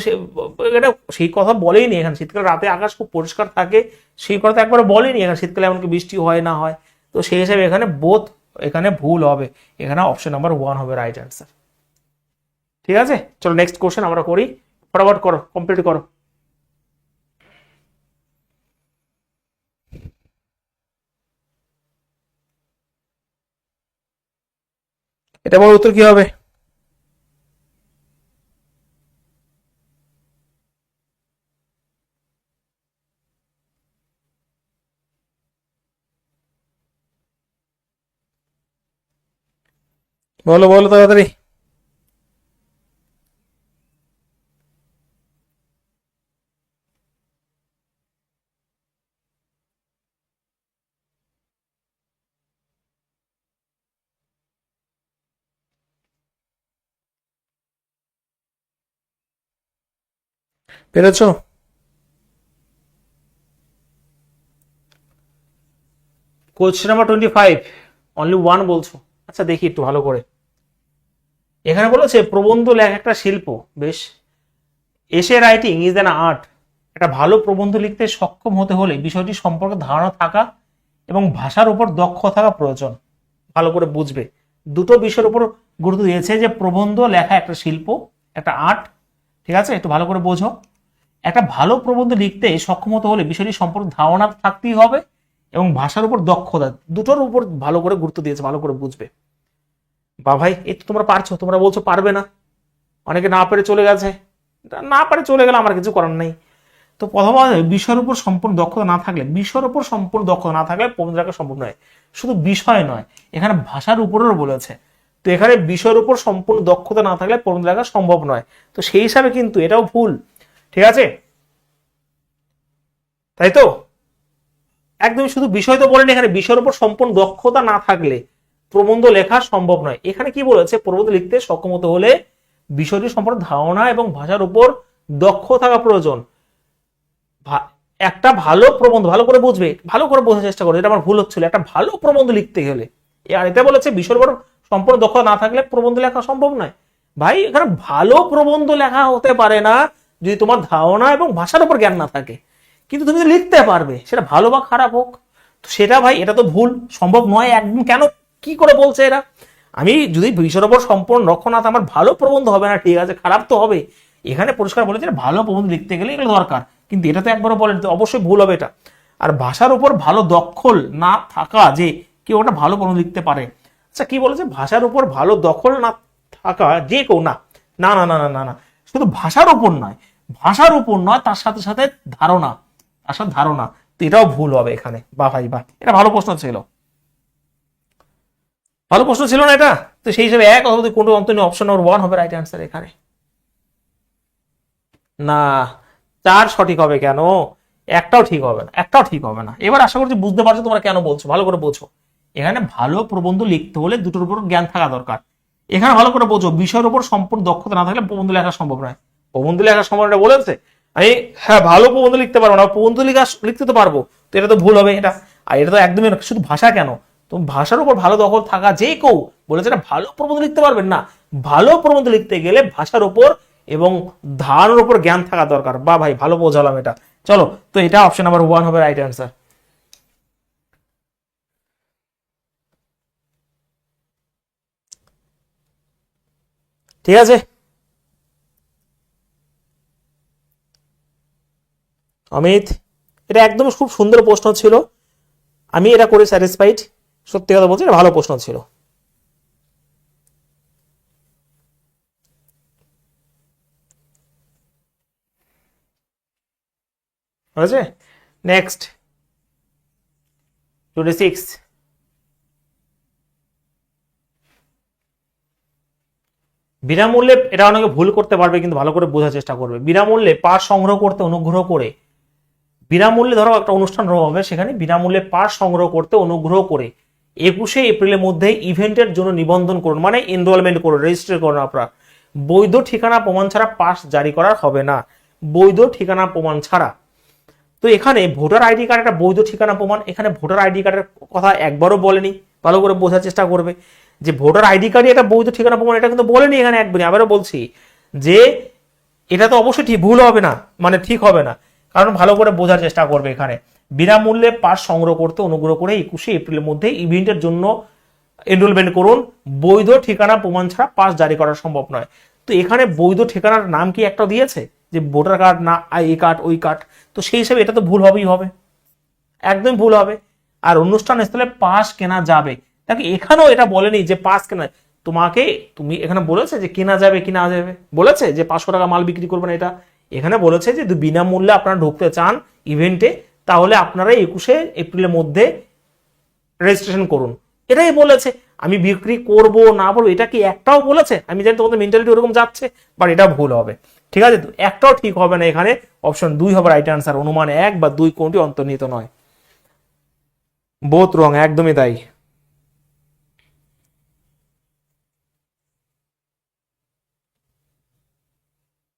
এটা সেই কথা বলেইনি এখানে, শীতকালে রাতে আকাশ খুব পরিষ্কার থাকে সেই কথা একবার বলেনি এখানে, শীতকালে এমনকি বৃষ্টি হয় না হয়, তো সেই হিসাবে এখানে বোধ এখানে ভুল হবে, এখানে অপশন নাম্বার 1 হবে রাইট অ্যান্সার। ঠিক আছে, চলো নেক্সট কোশ্চেন আমরা করি, ফটাফট করো, কমপ্লিট করো। এটা বড় উত্তর কি হবে? বলো বলো তাড়াতাড়ি। পেরেছো? কোশ্চেন নাম্বার 25, অনলি ওয়ান বলছো। আচ্ছা দেখি একটু ভালো করে। এখানে বলেছে প্রবন্ধ লেখা একটা শিল্প। বেশ। Essay writing is an art. একটা ভালো প্রবন্ধ লিখতে সক্ষম হতে হলে বিষয়টি সম্পর্কে ধারণা থাকা এবং ভাষার উপর দক্ষ থাকা প্রয়োজন। ভালো করে বুঝবে, দুটো বিষয়ের উপর গুরুত্ব দিয়েছে, যে প্রবন্ধ লেখা একটা শিল্প, একটা আর্ট। ঠিক আছে, একটু ভালো করে বোঝো। একটা ভালো প্রবন্ধ লিখতে সক্ষম হতে হলে বিষয়টি সম্পর্কে ধারণা থাকতেই হবে এবং ভাষার উপর দক্ষতা, দুটোর উপর ভালো করে গুরুত্ব দিয়েছে, ভালো করে বুঝবে। বা ভাই এই তো তোমরা পারছো, তোমরা বলছো পারবে না, অনেকে না পেরে চলে গেছে। না পারে চলে গেলে আমার কিছু করার নেই। তো প্রথমত বিষয়ের উপর সম্পূর্ণ দক্ষতা না থাকলে, বিষয়ের উপর সম্পূর্ণ দক্ষতা না থাকলে প্রবন্ধ লেখা সম্ভব নয়। শুধু বিষয় নয়, এখানে ভাষার উপরেও বলেছে। তো এখানে বিষয়ের উপর সম্পূর্ণ দক্ষতা না থাকলে প্রবন্ধ লেখা সম্ভব নয়। তো সেই হিসাবে কিন্তু এটাও ভুল। ঠিক আছে, তাই তো? একদমই শুধু বিষয় তো বলেনি, এখানে বিষয়ের উপর সম্পূর্ণ দক্ষতা না থাকলে প্রবন্ধ লেখা সম্ভব নয়। এখানে কি বলেছে? প্রবন্ধ লিখতে সক্ষম হতে হলে বিষয়টি সম্পর্কে ধারণা এবং ভাষার উপর দক্ষ থাকা প্রয়োজন। একটা ভালো প্রবন্ধ, ভালো করে বুঝবে, ভালো করে বোঝার চেষ্টা করো, এটা আমার ভুল হচ্ছিল। একটা ভালো প্রবন্ধ লিখতে গেলে, আর এটা বলেছে বিষয়ের উপর সম্পূর্ণ দক্ষতা না থাকলে প্রবন্ধ লেখা সম্ভব নয়। ভাই এখানে ভালো প্রবন্ধ লেখা হতে পারে না যদি তোমার ধারণা এবং ভাষার উপর জ্ঞান না থাকে। কিন্তু তুমি তো লিখতে পারবে, সেটা ভালো বা খারাপ হোক। তো সেটা ভাই এটা তো ভুল, সম্ভব নয় একদম। কেন, কি করে বলছে এরা? আমি যদি বিষয়ের উপর সম্পূর্ণ লক্ষ্য না, আমার ভালো প্রবন্ধ হবে না, ঠিক আছে, খারাপ তো হবে। এখানে পরিষ্কার বলেছে ভালো প্রবন্ধ লিখতে গেলে এগুলো দরকার, কিন্তু এটা তো একবারও বলেন, তো অবশ্যই ভুল হবে এটা। আর ভাষার উপর ভালো দখল না থাকা, যে কেউ ওটা ভালো প্রবন্ধ লিখতে পারে। আচ্ছা কি বলেছে? ভাষার উপর ভালো দখল না থাকা যে কেউ, না না না না না না না, শুধু ভাষার উপর নয়, ভাষার উপর নয়, তার সাথে সাথে ধারণা, তার সাথে ধারণা। তো এটাও ভুল হবে এখানে। বা ভাই বা, এটা ভালো প্রশ্ন ছিল, ভালো প্রশ্ন ছিল না এটা? তো সেই হিসাবে এক অথবা কোনটা অন্তত অপশন নম্বর 1 হবে রাইট অ্যান্সার এখানে। না, 4 সঠিক হবে কেন? একটাও ঠিক হবে না, একটাও ঠিক হবে না। এবার আশা করছি বুঝতে পারছো তোমরা কেন বলছো, ভালো করে বোঝো। এখানে ভালো প্রবন্ধ লিখতে হলে দুটোর উপর জ্ঞান থাকা দরকার। এখানে ভালো করে বোঝো, বিষয়ের উপর সম্পূর্ণ দক্ষতা না থাকলে প্রবন্ধ লেখা সম্ভব নয়। প্রবন্ধ লেখা সম্ভব এটা বলেছে, আমি হ্যাঁ ভালো প্রবন্ধ লিখতে পারবো না, প্রবন্ধ লিখতে তো পারবো। তো এটা তো ভুল হবে এটা। আর এটা তো একদমই না। শুধু ভাষা কেন, তো ভাষার উপর ভালো দখল থাকা যে কেউ বলেছে এটা ভালো প্রবন্ধ লিখতে পারবেন না। ভালো প্রবন্ধ লিখতে গেলে ভাষার উপর এবং ধারণার উপর জ্ঞান থাকা দরকার। বা ভাই ভালো বোঝালাম এটা। চলো, তো এটা অপশন নাম্বার 1 হবে রাইট অ্যান্সার। ঠিক আছে অমিত, এটা একদম খুব সুন্দর প্রশ্ন ছিল, আমি এটা করে স্যাটিসফাইড। সত্যি কথা বলছি, এটা ভালো প্রশ্ন ছিল। ঠিক আছে, নেক্সট 26। বিনামূল্যে, এটা অনেকে ভুল করতে পারবে কিন্তু ভালো করে বোঝার চেষ্টা করবে। বিনামূল্যে পাস সংগ্রহ করতে অনুগ্রহ করে, বিনামূল্যে ধরো একটা অনুষ্ঠান হবে, সেখানে বিনামূল্যে পাস সংগ্রহ করতে অনুগ্রহ করে 21শে এপ্রিলের মধ্যে ইভেন্টের জন্য নিবন্ধন করুন, মানে এনরোলমেন্ট করুন, রেজিস্টার করুন আপনারা। বৈধ ঠিকানা প্রমাণ ছাড়া পাস জারি করা হবে না, বৈধ ঠিকানা প্রমাণ ছাড়া। তো এখানে ভোটার আইডি কার্ড একটা বৈধ ঠিকানা প্রমাণ, এখানে ভোটার আইডি কার্ডের কথা একবারও বলেনি। ভালো করে বোঝার চেষ্টা করবে যে ভোটার আইডি কার্ডই একটা বৈধ ঠিকানা প্রমাণ, এটা কিন্তু বলেনি এখানে একবারই। আবারও বলছি যে এটা তো অবশ্যই ঠিক, ভুল হবে না, মানে ঠিক হবে না, কারণ ভালো করে বোঝার চেষ্টা করবে। এখানে বিনামূল্যে পাস সংগ্রহ করতে অনুগ্রহ করে 21শে এপ্রিলের মধ্যে ইভেন্টের জন্য এনরোলমেন্ট করুন, বৈধ ঠিকানা প্রমাণ ছাড়া পাস জারি করা সম্ভব নয়। তো এখানে বৈধ ঠিকানার নাম কি একটা দিয়েছে যে ভোটার কার্ড না এই কার্ড ওই কার্ড, তো সেই হিসাবে এটা তো ভুল হবেই হবে, একদম ভুল হবে। আর অনুষ্ঠান স্থলে পাস কেনা যাবে, দেখো এখানেও এটা বলেনি যে পাস কেনা, তোমাকে তুমি এখানে বলেছে যে কেনা যাবে কিনা যাবে, বলেছে যে 500 টাকা মাল বিক্রি করবেন, এটা এখানে বলেছে যে বিনামূল্যে আপনারা ঢুকতে চান ইভেন্টে, তাহলে আপনারা 21শে এপ্রিলের মধ্যে রেজিস্ট্রেশন করুন, এটাই বলেছে। আমি বিক্রি করব না বলবো এটা কি একটাও বলেছে? আমি জানি তোমাদের মেন্টালিটি ওরকম যাচ্ছে, বাট এটা ভুল হবে, ঠিক আছে? তো একটাও ঠিক হবে না এখানে, অপশন 2 হবে রাইট আনসার, অনুমান 1 বা 2 কোনটি অন্তর্নিহিত নয়। বোথ রং, একদমই তাই।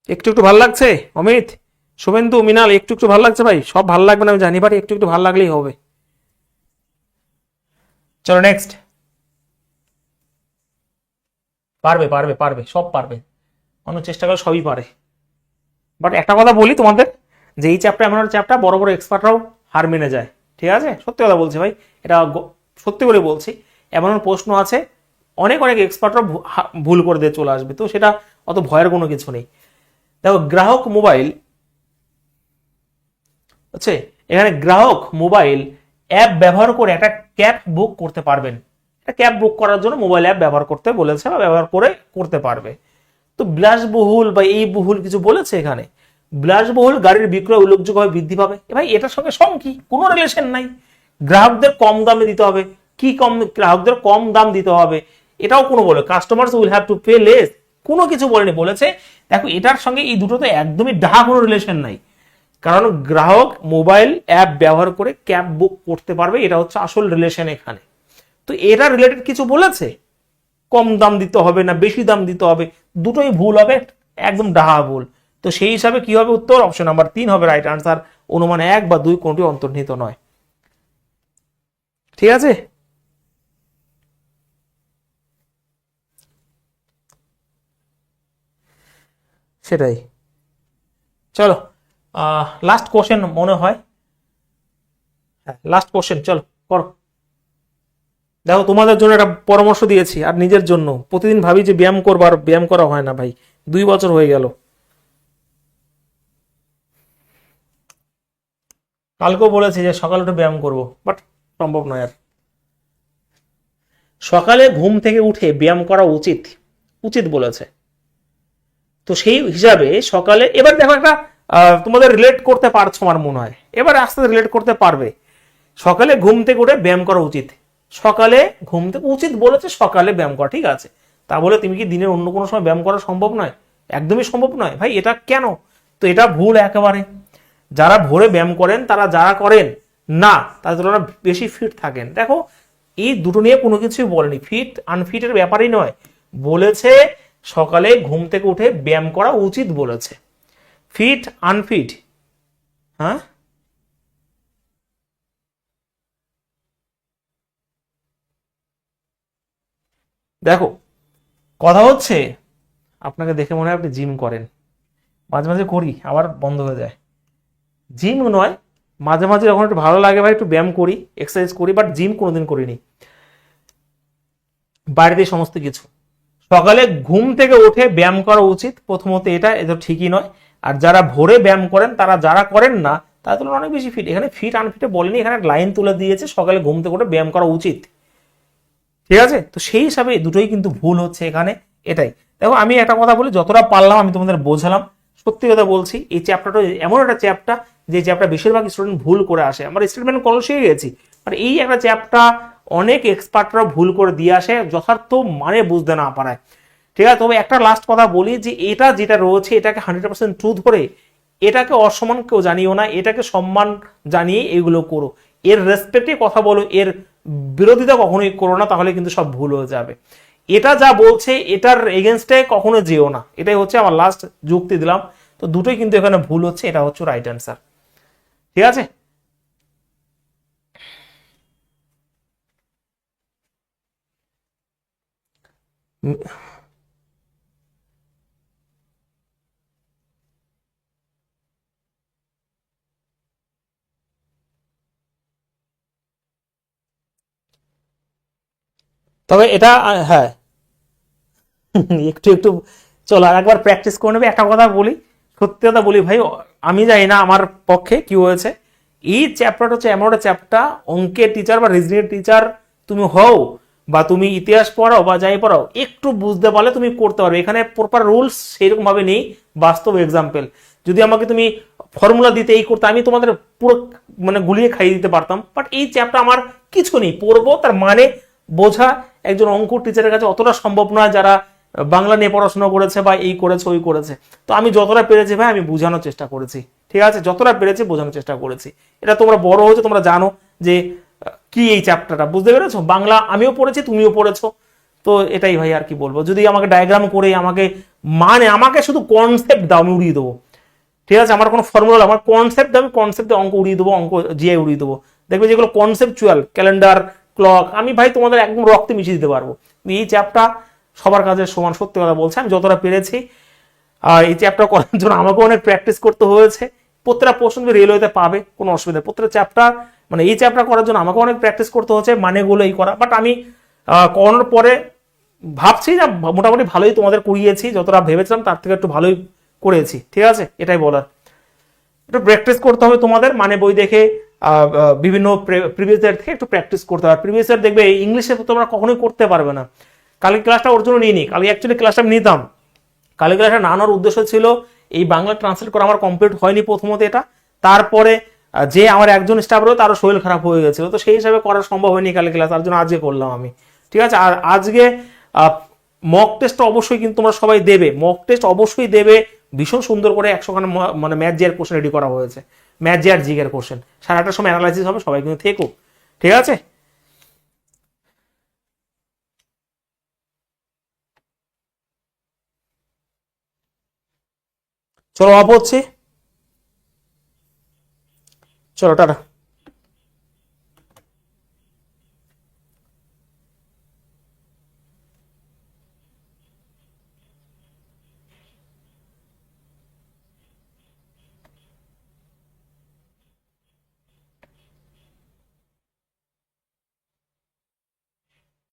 একটু একটু ভাল লাগছে অমিত, শুভেন্দু, মিনাল, একটু একটু ভাল লাগছে ভাই? সব ভাল লাগবে না আমি জানি, বাট একটু একটু ভাল লাগলেই হবে। চলো নেক্সট। পারবে পারবে পারবে, সব পারবে, অন্য চেষ্টা করে সবই পারে। বাট একটা কথা বলি তোমাদের, যে এই চ্যাপ্টার এমন একটা চ্যাপ্টার বড় বড় এক্সপার্টরাও হার মেনে যায়, ঠিক আছে? সত্যি কথা বলছি ভাই, এটা সত্যি করে বলছি। এমন প্রশ্ন আছে অনেক অনেক এক্সপার্টরা ভুল করে দিয়ে চলে আসবে, তো সেটা অত ভয়ের কোনো কিছু নেই। দেখো গ্রাহক মোবাইল হচ্ছে, এখানে গ্রাহক মোবাইল অ্যাপ ব্যবহার করে একটা ক্যাব বুক করতে পারবেন, একটা ক্যাব বুক করার জন্য মোবাইল অ্যাপ ব্যবহার করতে বলেছে বা ব্যবহার করে করতে পারবে। তো বিলাসবহুল বা এই বহুল কিছু বলেছে এখানে, বিলাসবহুল গাড়ির বিক্রয় উল্লেখযোগ্যভাবে বৃদ্ধি পাবে, ভাই এটার সঙ্গে কি কোনো রিলেশন নাই। গ্রাহকদের কম দামে দিতে হবে, কি কম, গ্রাহকদের কম দাম দিতে হবে, এটাও কোনো বলে customers will have to pay less, কোনো কিছু বলেনি। বলেছে দেখো এটার সঙ্গে এই দুটো তো একদমই ডাহা কোনো রিলেশন নাই, কারণ গ্রাহক মোবাইল অ্যাপ ব্যবহার করে ক্যাব বুক করতে পারবে, এটা হচ্ছে আসল রিলেশন এখানে। তো এটা রিলেটেড কিছু বলেছে, কম দাম দিতে হবে না বেশি দাম দিতে হবে, দুটোই ভুল হবে, একদম ডাহা ভুল। তো সেই হিসাবে কি হবে উত্তর? অপশন নাম্বার 3 হবে রাইট আনসার, অনুমান 1 বা 2 কোনটি অন্তর্নিহিত নয়। ঠিক আছে, সেটাই। চলো লাস্ট কোশ্চেন মনে হয়, হ্যাঁ লাস্ট কোশ্চেন, চলো করো। দেখো তোমাদের জন্য একটা পরামর্শ দিয়েছি আর নিজের জন্য, প্রতিদিন ভাবি যে ব্যায়াম করবো, আর ব্যায়াম করা হয় না ভাই, 2 বছর হয়ে গেল। কালকেও বলেছি যে সকালে উঠে ব্যায়াম করব, বাট সম্ভব নয় আর। সকালে ঘুম থেকে উঠে ব্যায়াম করা উচিত, উচিত বলেছে। তো সেই হিসাবে সকালে, এবার দেখো একটা তোমাদের রিলেট করতে পারছো আমার মনে হয়, এবার আস্তে আস্তে রিলেট করতে পারবে। সকালে ঘুম থেকে উঠে ব্যায়াম করা উচিত, সকালে ঘুম থেকে উচিত বলেছে, সকালে ব্যায়াম করা, ঠিক আছে। তা বলে তুমি কি দিনের অন্য কোনো সময় ব্যায়াম করা সম্ভব নয়? একদমই সম্ভব নয় ভাই, এটা কেন? তো এটা ভুল একেবারে। যারা ভোরে ব্যায়াম করেন, তারা যারা করেন না তাদের তুলনায় বেশি ফিট থাকেন। দেখো এই দুটো নিয়ে কোনো কিছুই বলেনি, ফিট আনফিটের ব্যাপারই নয়, বলেছে সকালে ঘুম থেকে উঠে ব্যায়াম করা উচিত বলেছে। ফিট আনফিট, হ্যাঁ দেখো কথা হচ্ছে, আপনাকে দেখে মনে হয় আপনি জিম করেন, মাঝে মাঝে করি আবার বন্ধ হয়ে যায়। জিম নয়, মাঝে মাঝে যখন একটু ভালো লাগে ভাই একটু ব্যায়াম করি, এক্সারসাইজ করি, বাট জিম কোনোদিন করিনি, বাড়িতে সমস্ত কিছু। সকালে ঘুম থেকে উঠে ব্যায়াম করা উচিত, প্রথমত এটা ঠিকই নয়। আর যারা ভোরে ব্যায়াম করেন, তারা যারা করেন না তাদের তুলনায় অনেক বেশি ফিট। এখানে ফিট আনফিটে বলেনি, এখানে লাইন তুলে দিয়েছে সকালে ঘুম থেকে উঠে ব্যায়াম করা উচিত, ঠিক আছে? তো সেই হিসাবে দুটোই কিন্তু ভুল হচ্ছে এখানে, এটাই। দেখো আমি একটা কথা বলি, যতটা পারলাম আমি তোমাদের বোঝালাম, সত্যি কথা বলছি এই চ্যাপ্টারটা এমন একটা চ্যাপ্টার, যে চ্যাপ্টার বেশিরভাগ স্টুডেন্ট ভুল করে আসে, আমার স্টেটমেন্ট কল শিখে গেছি, আর এই একটা চ্যাপ্টার অনেক এক্সপার্টরা ভুল করে দিয়ে আসে যথার্থ মানে বুঝতে না পারায়, ঠিক আছে? তবে একটা লাস্ট কথা বলি, যে এটা যেটা রয়েছে এটাকে 100% ট্রু ধরে এটাকে অসম্মান কেউ জানিও না, এটাকে সম্মান জানিয়ে এগুলো করো, এর রেসপেক্টে কথা বলো, এর বিরোধিতা কখনোই করো না, তাহলে কিন্তু সব ভুল হয়ে যাবে। এটা যা বলছে এটার এগেনস্টে কখনো যেও না, এটাই হচ্ছে আমার লাস্ট যুক্তি দিলাম। তো দুটোই কিন্তু এখানে ভুল হচ্ছে, এটা হচ্ছে রাইট অ্যান্সার, ঠিক আছে? তবে এটা হ্যাঁ একটু একটু চলো আর একবার প্র্যাকটিস করে নেবে। একটা কথা বলি, সত্যি কথা বলি ভাই, আমি জানি না আমার পক্ষে কি হয়েছে, এই চ্যাপ্টারটা হচ্ছে এমন একটা চ্যাপ্টার, অঙ্কের টিচার বা রিজনিং টিচার তুমি হও বা তুমি ইতিহাস পড়াও বা যাই পড়াও, একটু বুঝতে পারলে তুমি করতে পারবে। এখানে প্রপার রুলস সেরকম ভাবে নেই, বাস্তব এক্সাম্পল। যদি আমাকে তুমি ফর্মুলা দিতে এই করতে, আমি তোমাদের পুরো মানে গুলিয়ে খাইয়ে দিতে পারতাম। বাট এই চ্যাপ্টার আমার কিছু নেই, পড়বো তার মানে বোঝা একজন অঙ্ক টিচারের কাছে অতটা সম্ভব নয় যারা বাংলা নিয়ে পড়াশোনা করেছে বা এই করেছে ওই করেছে। তো আমি যতটা পেরেছি ভাই আমি বোঝানোর চেষ্টা করেছি, ঠিক আছে, যতটা পেরেছি বোঝানোর চেষ্টা করেছি। এটা তোমরা বড় হয়েছে, তোমরা জানো যে কি এই চ্যাপ্টারটা, বুঝতে পেরেছো? বাংলা আমিও পড়েছি, তুমিও পড়েছো। তো এটাই ভাই, আর কি বলবো। যদি আমাকে ডায়াগ্রাম করে আমাকে মানে আমাকে শুধু কনসেপ্ট দাও, আমি উড়িয়ে দেবো, ঠিক আছে। আমার কোনো ফর্মুলা, আমার কনসেপ্ট, আমি কনসেপ্টে অঙ্ক উড়িয়ে দেবো, অঙ্ক জিআই উড়িয়ে দেবো। দেখবে যেগুলো কনসেপচুয়াল, ক্যালেন্ডার, ক্লক, আমি ভাই তোমাদের একদম রক্তে মিশিয়ে দিতে পারবো। এই চ্যাপ্টার সবার কাছে সমান, সত্যি কথা বলছি, আমি যতটা পেরেছি। আর এই চ্যাপ্টার করার জন্য আমাকে অনেক প্র্যাকটিস করতে হয়েছে। প্রত্যেকটা প্রশ্ন তুমি রেলওয়েতে পাবে, কোনো অসুবিধা, প্রত্যেকটা চ্যাপ্টার মানে এই চ্যাপ্টার করার জন্য আমাকে অনেক প্র্যাকটিস করতে হচ্ছে, মানেগুলো এই করা। বাট আমি করানোর পরে ভাবছি না মোটামুটি ভালোই তোমাদের করিয়েছি, যতটা ভেবেছিলাম তার থেকে একটু ভালোই করেছি, ঠিক আছে, এটাই বলার। একটু প্র্যাকটিস করতে হবে তোমাদের, মানে বই দেখে বিভিন্ন প্রিভিয়াস ইয়ার থেকে একটু প্র্যাকটিস করতে হবে। প্রিভিয়াস ইয়ার দেখবে ইংলিশে তোমরা কখনোই করতে পারবে না। কালকে ক্লাসটা ওর জন্য নিইনি, কালকে অ্যাকচুয়ালি ক্লাসটা আমি নিতাম। কালকে ক্লাসটা নানার উদ্দেশ্য ছিল এই বাংলা ট্রান্সলেট করা আমার কমপ্লিট হয়নি প্রথমত এটা, তারপরে যে আমার একজন স্টাফ রয়েছে তারও শরীর খারাপ হয়ে গেছিল, তো সেই হিসাবে করা সম্ভব হয়নি কালকে ক্লাস, তার জন্য আজকে করলাম আমি, ঠিক আছে। আর আজকে মক টেস্ট অবশ্যই কিন্তু তোমরা সবাই দেবে, মক টেস্ট অবশ্যই দেবে। ভীষণ সুন্দর করে 100খানা মানে ম্যাথ জিআর কোশ্চেন রেডি করা হয়েছে, ম্যাথ জিআর জিকের কোশ্চেন 8:30টার সময় অ্যানালাইসিস হবে, সবাই কিন্তু থেকো, ঠিক আছে। চলো অফ হচ্ছে, চলো টাটা।